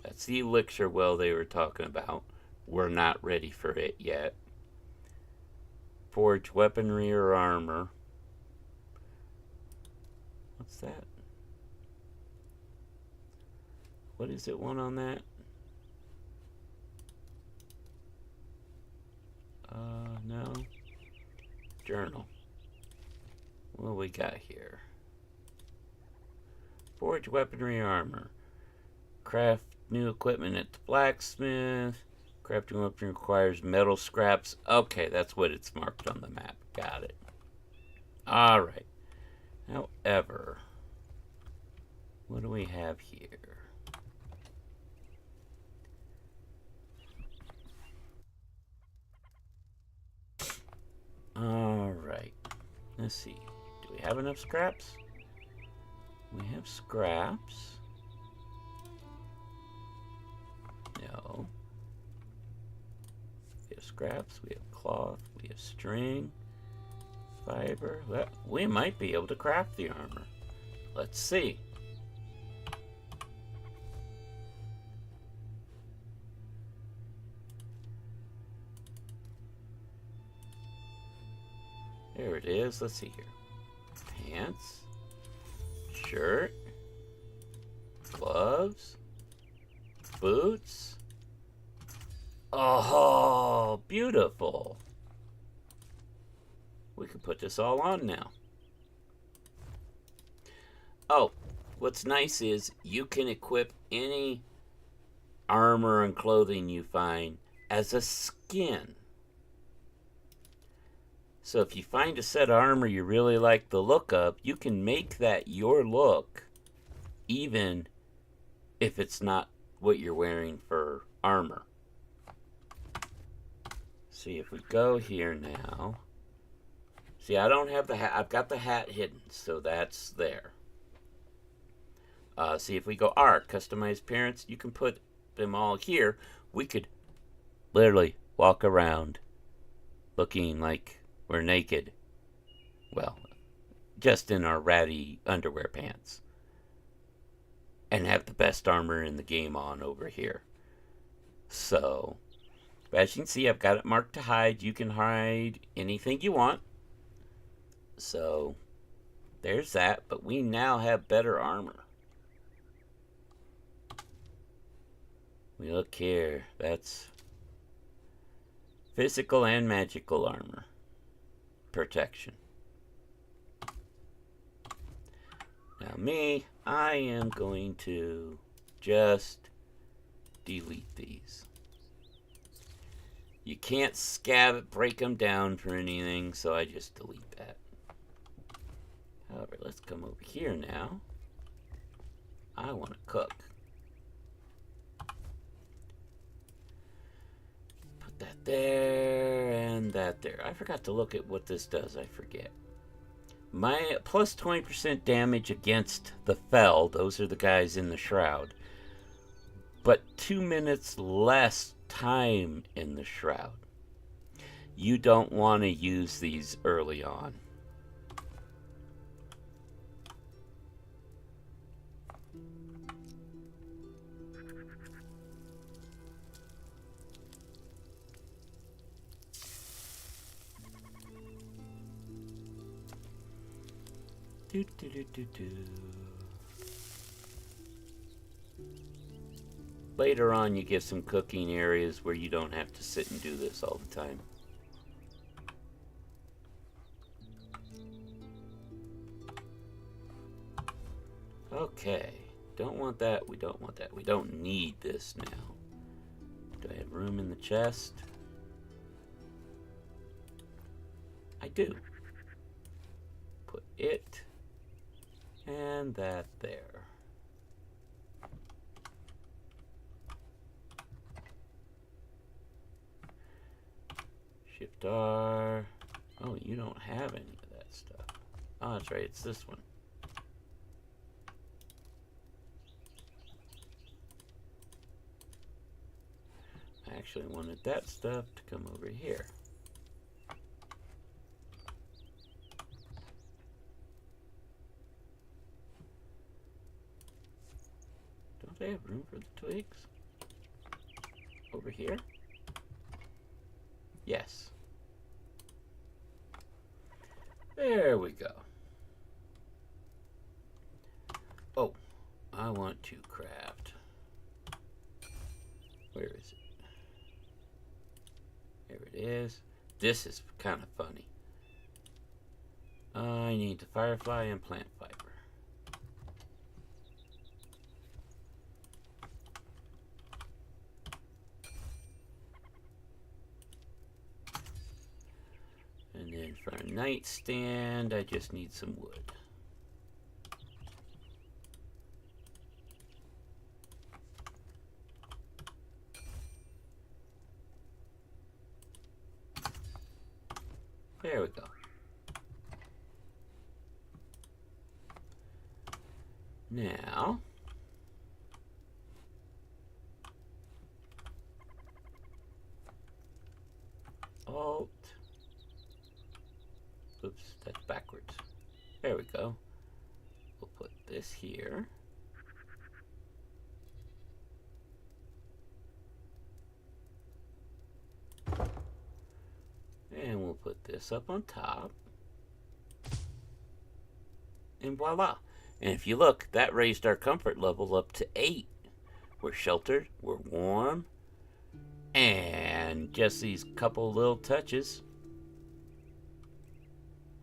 That's the elixir well they were talking about. We're not ready for it yet. Forge weaponry or armor. What's that? What is it one on that? No. Journal. What do we got here? Forge weaponry armor. Craft new equipment at the blacksmith. Crafting weapon requires metal scraps. Okay, that's what it's marked on the map. Got it. Alright. However, what do we have here? Alright. Let's see. Do we have enough scraps? We have scraps. No. We have scraps. We have cloth. We have string. Fiber. Well, we might be able to craft the armor. Let's see. There it is. Let's see here. Pants. Shirt. Gloves. Boots. Oh, beautiful. We can put this all on now. Oh, what's nice is you can equip any armor and clothing you find as a skin. So if you find a set of armor you really like the look of, you can make that your look, even if it's not what you're wearing for armor. See, if we go here now. See, I don't have the hat. I've got the hat hidden, so that's there. See, if we go art, customize appearance, you can put them all here. We could literally walk around looking like we're naked. Well, just in our ratty underwear pants. And have the best armor in the game on over here. So, as you can see, I've got it marked to hide. You can hide anything you want. So, there's that. But we now have better armor. We look here. That's physical and magical armor. Protection. Now me, I am going to just delete these. You can't scab it, break them down for anything, so I just delete that. However, let's come over here now. I want to cook. Put that there and that there. I forgot to look at what this does. I forget. My plus 20% damage against the Fell. Those are the guys in the Shroud. But 2 minutes less time in the Shroud. You don't want to use these early on. Do, do, do, do, do. Later on, you get some cooking areas where you don't have to sit and do this all the time. Okay, don't want that, we don't want that. We don't need this now. Do I have room in the chest? I do. Put it and that there. Shift R. Oh, you don't have any of that stuff. Oh, that's right, it's this one. I actually wanted that stuff to come over here. Don't they have room for the twigs? Over here? Yes. There we go. Oh, I want to craft. Where is it? There it is. This is kind of funny. I need the firefly and plant fiber. And then for a nightstand, I just need some wood. There we go. Now, Alt. Oops, that's backwards. There we go. We'll put this here. And we'll put this up on top. And voila. And if you look, that raised our comfort level up to 8. We're sheltered, we're warm, and just these couple little touches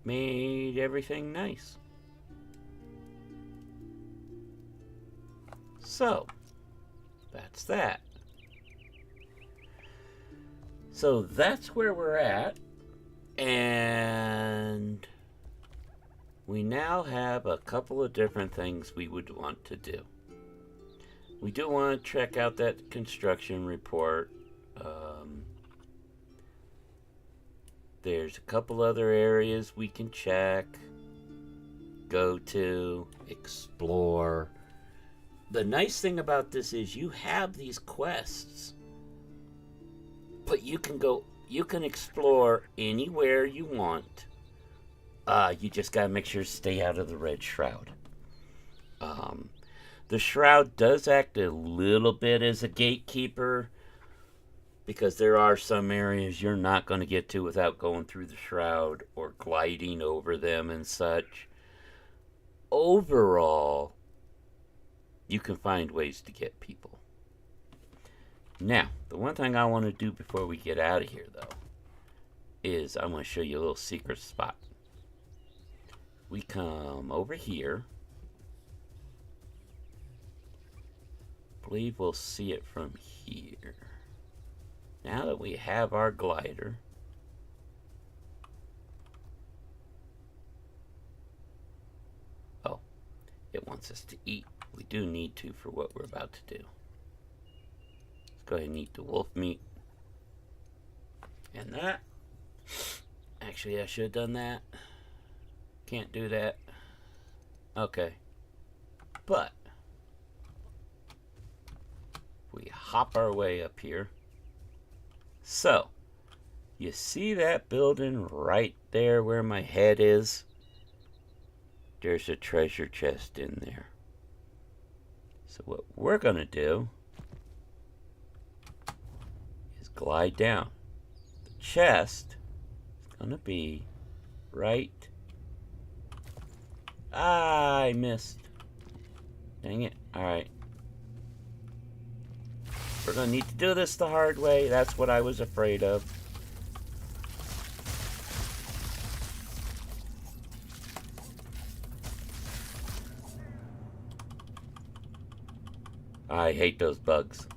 made everything nice. So, that's that. So that's where we're at, and we now have a couple of different things we would want to do. We do want to check out that construction report. There's a couple other areas we can check, go to, explore. The nice thing about this is you have these quests, but you can explore anywhere you want. You just gotta make sure to stay out of the red shroud. The shroud does act a little bit as a gatekeeper, because there are some areas you're not going to get to without going through the shroud or gliding over them and such. Overall, you can find ways to get people. Now, the one thing I want to do before we get out of here, though, is I want to show you a little secret spot. We come over here. I believe we'll see it from here. now that we have our glider, oh, it wants us to eat. We do need to for what we're about to do. Let's go ahead and eat the wolf meat. And that. Actually, I should have done that. Can't do that. Okay. But we hop our way up here. So, you see that building right there where my head is? There's a treasure chest in there. So what we're going to do is glide down. The chest is going to be right... Ah, I missed. Dang it. Alright. We're going to need to do this the hard way. That's what I was afraid of. I hate those bugs.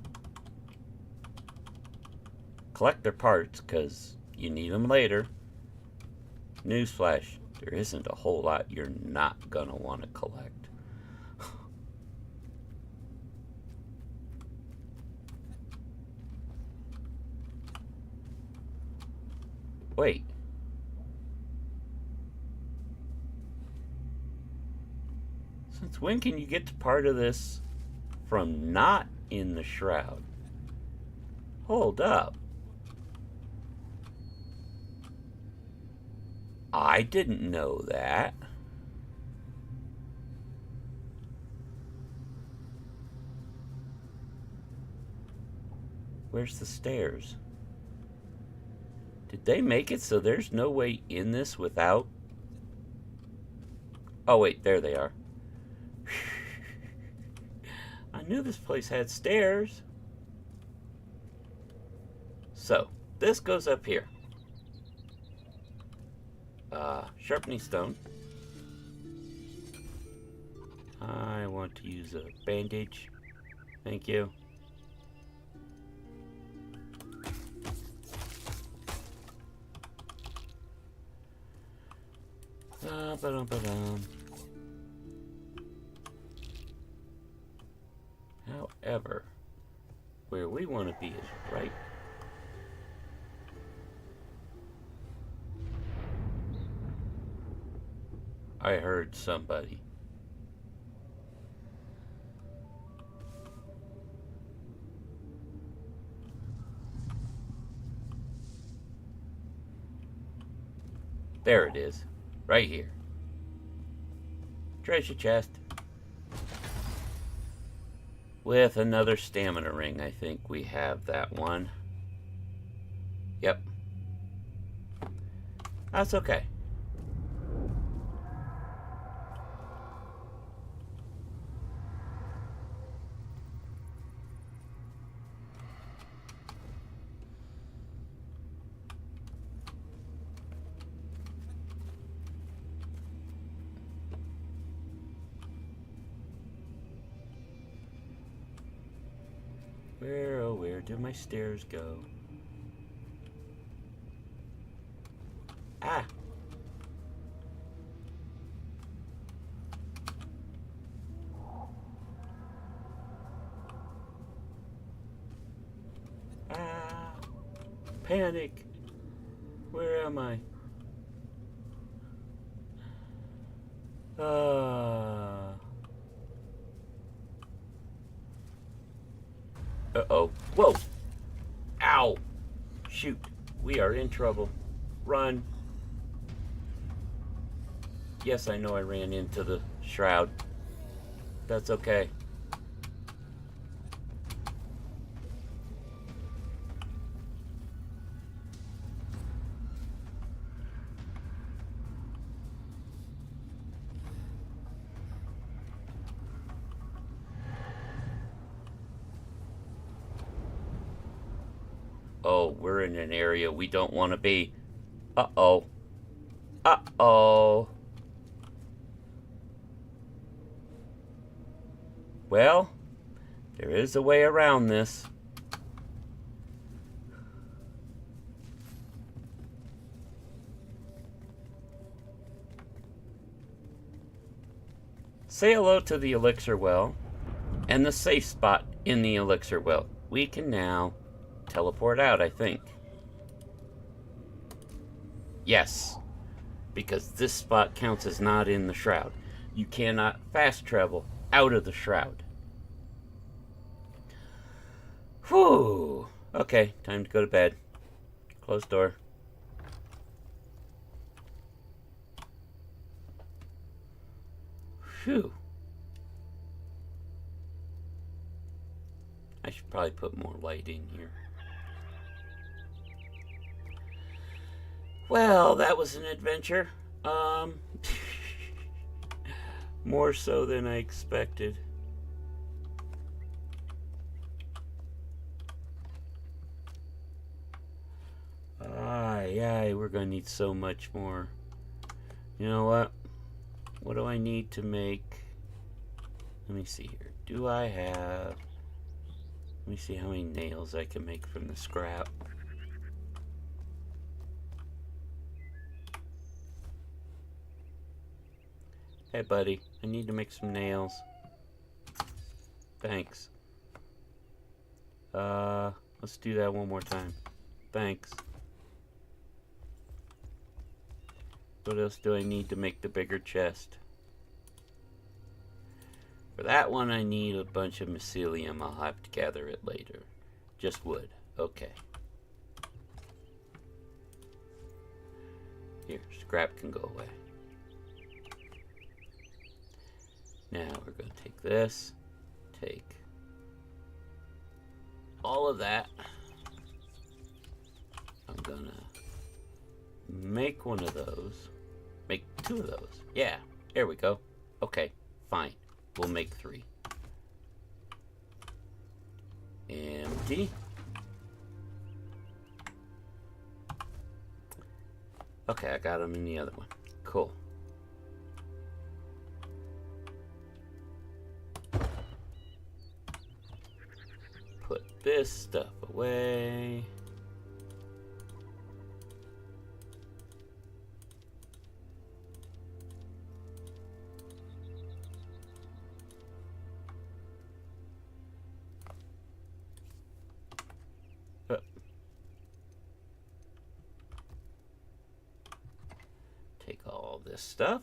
Collect their parts, because you need them later. Newsflash, there isn't a whole lot you're not going to want to collect. Wait. Since when can you get to part of this from not in the shroud? Hold up. I didn't know that. Where's the stairs? Did they make it so there's no way in this without... Oh wait, there they are. I knew this place had stairs. So, this goes up here. Sharpening stone. I want to use a bandage. Thank you. Ba-dum-ba-dum. However, where we want to be is right. I heard somebody. There it is. Right here. Treasure chest. With another stamina ring, I think we have that one. Yep. That's okay. Where, oh, where do my stairs go? Ah! Ah! Panic! Where am I? Uh-oh. Whoa! Ow! Shoot. We are in trouble. Run. Yes, I know I ran into the shroud. That's okay. Oh, we're in an area we don't want to be. Uh-oh. Uh-oh. Well, there is a way around this. say hello to the elixir well and the safe spot in the elixir well. We can now teleport out, I think. Yes, because this spot counts as not in the shroud. You cannot fast travel out of the shroud. Whew. Okay, time to go to bed. Close door. Phew. I should probably put more light in here. Well, that was an adventure. More so than I expected. Yeah, we're gonna need so much more. You know what? What do I need to make? Let me see here. Do I have... Let me see how many nails I can make from the scrap. Hey, buddy. I need to make some nails. Thanks. Let's do that one more time. Thanks. What else do I need to make the bigger chest? For that one, I need a bunch of mycelium. I'll have to gather it later. Just wood. Okay. Here, scrap can go away. Now we're going to take this. Take all of that. I'm going to make one of those. Make 2 of those. Yeah, there we go. Okay, fine. We'll make 3. Empty. Okay, I got them in the other one. Cool. Put this stuff away. Take all this stuff.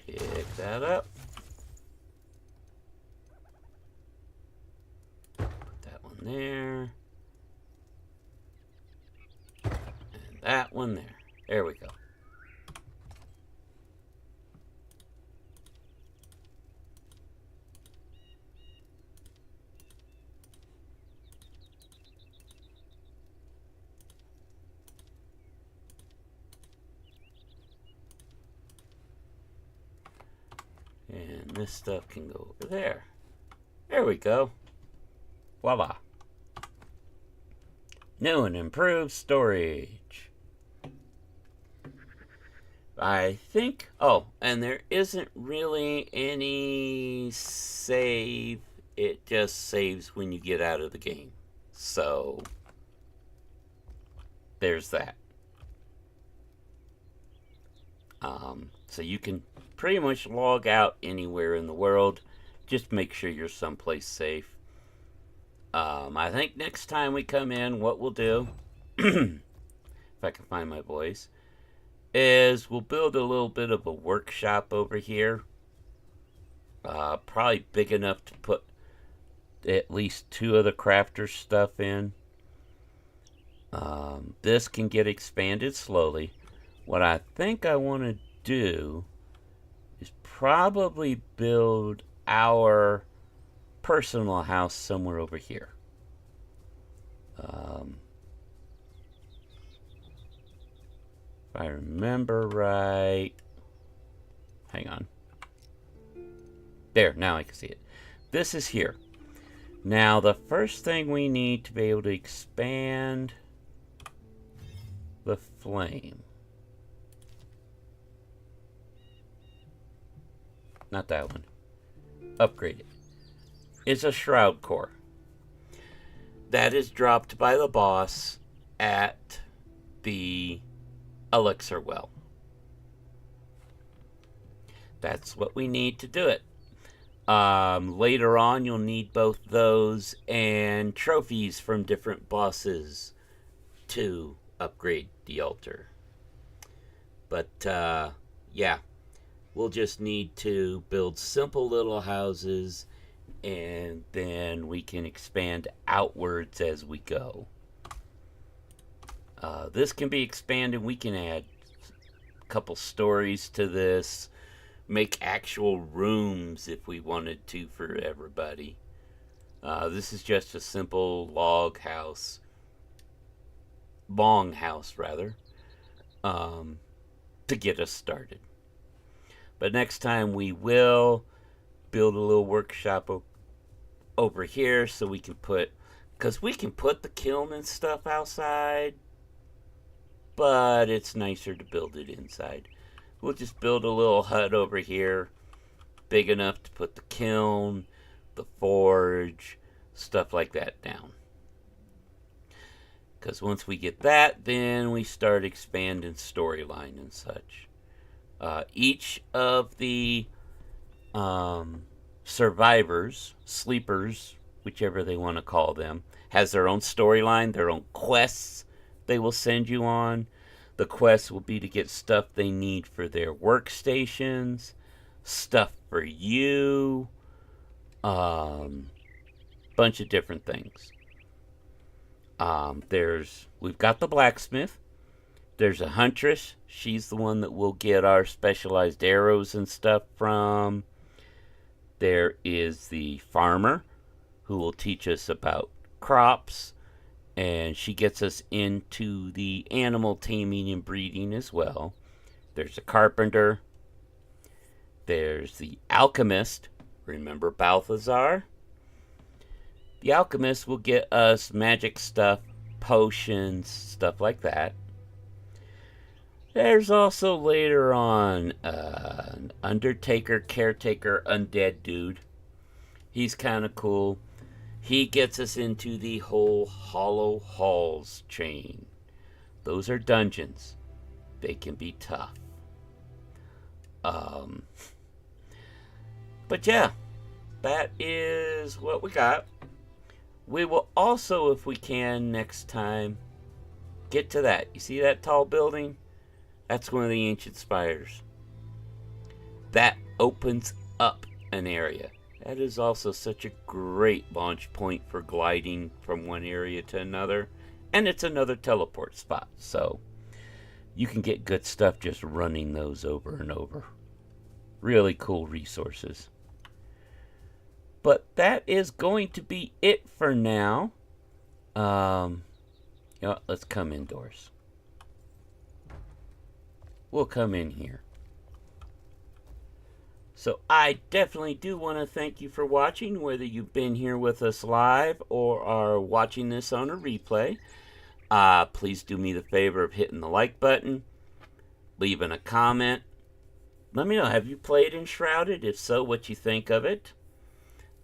Pick that up. Put that one there. And that one there. There we go. And this stuff can go over there. There we go. Voila. New and improved storage. I think... Oh, and there isn't really any save. It just saves when you get out of the game. So, there's that. So you can pretty much log out anywhere in the world. Just make sure you're someplace safe. I think next time we come in, what we'll do, if I can find my voice, is we'll build a little bit of a workshop over here. Probably big enough to put at least 2 of the crafters' stuff in. This can get expanded slowly. What I think I want to do is probably build our personal house somewhere over here. If I remember right, hang on. There, now I can see it. This is here. Now the first thing we need to be able to expand the flame. Not that one. Upgrade it. It's a shroud core. That is dropped by the boss at the elixir well. that's what we need to do it. Later on, you'll need both those and trophies from different bosses to upgrade the altar. But, yeah, we'll just need to build simple little houses, and then we can expand outwards as we go. This can be expanded. We can add a couple stories to this, make actual rooms if we wanted to for everybody. This is just a simple log house, longhouse rather, to get us started. But next time we will build a little workshop over here so we can put, because we can put the kiln and stuff outside, but it's nicer to build it inside. We'll just build a little hut over here, big enough to put the kiln, the forge, stuff like that down. Because once we get that, then we start expanding storyline and such. Each of the survivors, sleepers, whichever they want to call them, has their own storyline, their own quests they will send you on. The quests will be to get stuff they need for their workstations, stuff for you, bunch of different things. We've got the blacksmith. There's a huntress. She's the one that we'll get our specialized arrows and stuff from. There is the farmer, who will teach us about crops, and she gets us into the animal taming and breeding as well. There's a carpenter. There's the alchemist. Remember Balthazar? The alchemist will get us magic stuff, potions, stuff like that. There's also later on an undertaker, caretaker, undead dude. He's kind of cool. He gets us into the whole hollow halls chain. Those are dungeons. They can be tough. But yeah, that is what we got. We will also, if we can next time, get to that. You see that tall building? That's one of the ancient spires. That opens up an area. That is also such a great launch point for gliding from one area to another. And it's another teleport spot. So you can get good stuff just running those over and over. Really cool resources. But that is going to be it for now. You know what? Let's come indoors. We'll come in here. So I definitely do want to thank you for watching, whether you've been here with us live or are watching this on a replay. Please do me the favor of hitting the like button, leaving a comment. Let me know, have you played Enshrouded? If so, what you think of it.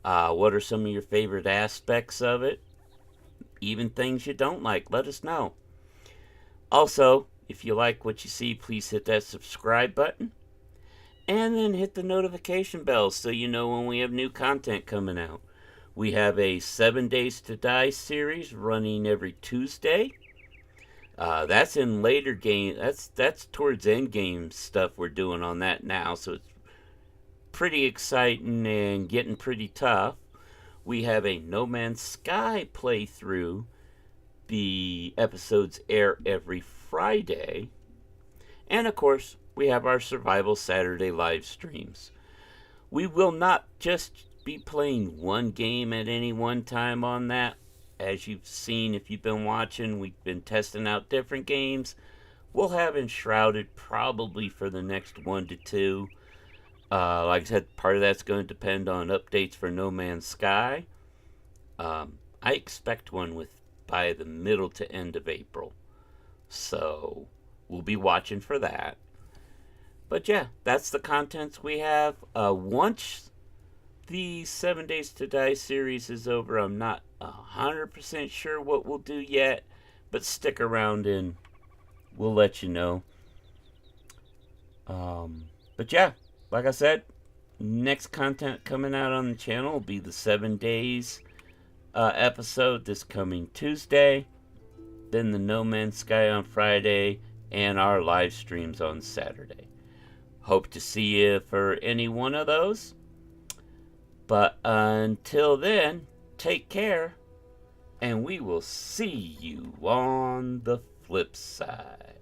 What are some of your favorite aspects of it? Even things you don't like, let us know. Also, if you like what you see, please hit that subscribe button. And then hit the notification bell so you know when we have new content coming out. We have a 7 Days to Die series running every Tuesday. That's in later game. That's towards end game stuff we're doing on that now. So it's pretty exciting and getting pretty tough. We have a No Man's Sky playthrough. The episodes air every Friday. And of course, we have our Survival Saturday live streams. We will not just be playing one game at any one time on that. As you've seen, if you've been watching, we've been testing out different games. We'll have Enshrouded probably for the next 1 to 2. Like I said, part of that's going to depend on updates for No Man's Sky. I expect one by the middle to end of April. So we'll be watching for that. But yeah, that's the contents we have. Once the 7 Days to Die series is over, I'm not 100% sure what we'll do yet. But stick around and we'll let you know. But yeah, like I said, next content coming out on the channel will be the 7 days episode this coming Tuesday. Then the No Man's Sky on Friday. And our live streams on Saturday. Hope to see you for any one of those. But until then, take care. And we will see you on the flip side.